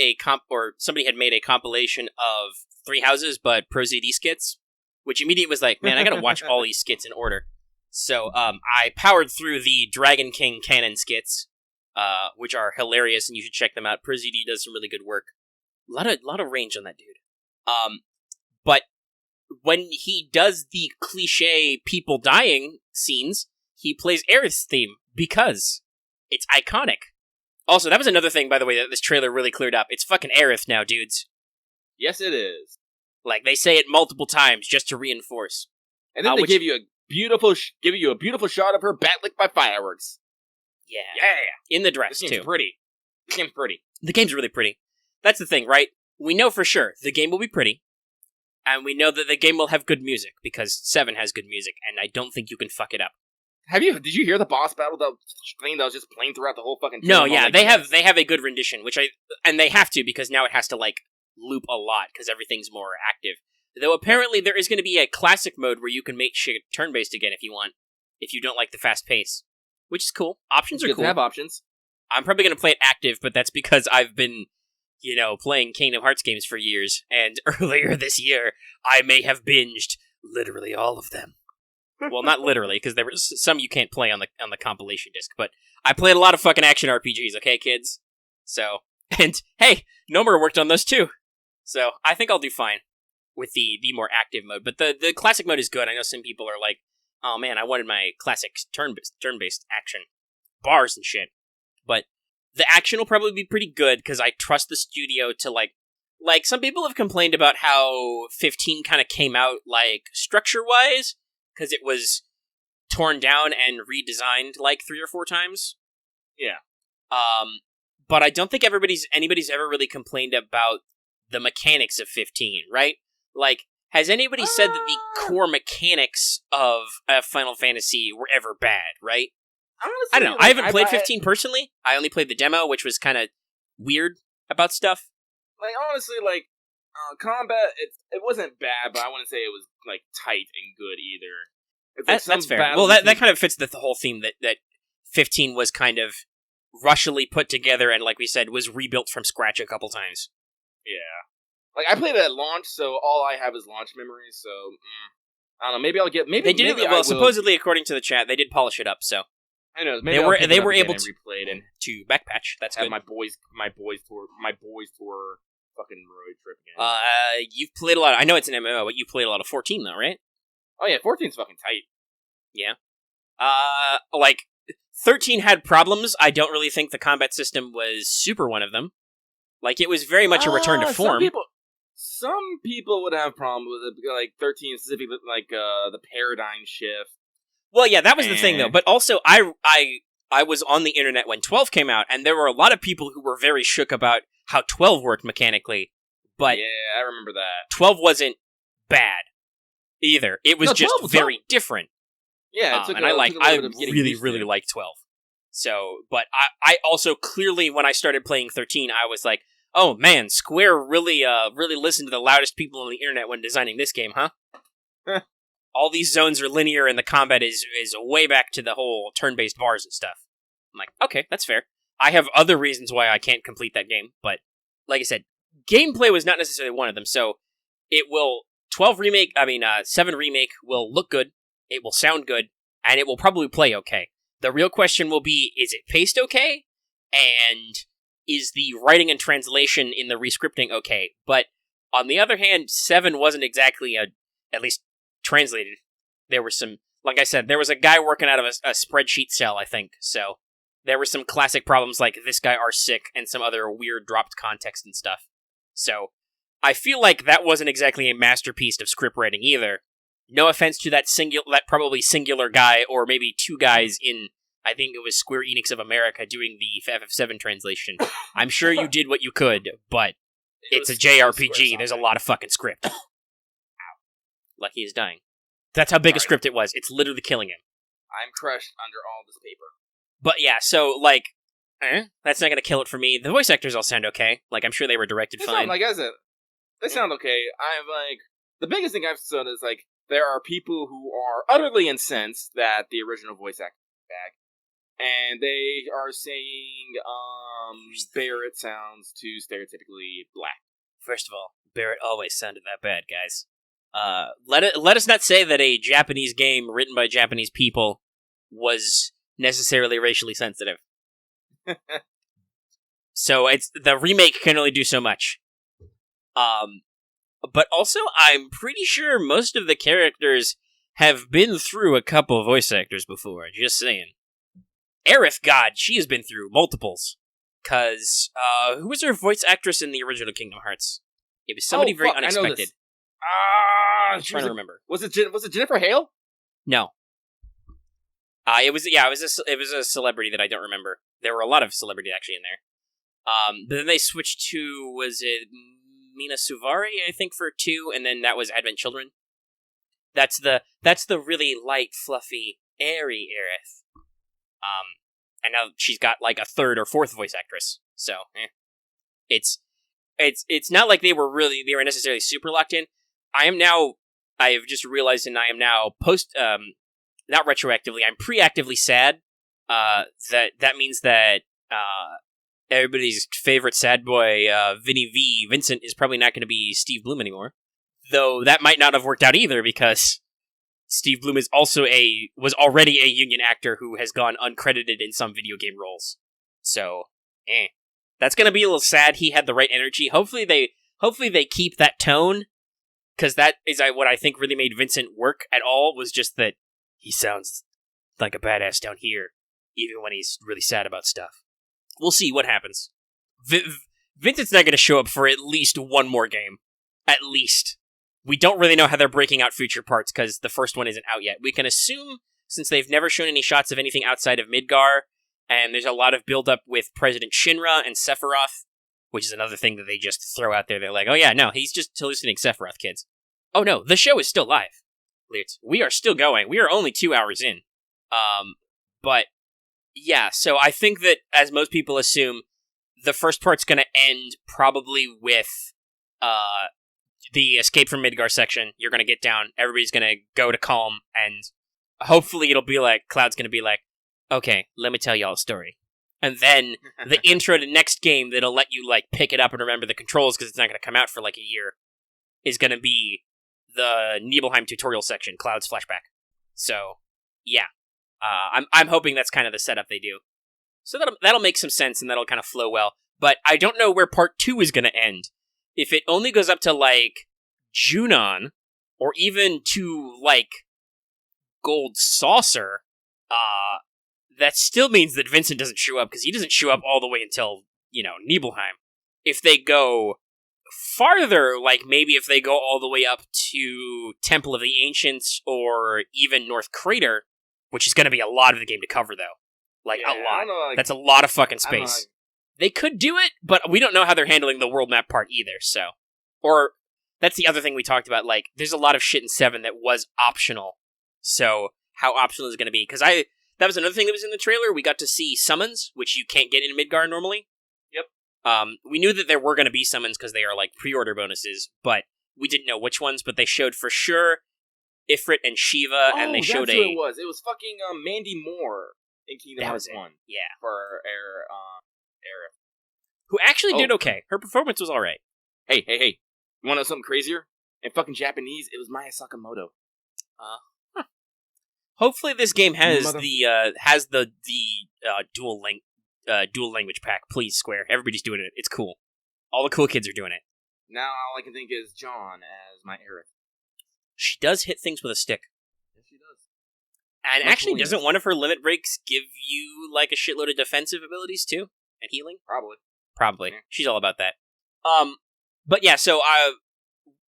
somebody had made a compilation of 3 Houses, but Pro ZD skits, which immediately was like, man, I gotta watch all these skits in order. So, I powered through the Dragon King canon skits, which are hilarious, and you should check them out. Pro ZD does some really good work. A lot of range on that dude. But when he does the cliche people dying scenes, he plays Aerith's theme because it's iconic. Also, that was another thing, by the way, that this trailer really cleared up. It's fucking Aerith now, dudes. Yes, it is. Like, they say it multiple times just to reinforce. And then they give you a beautiful shot of her bat-licked by fireworks. Yeah. In the dress, this too. This game's pretty. The game's really pretty. That's the thing, right? We know for sure the game will be pretty, and we know that the game will have good music, because 7 has good music, and I don't think you can fuck it up. Did you hear the boss battle that was just playing throughout the whole fucking film? No, yeah, they have a good rendition, and they have to, because now it has to, like, loop a lot, because everything's more active. Though apparently there is going to be a classic mode where you can make shit turn-based again if you want, if you don't like the fast pace, which is cool. Options are cool. To have options. I'm probably going to play it active, but that's because I've been, playing Kingdom Hearts games for years, and earlier this year, I may have binged literally all of them. Well, not literally, because there was some you can't play on the compilation disc, but I played a lot of fucking action RPGs, okay, kids? So, and hey, Nomura worked on those too. So, I think I'll do fine with the more active mode. But the classic mode is good. I know some people are like, oh man, I wanted my classic turn-based action. Bars and shit. But the action will probably be pretty good, because I trust the studio to, like, some people have complained about how 15 kind of came out, like, structure-wise, because it was torn down and redesigned, like, 3 or 4 times. Yeah. but I don't think anybody's ever really complained about the mechanics of 15, right? Like, has anybody said that the core mechanics of Final Fantasy were ever bad, right? Honestly, I don't know. like, I haven't played 15 personally. I only played the demo, which was kind of weird about stuff. Like, honestly, like, combat, it wasn't bad, but I wouldn't say it was, like, tight and good either. It's like That's fair. Well, that kind of fits the whole theme that 15 was kind of rushily put together and, like we said, was rebuilt from scratch a couple times. Yeah. Like, I played it at launch, so all I have is launch memories, so, I don't know, maybe I'll get, maybe they did maybe it, well, supposedly, according to the chat, they did polish it up, so. I know, maybe they were able to backpatch. That's have good. my boys tour fucking road trip again. You've played a lot. I know it's an MMO, but you played a lot of 14 though, right? Oh yeah, 14's fucking tight. Yeah. Like 13 had problems. I don't really think the combat system was super one of them. Like it was very much a return to form. Some people would have problems with it, like 13 specifically, like the paradigm shift. Well, yeah, that was the thing, though. But also, I was on the internet when 12 came out, and there were a lot of people who were very shook about how 12 worked mechanically. But yeah, I remember that. 12 wasn't bad either. It was just very different. Yeah, and I really like 12. So, but I also clearly, when I started playing 13, I was like, oh man, Square really listened to the loudest people on the internet when designing this game, huh? All these zones are linear, and the combat is way back to the whole turn-based bars and stuff. I'm like, okay, that's fair. I have other reasons why I can't complete that game, but like I said, gameplay was not necessarily one of them. So it will 7 remake will look good, it will sound good, and it will probably play okay. The real question will be, is it paced okay? And is the writing and translation in the rescripting okay? But on the other hand, 7 wasn't exactly at least translated. There were some, like I said, there was a guy working out of a spreadsheet cell, I think. So there were some classic problems like this guy are sick and some other weird dropped context and stuff. So I feel like that wasn't exactly a masterpiece of script writing either. No offense to that probably singular guy, or maybe two guys in, I think it was Square Enix of America doing the FF7 translation. I'm sure you did what you could, but it's a JRPG. There's a lot of fucking script. Lucky is dying. That's how big a script it was. It's literally killing him. I'm crushed under all this paper. But yeah, so, like, that's not gonna kill it for me. The voice actors all sound okay. Like, I'm sure they were directed fine. Like I said, they sound okay. I'm like, the biggest thing I've said is, like, there are people who are utterly incensed that the original voice actor is back. And they are saying, Barrett sounds too stereotypically black. First of all, Barrett always sounded that bad, guys. Let us not say that a Japanese game written by Japanese people was necessarily racially sensitive. So the remake can only do so much. But also, I'm pretty sure most of the characters have been through a couple of voice actors before. Just saying. Aerith, God, she has been through multiples. Cause who was her voice actress in the original Kingdom Hearts? It was somebody very unexpected. I'm trying to remember. Was it Jennifer Hale? No. It was a celebrity that I don't remember. There were a lot of celebrity actually in there. But then they switched to, was it Mina Suvari, I think, for 2, and then that was Advent Children. That's the really light, fluffy, airy Aerith. And now she's got like a 3rd or 4th voice actress. So, it's not like they were necessarily super locked in. I have just realized, and I am now not retroactively, I'm preactively sad, that means that, everybody's favorite sad boy, Vincent, is probably not going to be Steve Bloom anymore. Though that might not have worked out either, because Steve Bloom was already a union actor who has gone uncredited in some video game roles. So, that's going to be a little sad. He had the right energy. Hopefully they keep that tone, because that is what I think really made Vincent work at all, was just that he sounds like a badass down here, even when he's really sad about stuff. We'll see what happens. Vincent's not going to show up for at least one more game. At least. We don't really know how they're breaking out future parts, because the first one isn't out yet. We can assume, since they've never shown any shots of anything outside of Midgar, And there's a lot of build-up with President Shinra and Sephiroth, which is another thing that they just throw out there. They're like, oh yeah, no, he's just hallucinating Sephiroth, kids. Oh no, the show is still live. We are still going. We are only 2 hours in. But, yeah, so I think that, as most people assume, the first part's going to end probably with the Escape from Midgar section. You're going to get down, everybody's going to go to calm, and hopefully it'll be like, Cloud's going to be like, okay, let me tell y'all a story. And then the intro to next game that'll let you, like, pick it up and remember the controls, because it's not going to come out for, like, a year, is going to be the Nibelheim tutorial section, Cloud's flashback. So, yeah. I'm hoping that's kind of the setup they do. So that'll make some sense, and that'll kind of flow well. But I don't know where part 2 is going to end. If it only goes up to, like, Junon, or even to, like, Gold Saucer, that still means that Vincent doesn't show up, because he doesn't show up all the way until, Nibelheim. If they go farther, like, maybe if they go all the way up to Temple of the Ancients, or even North Crater, which is going to be a lot of the game to cover, though. Like, a lot. That's a lot of fucking space. They could do it, but we don't know how they're handling the world map part either, so. Or, that's the other thing we talked about, like, there's a lot of shit in 7 that was optional. So, how optional is it going to be? Because that was another thing that was in the trailer. We got to see summons, which you can't get in Midgar normally. Yep. We knew that there were going to be summons because they are, like, pre-order bonuses, but we didn't know which ones, but they showed for sure Ifrit and Shiva, and they showed that's what it was. It was fucking Mandy Moore in Kingdom Hearts 1. Yeah. For Aerith. Who actually did okay. Her performance was alright. Hey. You wanna know something crazier? In fucking Japanese, it was Maya Sakamoto. Hopefully this game has the dual language pack. Please, Square. Everybody's doing it. It's cool. All the cool kids are doing it. Now all I can think is John as my Aerith. She does hit things with a stick. Yes, she does. And actually, doesn't one of her limit breaks give you, like, a shitload of defensive abilities, too? And healing? Probably. Yeah. She's all about that. But yeah, so,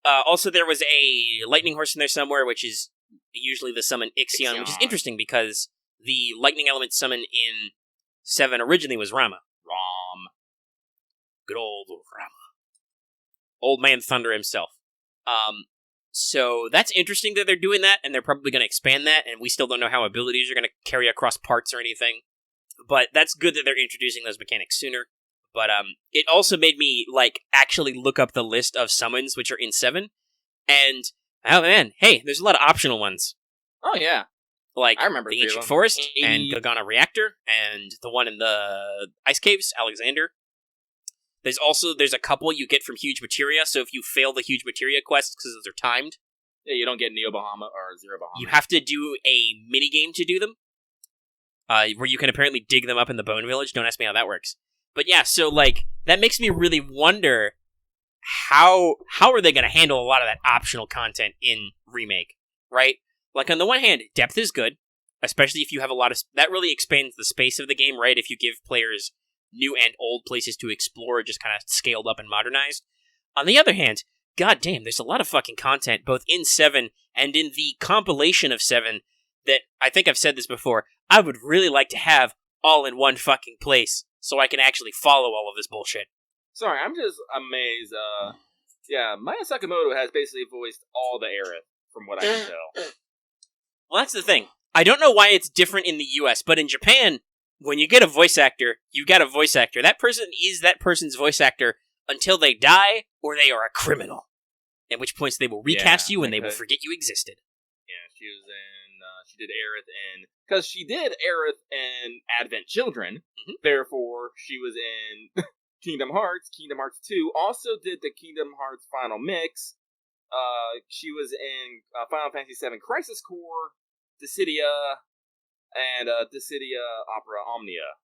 also there was a lightning horse in there somewhere, which is usually the summon Ixion, which is interesting because the lightning element summon in 7 originally was Rama. Good old Rama. Old Man Thunder himself. So that's interesting that they're doing that, and they're probably going to expand that, and we still don't know how abilities are going to carry across parts or anything. But that's good that they're introducing those mechanics sooner. But it also made me, like, actually look up the list of summons which are in 7, and, oh man, hey, there's a lot of optional ones. Oh yeah. Like, I remember the Ancient Forest, and Gagana Reactor, and the one in the Ice Caves, Alexander. There's a couple you get from Huge Materia, so if you fail the Huge Materia quests, because those are timed. Yeah, you don't get Neo Bahama or Zero Bahama. You have to do a minigame to do them, where you can apparently dig them up in the Bone Village. Don't ask me how that works. But yeah, so, like, that makes me really wonder how are they going to handle a lot of that optional content in Remake, right? Like, on the one hand, depth is good, especially if you have a lot of... That really expands the space of the game, right? If you give players new and old places to explore, just kind of scaled up and modernized. On the other hand, goddamn, there's a lot of fucking content, both in 7 and in the compilation of 7, that, I think I've said this before, I would really like to have all in one fucking place, so I can actually follow all of this bullshit. Sorry, I'm just amazed. Yeah, Maya Sakamoto has basically voiced all the Aerith, from what I can tell. Well, that's the thing. I don't know why it's different in the US, but in Japan, when you get a voice actor, you got a voice actor. That person is that person's voice actor until they die or they are a criminal. At which points they will recast you and they will forget you existed. Yeah, she was in, she did Aerith in, because she did Aerith in Advent Children, therefore she was in Kingdom Hearts 2, also did the Kingdom Hearts Final Mix, she was in Final Fantasy VII Crisis Core, Dissidia, and Dissidia Opera Omnia.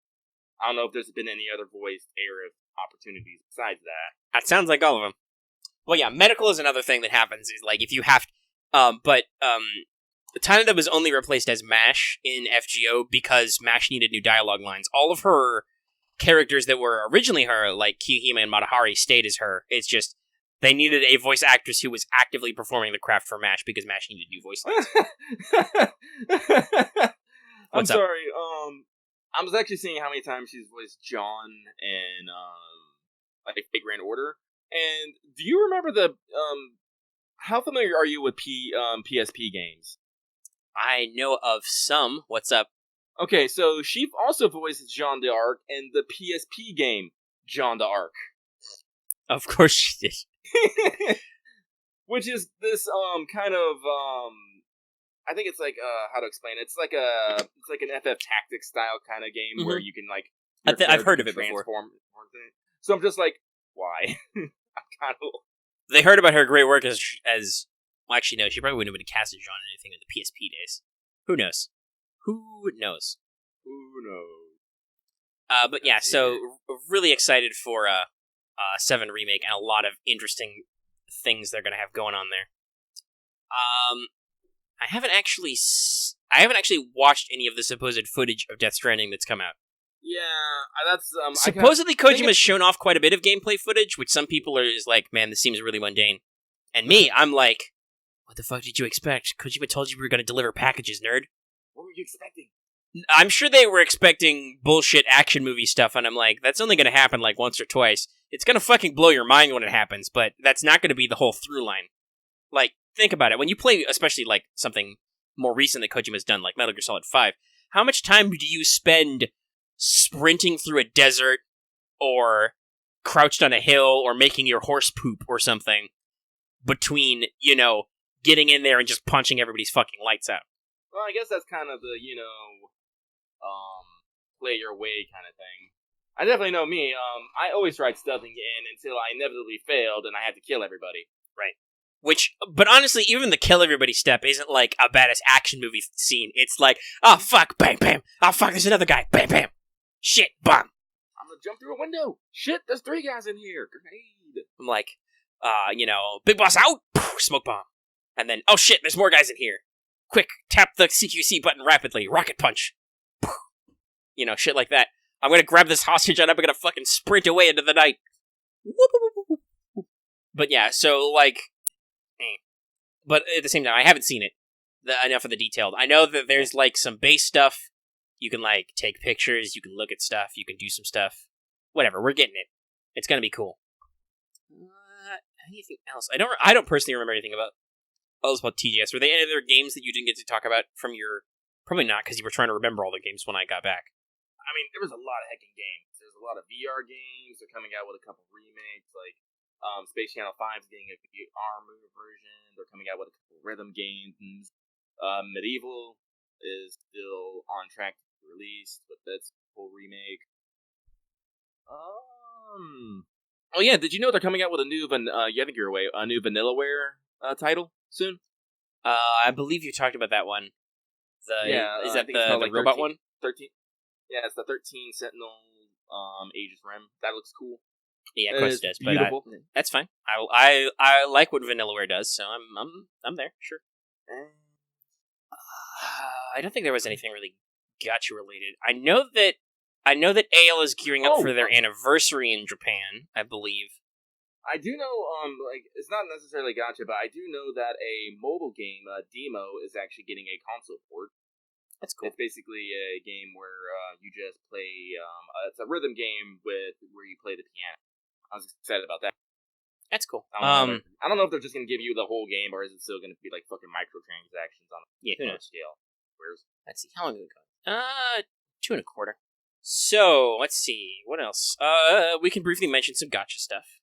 I don't know if there's been any other voiced Aerith opportunities besides that. That sounds like all of them. Well, yeah, medical is another thing that happens. Is like if you have, Tanada was only replaced as Mash in FGO because Mash needed new dialogue lines. All of her characters that were originally her, like Kiyohime and Matahari, stayed as her. It's just they needed a voice actress who was actively performing the craft for Mash because Mash needed new voice lines. I'm sorry. I was actually seeing how many times she's voiced John in like Fate Grand Order. And do you remember the how familiar are you with PSP games? I know of some. What's up? Okay, so she also voiced Jeanne d'Arc in the PSP game Jeanne d'Arc. Of course she did. Which is this kind of I think it's like how to explain it. It's like an FF Tactics style kind of game where you can like I've heard of it before. So I'm just like, why? I kind of. They heard about her great work as well, actually no, she probably wouldn't have been cast as Jean in anything in the PSP days. Who knows? Who knows? But yeah, so really excited for 7 remake and a lot of interesting things they're going to have going on there. I haven't actually watched any of the supposed footage of Death Stranding that's come out. Yeah, that's supposedly Kojima's shown off quite a bit of gameplay footage, which some people is like, man, this seems really mundane. And me, I'm like, what the fuck did you expect? Kojima told you we were going to deliver packages, nerd. What were you expecting? I'm sure they were expecting bullshit action movie stuff, and I'm like, that's only going to happen like once or twice. It's going to fucking blow your mind when it happens, but that's not going to be the whole through line. Like, think about it. When you play, especially like something more recent that Kojima's done, like Metal Gear Solid 5, how much time do you spend sprinting through a desert, or crouched on a hill, or making your horse poop or something, between, getting in there and just punching everybody's fucking lights out? Well, I guess that's kind of the, play your way kind of thing. I definitely know me. I always tried stealthing in until I inevitably failed and I had to kill everybody. Right. But honestly, even the kill everybody step isn't like a badass action movie scene. It's like, oh fuck, bang, bam. Oh fuck, there's another guy, bam, bam. Shit, bomb. I'm gonna jump through a window. Shit, there's 3 guys in here. Grenade. I'm like, big boss out, smoke bomb. And then, oh shit, there's more guys in here. Quick, tap the CQC button rapidly, rocket punch. Shit like that. I'm gonna grab this hostage and I'm gonna fucking sprint away into the night. But yeah, so like, but at the same time, I haven't seen it. Enough of the detailed. I know that there's like some base stuff. You can like take pictures, you can look at stuff, you can do some stuff. Whatever, we're getting it. It's gonna be cool. Anything else? I don't personally remember anything about TGS. Were there any other games that you didn't get to talk about from your... Probably not, because you were trying to remember all the games when I got back. I mean, there was a lot of heckin' games. There's a lot of VR games. They're coming out with a couple remakes, like Space Channel 5 is getting a VR version. They're coming out with a couple rhythm games. Medieval is still on track to be released, but that's a full remake. Oh yeah, did you know they're coming out with a new I think you're away, a new Vanillaware title soon? I believe you talked about that one. Is that the like robot 13, one? 13. Yeah, it's the 13 Sentinel Aegis Rim. That looks cool. Yeah, of course it does. Beautiful. But that's fine. I like what Vanillaware does, so I'm there. Sure. I don't think there was anything really gacha related. I know that AL is gearing up for their anniversary in Japan, I believe. I do know, it's not necessarily gacha, but I do know that a mobile game, Demo, is actually getting a console port. That's cool. It's basically a game where you just play, it's a rhythm game where you play the piano. I was excited about that. That's cool. I don't know if they're just going to give you the whole game, or is it still going to be like fucking microtransactions on a scale. Let's see, how long is it going? 2.25. So, let's see, what else? We can briefly mention some gacha stuff.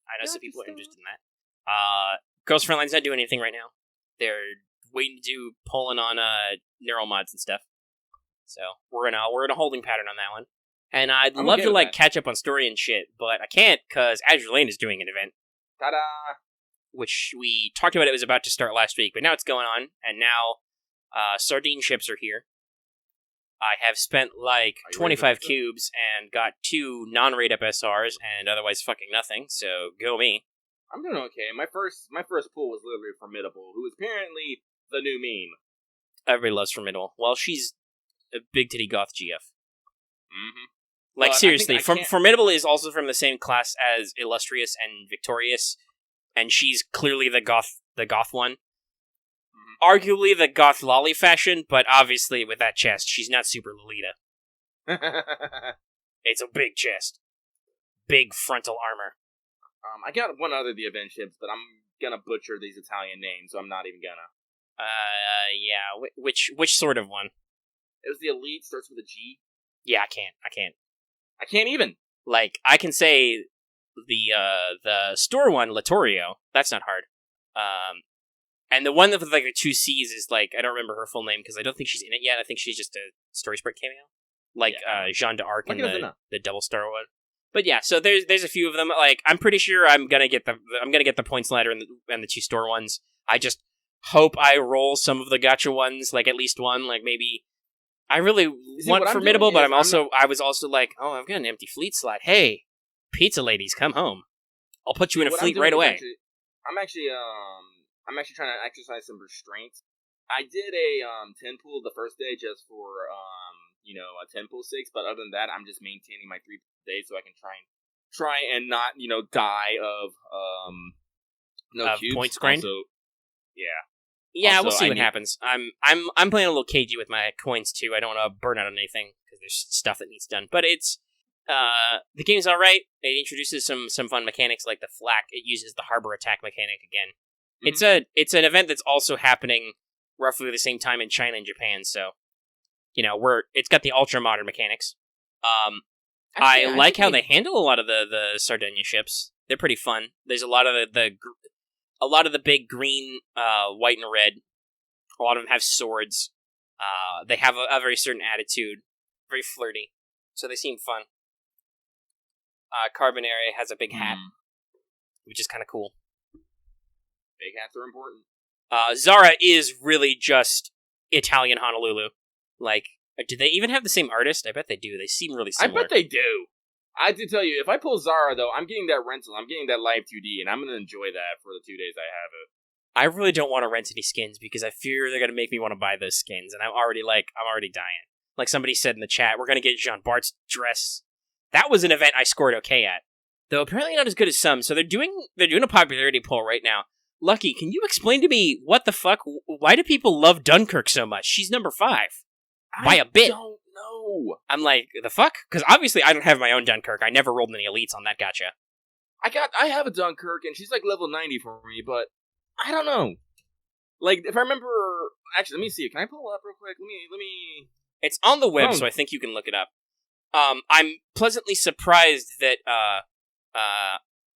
I know some people are interested in that. Girls Frontline's not doing anything right now. They're waiting to do polling on neural mods and stuff. So we're in a holding pattern on that one. And I'd love to catch up on story and shit, but I can't because Azure Lane is doing an event. Ta-da! Which we talked about. It was about to start last week, but now it's going on, and now sardine ships are here. I have spent like 25 cubes and got 2 non-raid up SRs and otherwise fucking nothing, so go me. I'm doing okay. My first pull was literally Formidable, who is apparently the new meme. Everybody loves Formidable. Well, she's a big titty goth GF. Mm-hmm. Like, seriously, Formidable is also from the same class as Illustrious and Victorious, and she's clearly the goth one. Arguably the goth lolly fashion, but obviously with that chest, she's not super Lolita. It's a big chest. Big frontal armor. I got one other the Avenged ships, but I'm gonna butcher these Italian names, so I'm not even gonna. Yeah. Which sort of one? It was the Elite, starts with a G. Yeah, I can't even. Like, I can say the store one, Latorio. That's not hard. And the one with like the 2 C's is like, I don't remember her full name because I don't think she's in it yet. I think she's just a story spread cameo, like Jeanne d'Arc in the Double Star one. But yeah, so there's a few of them. Like, I'm pretty sure I'm gonna get the points ladder and the 2 store ones. I just hope I roll some of the gacha ones, like at least one. Like maybe I really want Formidable, but I was also like, oh, I've got an empty fleet slot. Hey, pizza ladies, come home. I'll put you in a fleet right away. I'm actually trying to exercise some restraint. I did a 10 pool the first day just for a 10 pool 6, but other than that, I'm just maintaining my 3 days so I can try and not die of cubes. Points grind. Also, yeah. Yeah, we'll see what happens. I'm playing a little cagey with my coins too. I don't want to burn out on anything because there's stuff that needs done. But it's the game's all right. It introduces some fun mechanics like the flak. It uses the harbor attack mechanic again. Mm-hmm. It's an event that's also happening roughly the same time in China and Japan. So it's got the ultra modern mechanics. I like how they handle a lot of the Sardinia ships. They're pretty fun. There's a lot of the big green, white, and red. A lot of them have swords. They have a very certain attitude. Very flirty. So they seem fun. Carbonara has a big hat, which is kind of cool. Big hats are important. Zara is really just Italian Honolulu. Like, do they even have the same artist? I bet they do. They seem really similar. I bet they do. I have to tell you, if I pull Zara, though, I'm getting that rental. I'm getting that live 2D, and I'm going to enjoy that for the 2 days I have it. I really don't want to rent any skins because I fear they're going to make me want to buy those skins, and I'm already dying. Like somebody said in the chat, we're going to get Jean Bart's dress. That was an event I scored okay at, though apparently not as good as some. So they're doing a popularity poll right now. Lucky, can you explain to me what the fuck? Why do people love Dunkirk so much? She's number 5 by a bit. I don't know. I'm like, the fuck? Because obviously I don't have my own Dunkirk. I never rolled any elites on that gacha. I have a Dunkirk, and she's like level 90 for me, but I don't know. Like, if I remember, actually, let me see. Can I pull it up real quick? Let me. It's on the web, so I think you can look it up. I'm pleasantly surprised that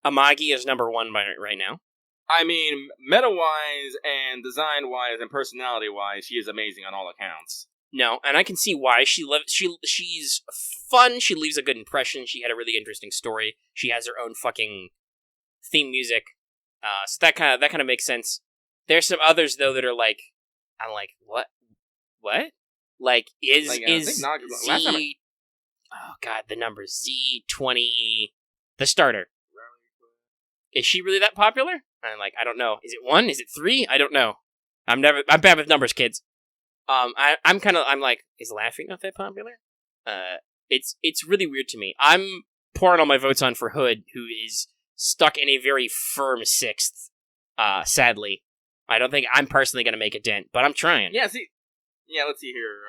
Amagi is number 1 right now. I mean, meta-wise and design-wise and personality-wise, she is amazing on all accounts. No, and I can see why. She's fun. She leaves a good impression. She had a really interesting story. She has her own fucking theme music. So that kind of makes sense. There's some others though that are like, I'm like, what? Like is Z? Oh god, the number Z20, the starter. Is she really that popular? I'm like, I don't know. Is it 1? Is it 3? I don't know. I'm bad with numbers, kids. I'm like, is Laughing not that popular? It's really weird to me. I'm pouring all my votes on for Hood, who is stuck in a very firm 6th. Sadly, I don't think I'm personally going to make a dent, but I'm trying. Let's see here.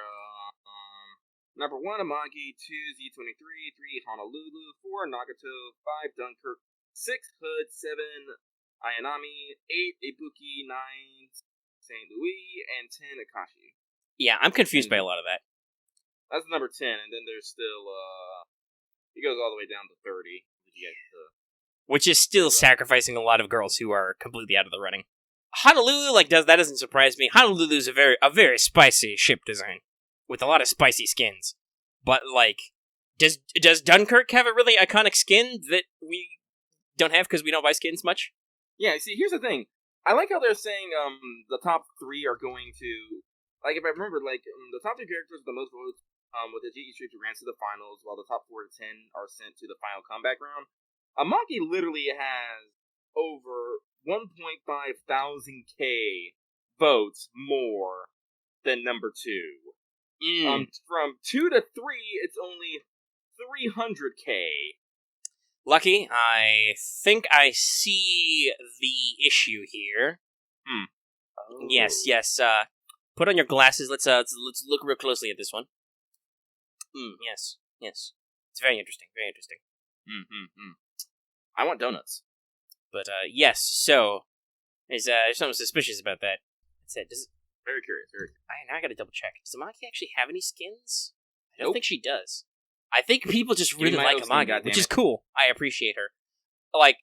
Number 1, Amagi, 2, Z23, 3, Honolulu, 4, Nagato, 5, Dunkirk, 6, Hood, 7, Ayanami, 8, Ibuki, 9, St. Louis, and 10, Akashi. Yeah, I'm confused by a lot of that. That's number 10, and then there's still, it goes all the way down to 30. Which is still sacrificing a lot of girls who are completely out of the running. Honolulu, that doesn't surprise me. Honolulu's a very spicy ship design, with a lot of spicy skins. But, does Dunkirk have a really iconic skin that we don't have because we don't buy skins much? Yeah, see, here's the thing. I like how they're saying the top 3 are going to... if I remember, the top 3 characters with the most votes with the GE Street advance to the finals, while the top 4 to 10 are sent to the final comeback round. Amagi literally has over 1.5 thousand K votes more than number 2. From 2 to 3, it's only 300K. Lucky, I think I see the issue here. Oh. Yes. Put on your glasses. Let's look real closely at this one. Yes. It's very interesting. Very interesting. I want donuts. But yes. So there's something suspicious about that. That's it. Very curious. I gotta double check. Does Amagi actually have any skins? I don't Nope. think she does. I think people just Give me really my like own skin, Amagi, which goddammit. is cool. I appreciate her. Like,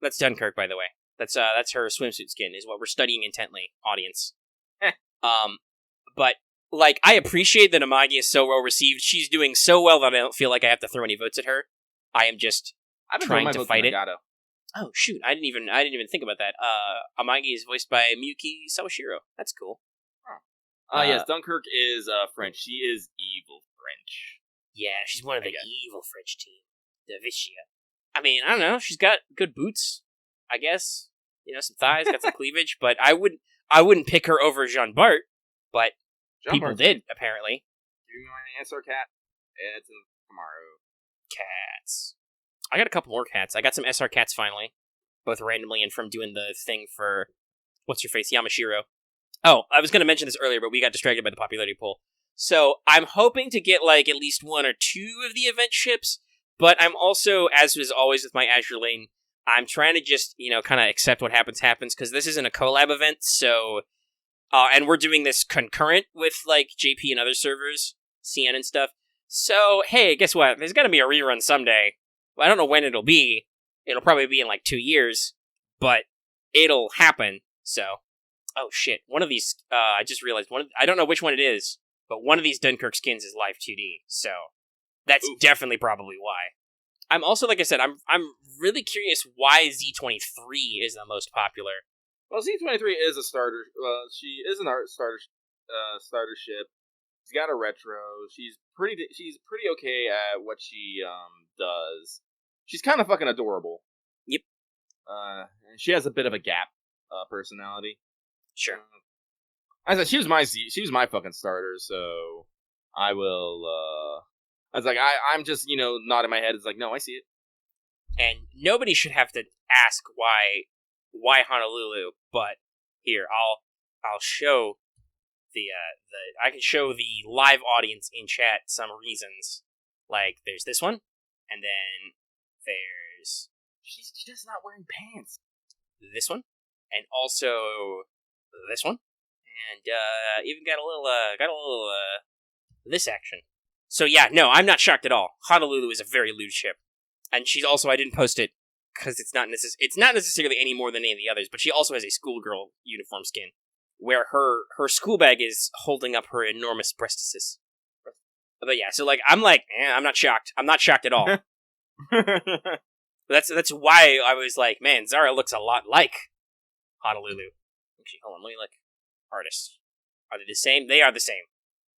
that's Dunkirk, by the way. That's her swimsuit skin, is what we're studying intently, audience. But, like, I appreciate that Amagi is so well received. She's doing so well that I don't feel like I have to throw any votes at her. I am just I've been trying throwing my to votes fight in it. Nagato. Oh shoot! I didn't even think about that. Amagi is voiced by Miyuki Sawashiro. That's cool. Yes, Dunkirk is French. She is evil French. Yeah, she's one of the evil French team, the Vicia. I mean, I don't know. She's got good boots, I guess. You know, some thighs, got some cleavage. But I wouldn't pick her over Jean Bart. But people did, apparently. Give me my answer, cat. It's tomorrow. Cats. I got a couple more cats. I got some SR cats finally, both randomly and from doing the thing for what's her face, Yamashiro. Oh, I was going to mention this earlier, but we got distracted by the popularity poll. So I'm hoping to get like at least one or two of the event ships, but I'm also, as is always with my Azure Lane, I'm trying to just, kind of accept what happens, because this isn't a collab event, so, and we're doing this concurrent with, like, JP and other servers, CN and stuff. So, hey, guess what? There's gonna be a rerun someday. Well, I don't know when it'll be. It'll probably be in, like, 2 years, but it'll happen, so. Oh, shit. One of these, I just realized, I don't know which one it is, but one of these Dunkirk skins is live 2D, so that's definitely probably why. I'm also, like I said, I'm really curious why Z23 is the most popular. Well, Z23 is a starter. She is an starter ship. She's got a retro. She's pretty okay at what she does. She's kind of fucking adorable. Yep. And she has a bit of a gap personality. Sure. I said she was my fucking starter, so I will. I was like, I'm just nodding my head. It's like, no, I see it. And nobody should have to ask why Honolulu, but here I'll show I can show the live audience in chat some reasons. Like there's this one, and then there's she's just not wearing pants. This one, and also this one, and even got a little this action. So yeah, no, I'm not shocked at all. Honolulu is a very lewd ship, and she's also, I didn't post it because it's not necessarily any more than any of the others, but she also has a schoolgirl uniform skin where her school bag is holding up her enormous breastises. But yeah, so like I'm not shocked. I'm not shocked at all. That's why I was like, man, Zara looks a lot like Honolulu. Actually, hold on, let me look. Artists, are they the same? They are the same.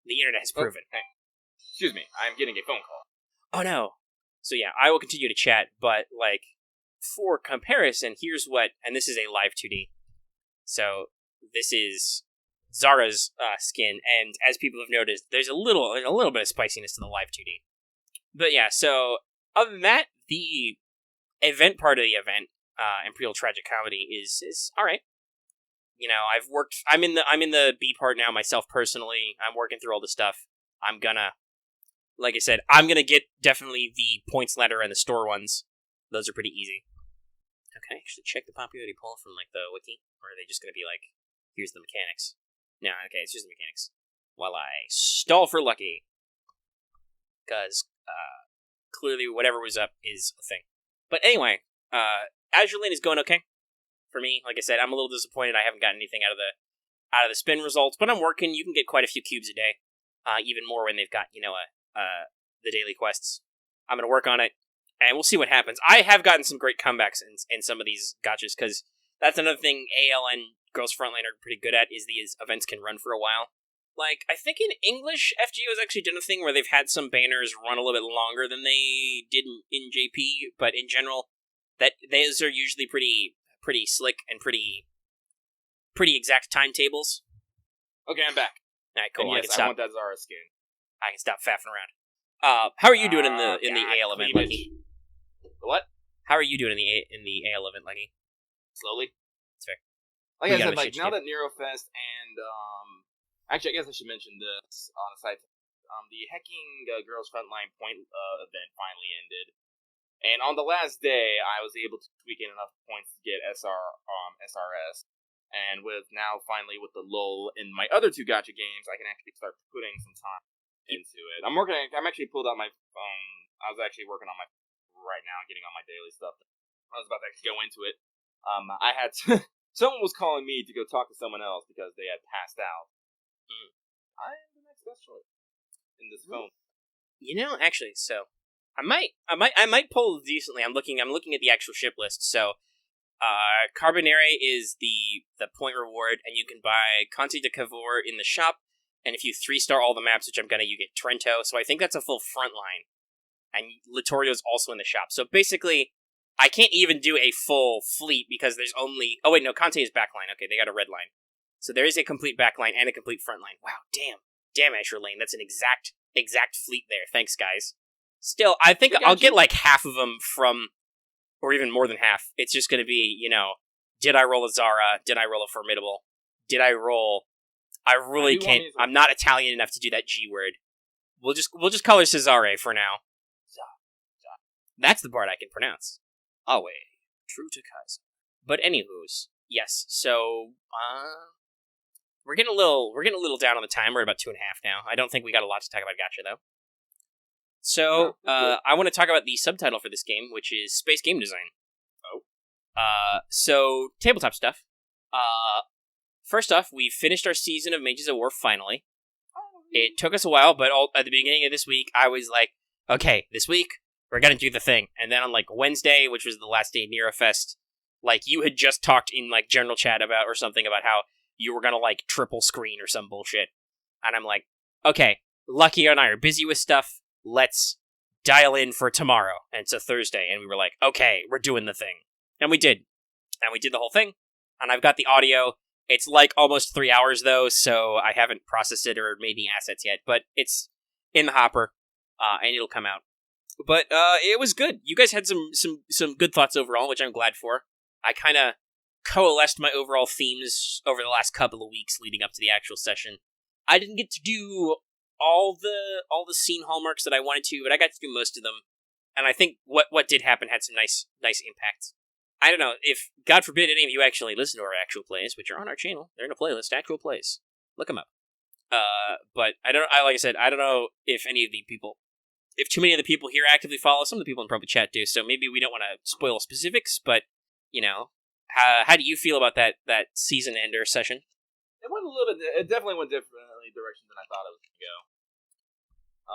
The internet has proven. Okay. Excuse me, I'm getting a phone call. Oh no. So yeah, I will continue to chat, but like for comparison, here's what, and this is a live 2D. So this is Zara's skin, and as people have noticed, there's a little bit of spiciness to the live 2D. But yeah, so other than that, the event part of the event, Imperial Tragic Comedy, is all right. I'm in the B part now myself personally. I'm working through all the stuff. Like I said, I'm gonna get definitely the points ladder and the store ones. Those are pretty easy. Now, can I actually check the popularity poll from like the wiki, or are they just gonna be like, here's the mechanics? No, okay, it's just the mechanics. While I stall for lucky, because clearly whatever was up is a thing. But anyway, Azure Lane is going okay for me. Like I said, I'm a little disappointed I haven't gotten anything out of the spin results, but I'm working. You can get quite a few cubes a day, even more when they've got the daily quests. I'm gonna work on it, and we'll see what happens. I have gotten some great comebacks in some of these gotchas, because that's another thing AL and Girls Frontline are pretty good at, is these events can run for a while. Like, I think in English, FGO has actually done a thing where they've had some banners run a little bit longer than they did in JP, but in general, those are usually pretty slick and pretty exact timetables. Okay, I'm back. Alright, cool. And yes, I want that Zara skin. I can stop faffing around. How are you doing in the AL event, Lucky? What? How are you doing in the AL event, Lucky? Slowly. That's fair. Like I said, like now that NeuroFest and actually, I guess I should mention this on a side. the Hecking Girls Frontline Point event finally ended. And on the last day, I was able to tweak in enough points to get SRS. And with now, finally, with the lull in my other two gacha games, I can actually start putting some time into it. I'm actually pulled out my phone. I was actually working on my right now, getting on my daily stuff. I was about to actually go into it. I had someone was calling me to go talk to someone else because they had passed out. I am the next best choice in this phone. Actually, so I might pull decently. I'm looking at the actual ship list. So, Carbonare is the point reward, and you can buy Conte de Cavour in the shop. And if you 3-star all the maps, which I'm gonna, you get Trento. So I think that's a full front line. And Littorio's also in the shop. So basically, I can't even do a full fleet because there's only... Oh wait, no, Conte is backline. Okay, they got a red line. So there is a complete backline and a complete front line. Wow, damn, Asher Lane. That's an exact fleet there. Thanks, guys. Still, I think I'll get like half of them from, or even more than half. It's just going to be, did I roll a Zara? Did I roll a Formidable? Did I roll? I really can't. I'm not Italian enough to do that G word. We'll just call her Cesare for now. That's the part I can pronounce. Away, true to Kaiser. But anywho's, yes. So, we're getting a little down on the time. We're about 2.5 now. I don't think we got a lot to talk about gacha though. So, I want to talk about the subtitle for this game, which is Space Game Design. So, tabletop stuff. First off, we finished our season of Mages of War finally. It took us a while, but at the beginning of this week, I was like, okay, this week, we're gonna do the thing. And then on, Wednesday, which was the last day of NeroFest, you had just talked in, general chat about, or something about how you were gonna, triple screen or some bullshit. And I'm like, okay, Lucky and I are busy with stuff. Let's dial in for tomorrow. And it's a Thursday, and we were like, okay, we're doing the thing. And we did. And we did the whole thing. And I've got the audio. It's almost 3 hours, though, so I haven't processed it or made any assets yet. But it's in the hopper, and it'll come out. But it was good. You guys had some good thoughts overall, which I'm glad for. I kind of coalesced my overall themes over the last couple of weeks leading up to the actual session. I didn't get to do all the scene hallmarks that I wanted to, but I got to do most of them. And I think what did happen had some nice impacts. I don't know, if, God forbid, any of you actually listen to our actual plays, which are on our channel. They're in a playlist, actual plays. Look them up. But like I said, I don't know if any of the people, if too many of the people here actively follow. Some of the people in private chat do, so maybe we don't want to spoil specifics, but, how do you feel about that season ender session? It definitely went differently directions than I thought it was going to go.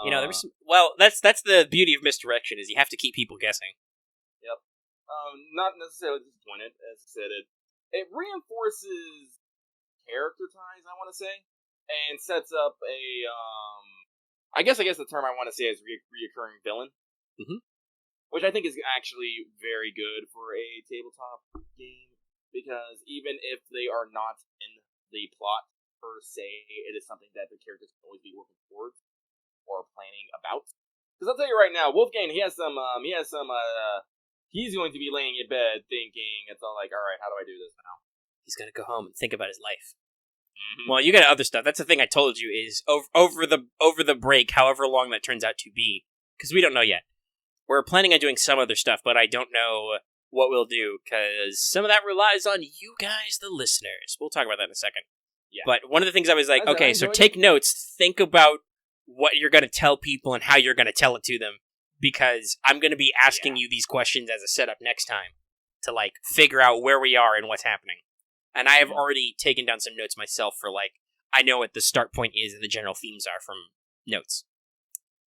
There was some, that's the beauty of misdirection, is you have to keep people guessing. Yep. Not necessarily disappointed, as I said. It reinforces character ties, I want to say, and sets up a, I guess the term I want to say is reoccurring villain. Mm-hmm. Which I think is actually very good for a tabletop game, because even if they are not in the plot per se, it is something that the characters can always be working towards or planning about. Because I'll tell you right now, Wolfgang, he's going to be laying in bed thinking, it's all like, all right, how do I do this now? He's going to go home and think about his life. Mm-hmm. Well, you got other stuff. That's the thing I told you, is over the break, however long that turns out to be, because we don't know yet. We're planning on doing some other stuff, but I don't know what we'll do, because some of that relies on you guys, the listeners. We'll talk about that in a second. Yeah. But one of the things I was like, okay, so take notes, think about what you're going to tell people and how you're going to tell it to them, because I'm going to be asking you these questions as a setup next time to, figure out where we are and what's happening. And I have already taken down some notes myself for, I know what the start point is and the general themes are from notes.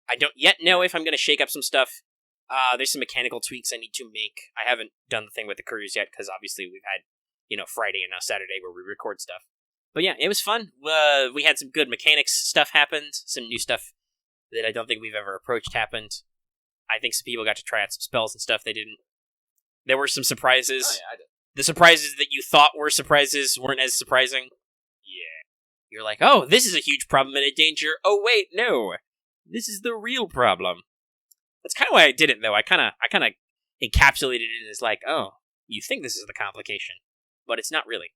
I don't yet know if I'm going to shake up some stuff. There's some mechanical tweaks I need to make. I haven't done the thing with the crews yet, because obviously we've had, Friday and now Saturday where we record stuff. But yeah, it was fun. We had some good mechanics stuff happened. Some new stuff that I don't think we've ever approached happened. I think some people got to try out some spells and stuff they didn't. There were some surprises. Oh, yeah, I did. The surprises that you thought were surprises weren't as surprising. Yeah. You're like, oh, this is a huge problem and a danger. Oh, wait, no. This is the real problem. That's kind of why I did it, though. I kind of encapsulated it as oh, you think this is the complication, but it's not really.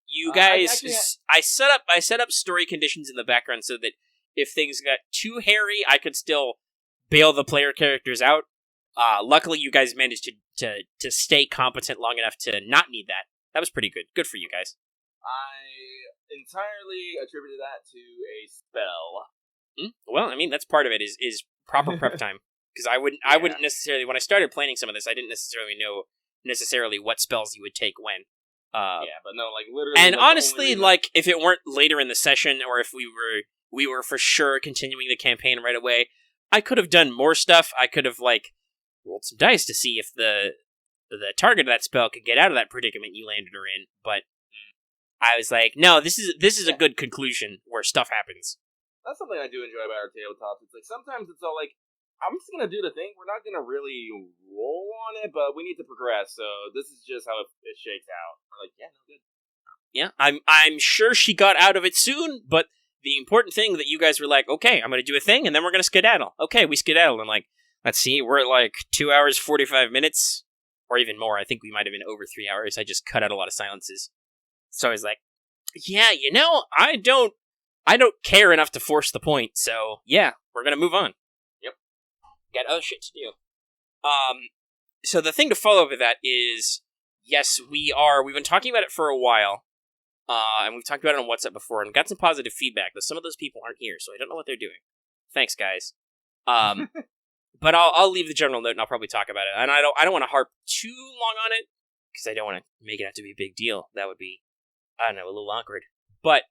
You guys, I set up story conditions in the background so that if things got too hairy, I could still bail the player characters out. Luckily, you guys managed to stay competent long enough to not need that. That was pretty good. Good for you guys. I entirely attributed that to a spell. Well, I mean, that's part of it, is proper prep time. Because I wouldn't necessarily, when I started planning some of this, I didn't necessarily know what spells you would take when. Yeah, but no, like, literally... And honestly, like, if it weren't later in the session, or if we were for sure continuing the campaign right away, I could have done more stuff. I could have, like, rolled some dice to see if the target of that spell could get out of that predicament you landed her in, but I was like, no, this is a good conclusion where stuff happens. That's something I do enjoy about our tabletops. It's like, sometimes it's all like, I'm just gonna do the thing, we're not gonna really roll on it, but we need to progress, so this is just how it shakes out. We're like, yeah, no good. Yeah, I'm sure she got out of it soon, but the important thing that you guys were like, okay, I'm gonna do a thing, and then we're gonna skedaddle. Okay, we skedaddle, and like, let's see, we're at like 2 hours, 45 minutes, or even more. I think we might have been over 3 hours. I just cut out a lot of silences. So I was like, yeah, I don't care enough to force the point, so yeah, we're gonna move on. Yep. Got other shit to do. So the thing to follow up with that is, yes, we've been talking about it for a while, and we've talked about it on WhatsApp before, and got some positive feedback, but some of those people aren't here, so I don't know what they're doing. Thanks, guys. But I'll leave the general note, and I'll probably talk about it, and I don't want to harp too long on it, because I don't want to make it have to be a big deal. That would be, I don't know, a little awkward. But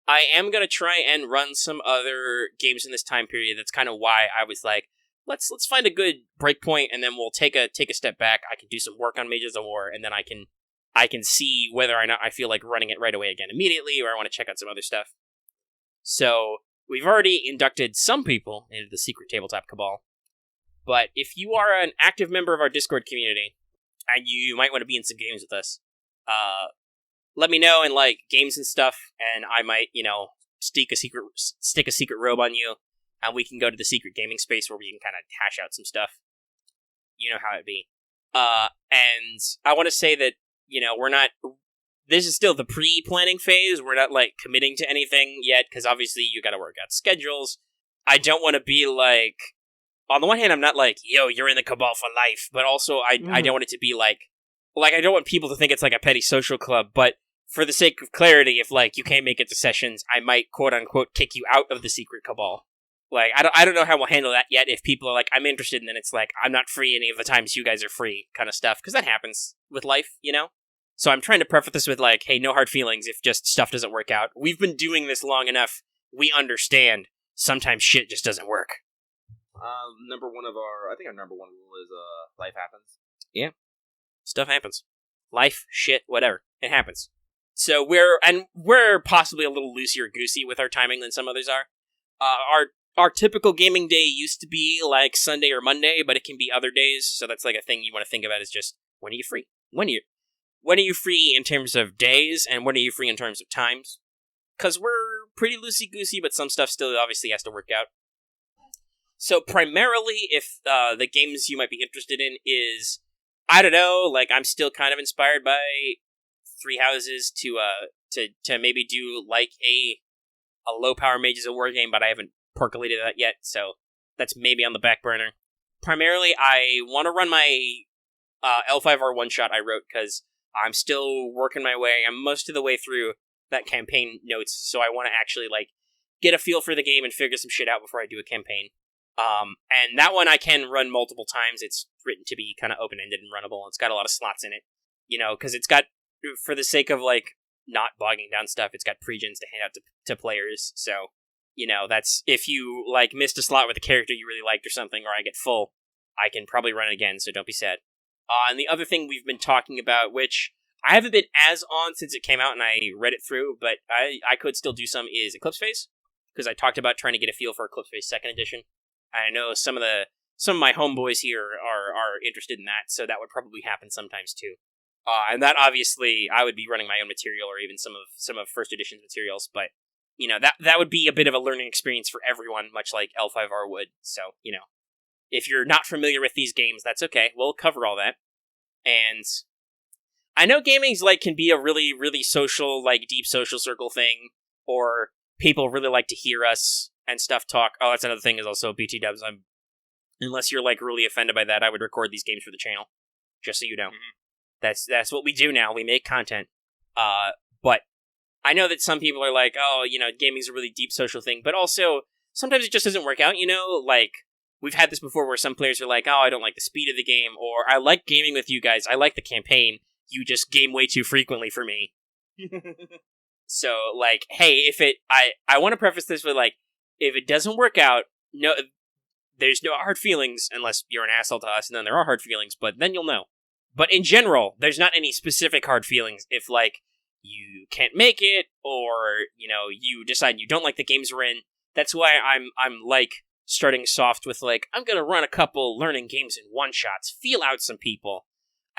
I am going to try and run some other games in this time period. That's kind of why I was like, let's find a good breakpoint, and then we'll take a step back. I can do some work on Mages of War, and then I can see whether or not I feel like running it right away again immediately, or I want to check out some other stuff. So we've already inducted some people into the secret tabletop cabal. But if you are an active member of our Discord community, and you might want to be in some games with us, let me know in, like, games and stuff, and I might, stick a secret robe on you, and we can go to the secret gaming space where we can kind of hash out some stuff. You know how it'd be. And I want to say that, we're not... This is still the pre-planning phase. We're not, like, committing to anything yet, because obviously you gotta work out schedules. I don't want to be, like... On the one hand, I'm not like, yo, you're in the cabal for life, but also I don't want it to be like, I don't want people to think it's like a petty social club, but for the sake of clarity, if, like, you can't make it to sessions, I might, quote-unquote, kick you out of the secret cabal. Like, I don't know how we'll handle that yet, if people are like, I'm interested, and then it's like, I'm not free any of the times you guys are free, kind of stuff, because that happens with life, So I'm trying to preface this with, like, hey, no hard feelings if just stuff doesn't work out. We've been doing this long enough, we understand sometimes shit just doesn't work. Our number one rule is, life happens. Yeah. Stuff happens. Life, shit, whatever. It happens. So we're possibly a little loosier-goosey with our timing than some others are. Our typical gaming day used to be, like, Sunday or Monday, but it can be other days, so that's, like, a thing you want to think about is just, when are you free? When are you free in terms of days, and when are you free in terms of times? Because we're pretty loosey-goosey, but some stuff still obviously has to work out. So primarily, if the games you might be interested in is, I don't know, like, I'm still kind of inspired by Three Houses to maybe do, like, a low-power Mages of War game, but I haven't percolated that yet, so that's maybe on the back burner. Primarily, I want to run my L5R one-shot I wrote, because I'm still working my way. I'm most of the way through that campaign notes, so I want to actually, like, get a feel for the game and figure some shit out before I do a campaign. And that one I can run multiple times. It's written to be kind of open-ended and runnable. It's got a lot of slots in it, because it's got, for the sake of, like, not bogging down stuff, it's got pre-gens to hand out to players. So, that's, if you, like, missed a slot with a character you really liked or something, or I get full, I can probably run it again, so don't be sad. And the other thing we've been talking about, which I haven't been as on since it came out and I read it through, but I could still do some, is Eclipse Phase, because I talked about trying to get a feel for Eclipse Phase 2nd edition. I know some of my homeboys here are interested in that, so that would probably happen sometimes too. And that obviously I would be running my own material, or even some of first edition's materials, but that would be a bit of a learning experience for everyone, much like L5R would. So if you're not familiar with these games, that's okay. We'll cover all that. And I know gaming's, like, can be a really, really social, like, deep social circle thing, or people really like to hear us and stuff talk. Oh, that's another thing is also BT dubs. Unless you're like really offended by that, I would record these games for the channel, just so you know. Mm-hmm. That's what we do now. We make content. But I know that some people are like, oh, gaming's a really deep social thing, but also sometimes it just doesn't work out. Like we've had this before where some players are like, oh, I don't like the speed of the game, or I like gaming with you guys. I like the campaign. You just game way too frequently for me. So, like, hey, I want to preface this with, like, if it doesn't work out, no, there's no hard feelings unless you're an asshole to us, and then there are hard feelings, but then you'll know. But in general, there's not any specific hard feelings if, like, you can't make it, or, you decide you don't like the games we're in. That's why I'm like, starting soft with, like, I'm gonna run a couple learning games in one-shots, feel out some people,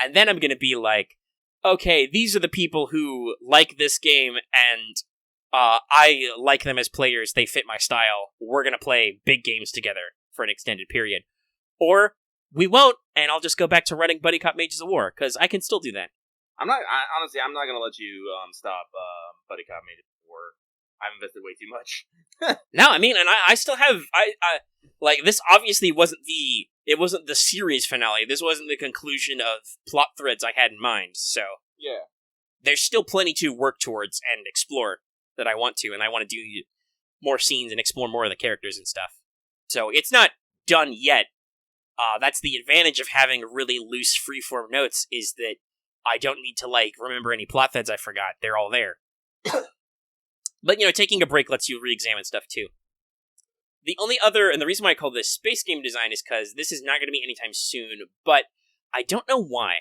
and then I'm gonna be like, okay, these are the people who like this game, and I like them as players. They fit my style. We're going to play big games together for an extended period. Or we won't, and I'll just go back to running Buddy Cop Mages of War, because I can still do that. Honestly, I'm not going to let you stop Buddy Cop Mages of War. I've invested way too much. No, I mean, and I still have... like, this obviously wasn't the series finale. This wasn't the conclusion of plot threads I had in mind, so... Yeah. There's still plenty to work towards and explore that I want to, and I want to do more scenes and explore more of the characters and stuff. So, it's not done yet. That's the advantage of having really loose, freeform notes, is that I don't need to, like, remember any plot threads I forgot. They're all there. But, taking a break lets you re-examine stuff, too. The only other, and the reason why I call this space game design is because this is not going to be anytime soon, but I don't know why.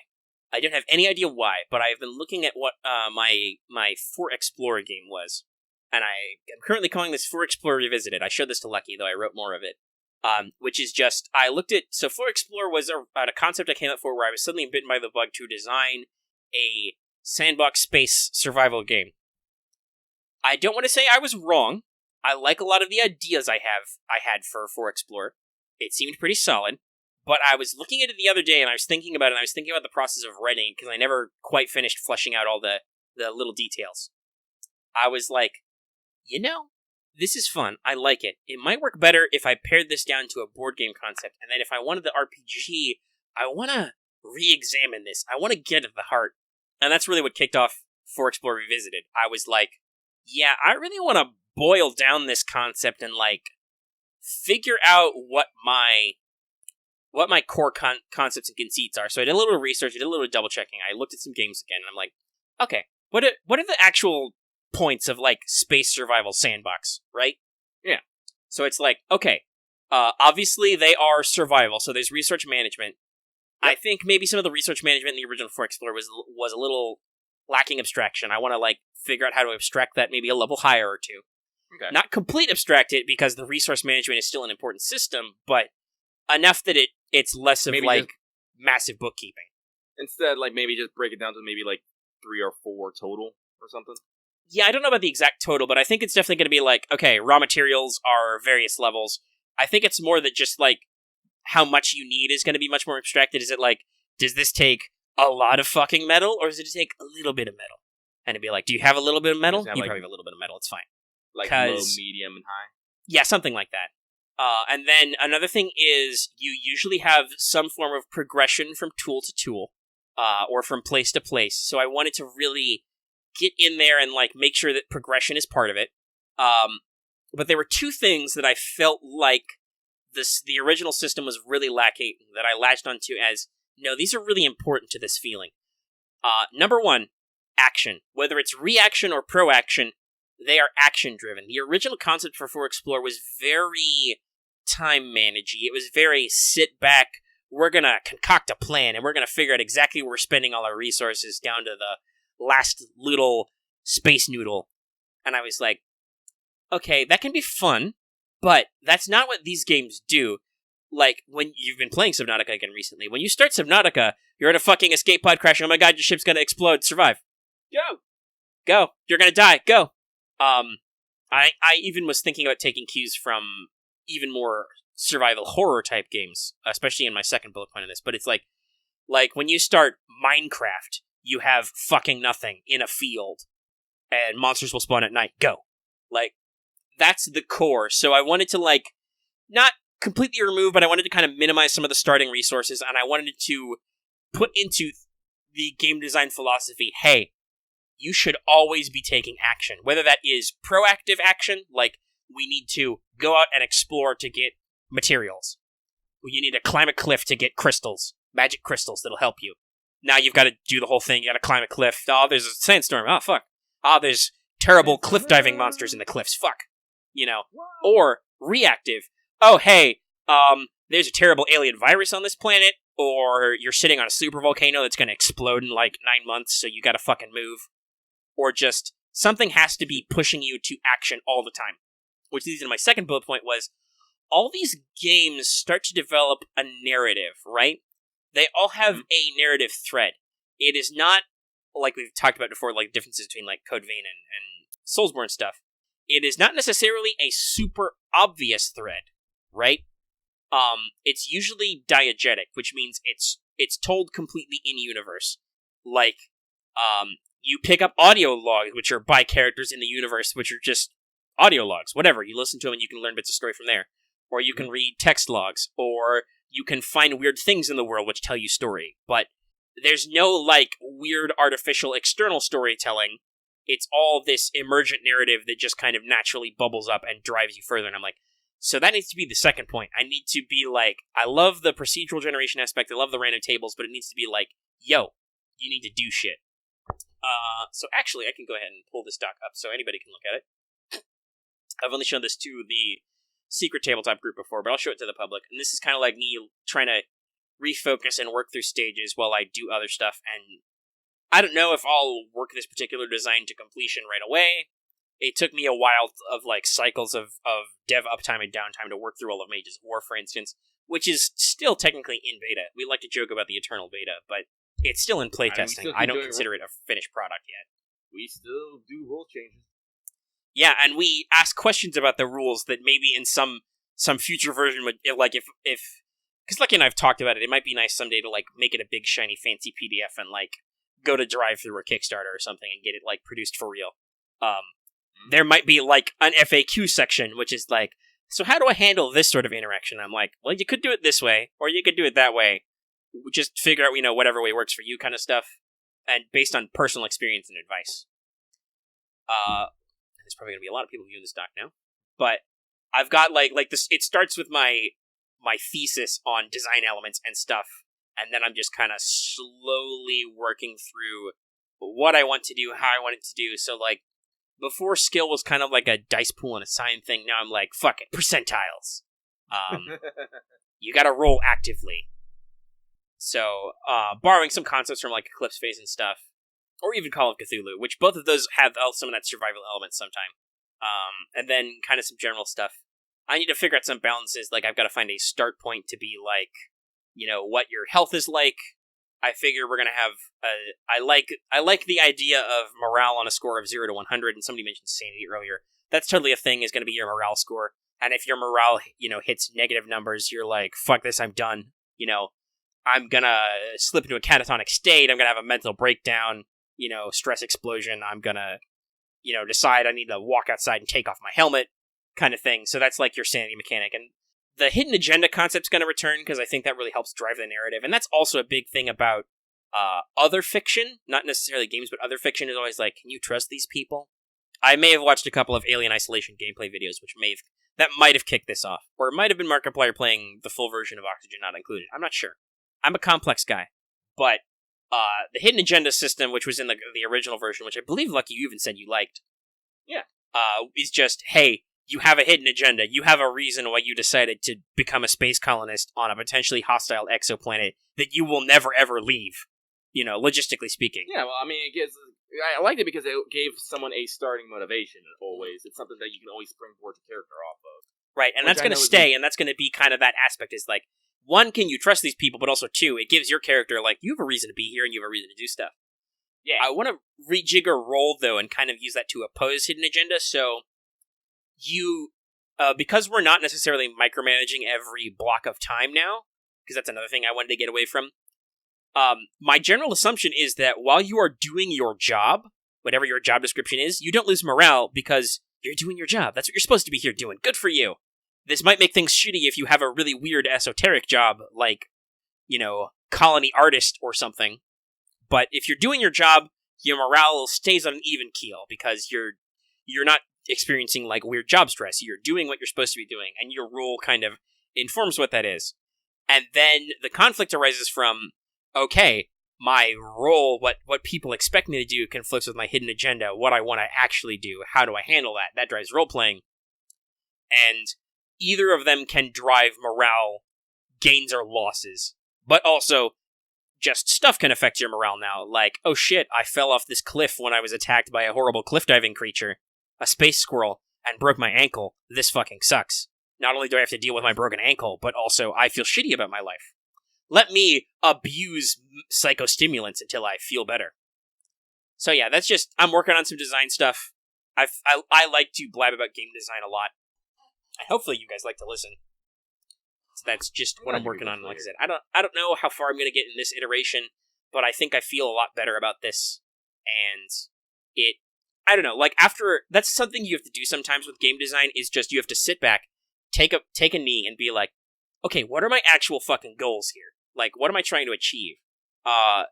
I don't have any idea why, but I've been looking at what my For Explorer game was, and I am currently calling this For Explorer Revisited. I showed this to Lucky, though I wrote more of it, which is just, I looked at, so For Explorer was a concept I came up for where I was suddenly bitten by the bug to design a sandbox space survival game. I don't want to say I was wrong. I like a lot of the ideas I had for Explorer. It seemed pretty solid, but I was looking at it the other day, and I was thinking about it, and I was thinking about the process of writing, because I never quite finished fleshing out all the little details. I was like, this is fun. I like it. It might work better if I pared this down to a board game concept, and then if I wanted the RPG, I want to re-examine this. I want to get at the heart. And that's really what kicked off For Explorer Revisited. I was like, yeah, I really want to boil down this concept and, like, figure out what my core concepts and conceits are. So I did a little research, I did a little double checking. I looked at some games again, and I'm like, okay, what are the actual points of, like, space survival sandbox, right? Yeah. So it's like, okay, obviously they are survival, so there's research management. Yep. I think maybe some of the research management in the original For Explorer was a little lacking abstraction. I want to, like, figure out how to abstract that maybe a level higher or two. Okay. Not complete abstract it, because the resource management is still an important system, but enough that it's less of, maybe like, massive bookkeeping. Instead, like, maybe just break it down to maybe, like, 3 or 4 total or something? Yeah, I don't know about the exact total, but I think it's definitely going to be like, okay, raw materials are various levels. I think it's more that just, like, how much you need is going to be much more abstracted. Is it like, does this take a lot of fucking metal, or does it take a little bit of metal? And it'd be like, do you have a little bit of metal? You probably have a little bit of metal, it's fine. Like low, medium, and high? Yeah, something like that. And then another thing is, you usually have some form of progression from tool to tool, or from place to place. So I wanted to really get in there and, like, make sure that progression is part of it. But there were 2 things that I felt like the original system was really lacking, that I latched onto as, no, these are really important to this feeling. Number 1, action. Whether it's reaction or proaction, they are action-driven. The original concept for Explorer was very time-managey. It was very sit back, we're gonna concoct a plan, and we're gonna figure out exactly where we're spending all our resources down to the last little space noodle. And I was like, okay, that can be fun, but that's not what these games do. Like, when you've been playing Subnautica again recently, when you start Subnautica, you're in a fucking escape pod crashing, oh my god, your ship's gonna explode, survive. Go. You're gonna die, go. I even was thinking about taking cues from even more survival horror type games, especially in my second bullet point of this, but it's like when you start Minecraft, you have fucking nothing in a field, and monsters will spawn at night, go. Like, that's the core. So I wanted to, like, not completely remove, but I wanted to kind of minimize some of the starting resources, and I wanted to put into the game design philosophy, hey, you should always be taking action. Whether that is proactive action, like we need to go out and explore to get materials. You need to climb a cliff to get crystals, magic crystals that'll help you. Now you've got to do the whole thing. You got to climb a cliff. Oh, there's a sandstorm. Oh, fuck. Oh, there's terrible cliff diving monsters in the cliffs. Fuck. You know. Or reactive. Oh, hey, there's a terrible alien virus on this planet, or you're sitting on a super volcano that's going to explode in like 9 months, so you got to fucking move. Or just something has to be pushing you to action all the time. Which leads into my second bullet point was, all these games start to develop a narrative, right? They all have a narrative thread. It is not, like we've talked about before, like differences between like Code Vein and Soulsborne stuff. It is not necessarily a super obvious thread, right? It's usually diegetic, which means it's told completely in universe. Like, you pick up audio logs, which are by characters in the universe, which are just audio logs, whatever. You listen to them and you can learn bits of story from there. Or you can read text logs, or you can find weird things in the world which tell you story. But there's no, like, weird artificial external storytelling. It's all this emergent narrative that just kind of naturally bubbles up and drives you further. And I'm like, so that needs to be the second point. I need to be like, I love the procedural generation aspect, I love the random tables, but it needs to be like, yo, you need to do shit. So actually, I can go ahead and pull this doc up so anybody can look at it. I've only shown this to the secret tabletop group before, but I'll show it to the public. And this is kind of like me trying to refocus and work through stages while I do other stuff. And I don't know if I'll work this particular design to completion right away. It took me a while of like cycles of dev uptime and downtime to work through all of Mages of War, for instance, which is still technically in beta. We like to joke about the eternal beta, but it's still in playtesting. I don't consider it a finished product yet. We still do rule changes. Yeah, and we ask questions about the rules that maybe in some future version would, like, if because Lucky and I've talked about it, it might be nice someday to, like, make it a big, shiny, fancy PDF and, like, go to drive-thru or Kickstarter or something and get it, like, produced for real. There might be, like, an FAQ section, which is, like, so how do I handle this sort of interaction? I'm like, well, you could do it this way, or you could do it that way. Just figure out, whatever way works for you kind of stuff, and based on personal experience and advice. There's probably going to be a lot of people viewing this doc now, but I've got, like this, it starts with my thesis on design elements and stuff, and then I'm just kind of slowly working through what I want to do, how I want it to do. So, like, before skill was kind of like a dice pool and a sign thing, now I'm like, fuck it, percentiles. You gotta roll actively. So, borrowing some concepts from, like, Eclipse Phase and stuff, or even Call of Cthulhu, which both of those have some of that survival element sometime. And then kind of some general stuff. I need to figure out some balances. Like, I've got to find a start point to be like, what your health is like. I figure we're gonna have I like the idea of morale on a score of 0 to 100, and somebody mentioned sanity earlier. That's totally a thing, is gonna be your morale score. And if your morale, hits negative numbers, you're like, fuck this, I'm done. I'm gonna slip into a catatonic state, I'm gonna have a mental breakdown, stress explosion, I'm gonna, decide I need to walk outside and take off my helmet, kind of thing. So that's like your sanity mechanic. And the hidden agenda concept's gonna return, because I think that really helps drive the narrative. And that's also a big thing about other fiction, not necessarily games, but other fiction is always like, can you trust these people? I may have watched a couple of Alien Isolation gameplay videos, which might have kicked this off. Or it might have been Markiplier playing the full version of Oxygen Not Included. I'm not sure. I'm a complex guy. But the hidden agenda system, which was in the original version, which I believe, Lucky, you even said you liked, is just, hey, you have a hidden agenda. You have a reason why you decided to become a space colonist on a potentially hostile exoplanet that you will never, ever leave, logistically speaking. Yeah, well, I mean, I liked it because it gave someone a starting motivation, always. It's something that you can always springboard the character off of. Right, and that's going to stay, and that's going to be kind of that aspect, is like, one, can you trust these people, but also two, it gives your character, like, you have a reason to be here and you have a reason to do stuff. Yeah. I want to rejigger role, though, and kind of use that to oppose hidden agenda, so you, because we're not necessarily micromanaging every block of time now, because that's another thing I wanted to get away from, my general assumption is that while you are doing your job, whatever your job description is, you don't lose morale, because You're doing your job. That's what you're supposed to be here doing. Good for you. This might make things shitty if you have a really weird esoteric job, like, colony artist or something. But if you're doing your job, your morale stays on an even keel because you're not experiencing like weird job stress. You're doing what you're supposed to be doing, and your role kind of informs what that is. And then the conflict arises from, okay, my role, what people expect me to do conflicts with my hidden agenda, what I want to actually do, how do I handle that? That drives role-playing. And either of them can drive morale gains or losses. But also, just stuff can affect your morale now. Like, oh shit, I fell off this cliff when I was attacked by a horrible cliff diving creature, a space squirrel, and broke my ankle. This fucking sucks. Not only do I have to deal with my broken ankle, but also I feel shitty about my life. Let me abuse psychostimulants until I feel better. So yeah, that's just, I'm working on some design stuff. I like to blab about game design a lot. And hopefully you guys like to listen. So that's just what I'm working on. Like I said, I don't know how far I'm going to get in this iteration, but I think I feel a lot better about this. And I don't know, like after, that's something you have to do sometimes with game design, is just you have to sit back, take a knee and be like, okay, what are my actual fucking goals here? Like, what am I trying to achieve?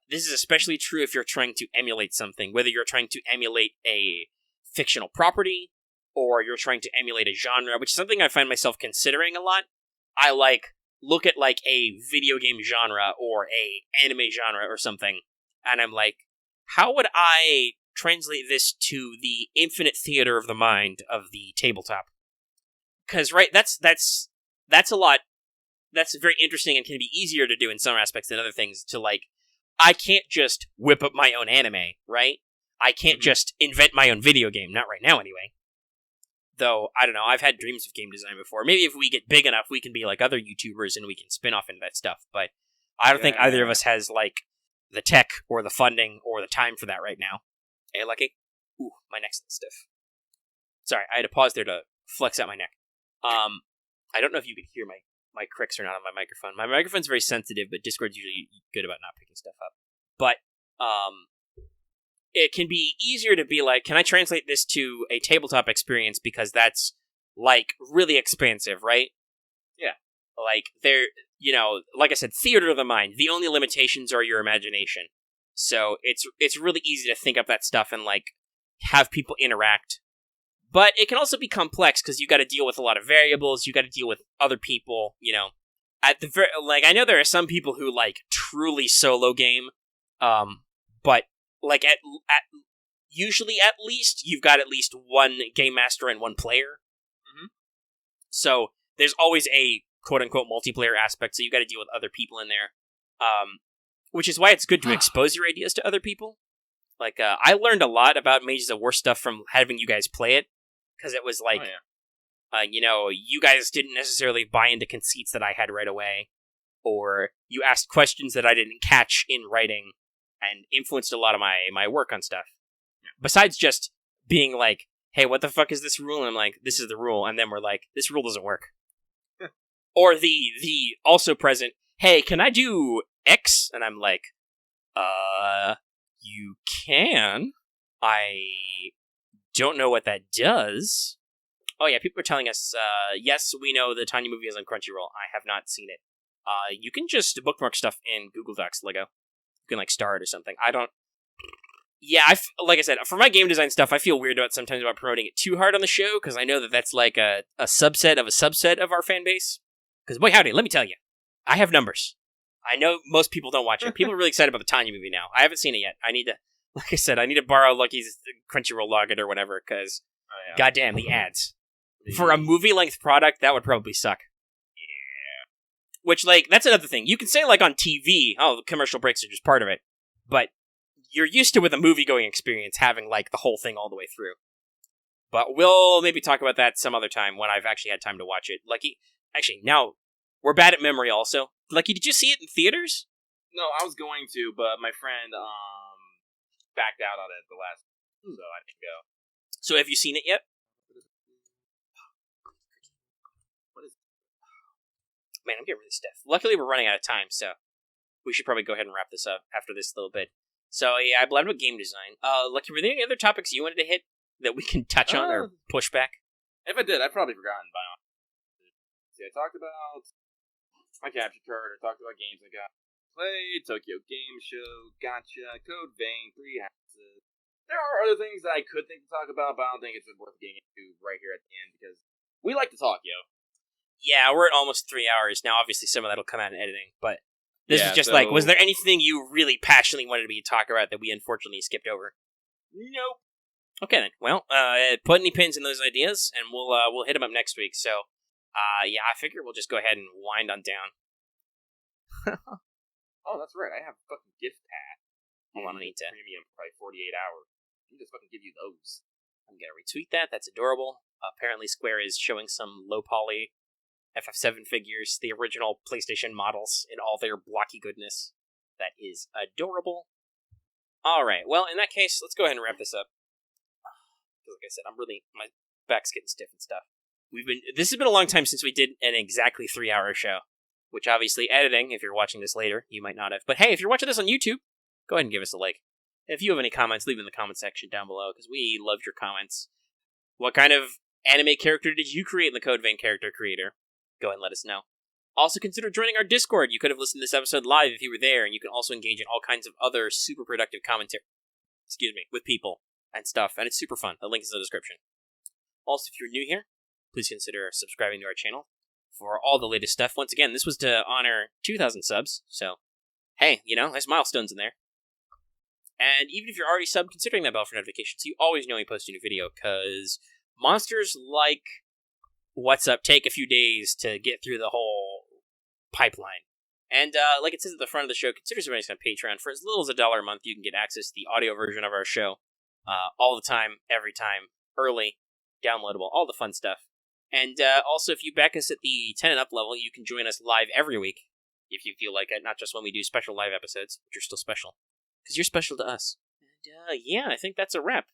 This is especially true if you're trying to emulate something, whether you're trying to emulate a fictional property, or you're trying to emulate a genre, which is something I find myself considering a lot. I look at like a video game genre, or a anime genre or something, and I'm like, how would I translate this to the infinite theater of the mind of the tabletop? Because, right, that's a lot. That's very interesting and can be easier to do in some aspects than other things. To like, I can't just whip up my own anime, right? I can't just invent my own video game. Not right now, anyway. Though, I don't know, I've had dreams of game design before. Maybe if we get big enough, we can be like other YouTubers and we can spin off into that stuff. But I don't think either of us has, like, the tech or the funding or the time for that right now. Hey, Lucky? Ooh, my neck's stiff. Sorry, I had to pause there to flex out my neck. I don't know if you could hear my cricks or not on my microphone. My microphone's very sensitive, but Discord's usually good about not picking stuff up. But, it can be easier to be like, can I translate this to a tabletop experience, because that's, like, really expansive, right? Yeah. Like, like I said, theater of the mind. The only limitations are your imagination. So it's really easy to think up that stuff and, like, have people interact. But it can also be complex, because you got to deal with a lot of variables, you got to deal with other people, At the I know there are some people who, like, truly solo game, but, like, usually at least, you've got at least one game master and one player. Mm-hmm. So, there's always a quote-unquote multiplayer aspect, so you got to deal with other people in there. Which is why it's good to expose your ideas to other people. Like, I learned a lot about Mages of War stuff from having you guys play it, because it was like, you guys didn't necessarily buy into conceits that I had right away, or you asked questions that I didn't catch in writing, and influenced a lot of my work on stuff. Yeah. Besides just being like, hey, what the fuck is this rule? And I'm like, this is the rule. And then we're like, this rule doesn't work. Or the also present, hey, can I do X? And I'm like, you can. I don't know what that does. Oh yeah, people are telling us, yes, we know the Tiny movie is on Crunchyroll. I have not seen it. You can just bookmark stuff in Google Docs, Lego. You can, like, star it or something. I don't... Yeah, like I said, for my game design stuff, I feel weird sometimes about promoting it too hard on the show, because I know that that's, like, a subset of our fan base. Because, boy, howdy, let me tell you, I have numbers. I know most people don't watch it. People are really excited about the Tanya movie now. I haven't seen it yet. I need to, like I said, I need to borrow Lucky's Crunchyroll login or whatever, because, goddamn, the ads. For a movie-length product, that would probably suck. Yeah. Which, like, that's another thing. You can say, like, on TV, oh, the commercial breaks are just part of it. But you're used to, with a movie-going experience, having, like, the whole thing all the way through. But we'll maybe talk about that some other time when I've actually had time to watch it. Lucky, actually, now, we're bad at memory also. Lucky, did you see it in theaters? No, I was going to, but my friend, backed out on it at the last, so I didn't go. So have you seen it yet? What is it? Man, I'm getting really stiff. Luckily, we're running out of time, so we should probably go ahead and wrap this up after this little bit. So, yeah, I blabbed about game design. Lucky, were there any other topics you wanted to hit that we can touch on or push back? If I did, I'd probably forgotten by now. See, I talked about my capture card. I talked about games I got played, Tokyo Game Show, Gotcha, Code Vein, 3 Houses. There are other things that I could think to talk about, but I don't think it's worth getting into right here at the end because we like to talk, yo. Yeah, we're at almost 3 hours now. Obviously, some of that'll come out in editing, but this is just like, was there anything you really passionately wanted me to talk about that we unfortunately skipped over? Nope. Okay then. Well, put any pins in those ideas, and we'll hit them up next week. So, yeah, I figure we'll just go ahead and wind on down. Oh, that's right. I have a fucking gift pad. Hold on, I need to. Premium, probably 48 hours. You just fucking give you those. I'm gonna retweet that. That's adorable. Apparently, Square is showing some low poly FF7 figures, the original PlayStation models, in all their blocky goodness. That is adorable. All right. Well, in that case, let's go ahead and wrap this up. Like I said, my back's getting stiff and stuff. This has been a long time since we did an exactly 3-hour show. Which obviously, editing, if you're watching this later, you might not have. But hey, if you're watching this on YouTube, go ahead and give us a like. If you have any comments, leave them in the comment section down below, because we loved your comments. What kind of anime character did you create in the Code Vein Character Creator? Go ahead and let us know. Also, consider joining our Discord. You could have listened to this episode live if you were there, and you can also engage in all kinds of other super productive commentary. With people and stuff, and it's super fun. The link is in the description. Also, if you're new here, please consider subscribing to our channel for all the latest stuff. Once again, this was to honor 2,000 subs, so hey, there's milestones in there. And even if you're already subbed, considering that bell for notifications, so you always know when we post a new video, because monsters like What's Up take a few days to get through the whole pipeline. And like it says at the front of the show, consider submitting on Patreon. For as little as $1 a month, you can get access to the audio version of our show all the time, every time, early, downloadable, all the fun stuff. And also, if you back us at the 10 and up level, you can join us live every week, if you feel like it, not just when we do special live episodes, which are still special, because you're special to us. And yeah, I think that's a wrap.